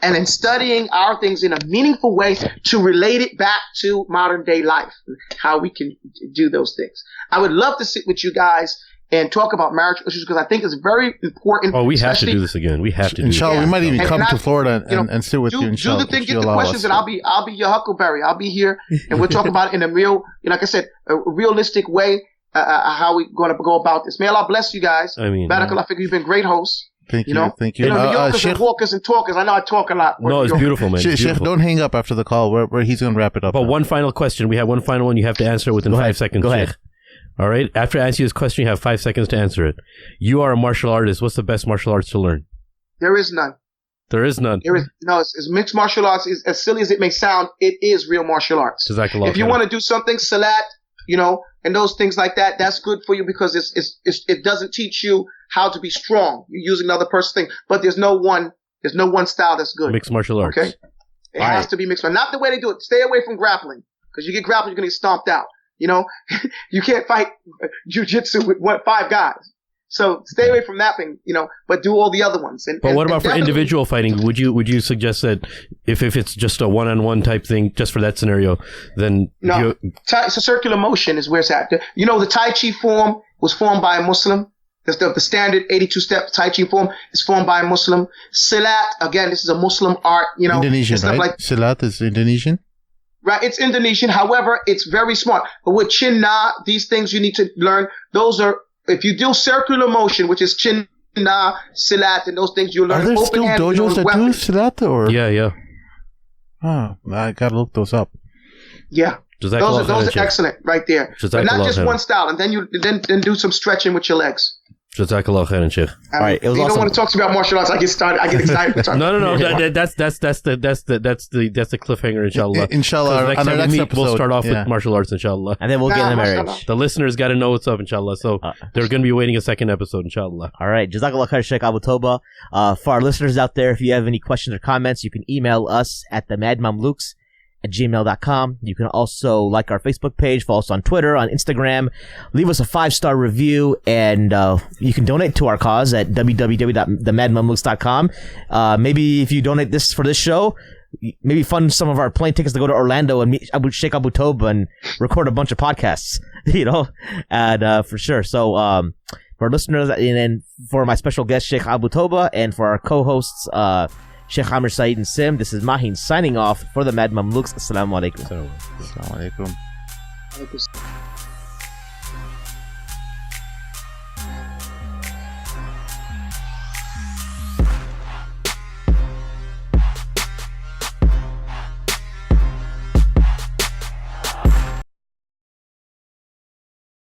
[SPEAKER 3] and in studying our things in a meaningful way to relate it back to modern day life, how we can do those things. I would love to sit with you guys and talk about marriage issues, because I think it's very important.
[SPEAKER 2] Oh, we have to do this again. We have to do
[SPEAKER 4] Inshallah,
[SPEAKER 2] this.
[SPEAKER 4] we might even come to Florida and sit with you. Inshallah,
[SPEAKER 3] do the thing, get the questions, and I'll be your huckleberry. I'll be here, and we'll talk about it in a real, like I said, a realistic way, how we're going to go about this. May Allah bless you guys. I mean, Barakallah, you've been great hosts.
[SPEAKER 4] Thank you. Thank you.
[SPEAKER 3] New Yorkers and walkers and talkers. I know I talk a lot.
[SPEAKER 2] No, it's beautiful, man.
[SPEAKER 4] Sheikh, don't hang up after the call. Where he's going to wrap it up.
[SPEAKER 2] But one final question. We have one final one. You have to answer within 5 seconds.
[SPEAKER 1] Go ahead.
[SPEAKER 2] Sheikh. All right. After I answer this question, you have 5 seconds to answer it. You are a martial artist. What's the best martial arts to learn?
[SPEAKER 3] There is none.
[SPEAKER 2] There is none.
[SPEAKER 3] It's mixed martial arts. Is as silly as it may sound, it is real martial arts. If you want to do something, salat, and those things like that, that's good for you, because it doesn't teach you how to be strong. You're using another person's thing, but there's no one style that's good.
[SPEAKER 2] Mixed martial arts.
[SPEAKER 3] Okay, it has to be mixed. Not the way they do it. Stay away from grappling, because you get grappled, you're gonna get stomped out. You can't fight jiu-jitsu with 5 guys. So stay away from that thing, but do all the other ones.
[SPEAKER 2] But what about for individual fighting? Would you suggest that if it's just a one-on-one type thing, just for that scenario, then
[SPEAKER 3] no? It's a circular motion is where it's at. The Tai Chi form was formed by a Muslim. The standard 82-step Tai Chi form is formed by a Muslim. Silat, again, this is a Muslim art.
[SPEAKER 4] Indonesian, right? Silat is Indonesian.
[SPEAKER 3] Right, it's Indonesian. However, it's very smart. But with Chin-Na, these things you need to learn. Those are, if you do circular motion, which is Chin-Na, Silat, and those things, you learn.
[SPEAKER 4] Are there still dojos that do Silat? Or?
[SPEAKER 2] Yeah.
[SPEAKER 4] Oh, I gotta look those up.
[SPEAKER 3] Yeah, those are excellent right there. But not just one style, and then you do some stretching with your legs.
[SPEAKER 2] Jazakallah khairan, Sheikh.
[SPEAKER 1] All right, it was
[SPEAKER 3] you
[SPEAKER 1] awesome.
[SPEAKER 3] don't want to talk to me about martial arts. I get excited.
[SPEAKER 2] No. That's the cliffhanger, inshallah.
[SPEAKER 4] Inshallah,
[SPEAKER 2] next
[SPEAKER 4] on our
[SPEAKER 2] time we meet,
[SPEAKER 4] episode,
[SPEAKER 2] we'll start off with martial arts, inshallah,
[SPEAKER 1] and then we'll get into marriage.
[SPEAKER 2] The listeners got to know what's up, inshallah. So they're going to be waiting a second episode, inshallah.
[SPEAKER 1] All right, Jazakallah khair, Shaykh Abu Taubah. For our listeners out there, if you have any questions or comments, you can email us at themadmamluks@gmail.com. You can also like our Facebook page, follow us on Twitter, on Instagram, leave us a 5-star review, and you can donate to our cause at www.themadmamluks.com. Maybe if you donate this for this show, maybe fund some of our plane tickets to go to Orlando and meet Shaykh Abu Taubah and record a bunch of podcasts, and for sure. So for listeners, and then for my special guest, Shaykh Abu Taubah, and for our co-hosts, Shaykh Amir, Saeed, and Sim, this is Mahin signing off for the Mad Mamluks. Assalamu alaikum.
[SPEAKER 4] Assalamu alaikum.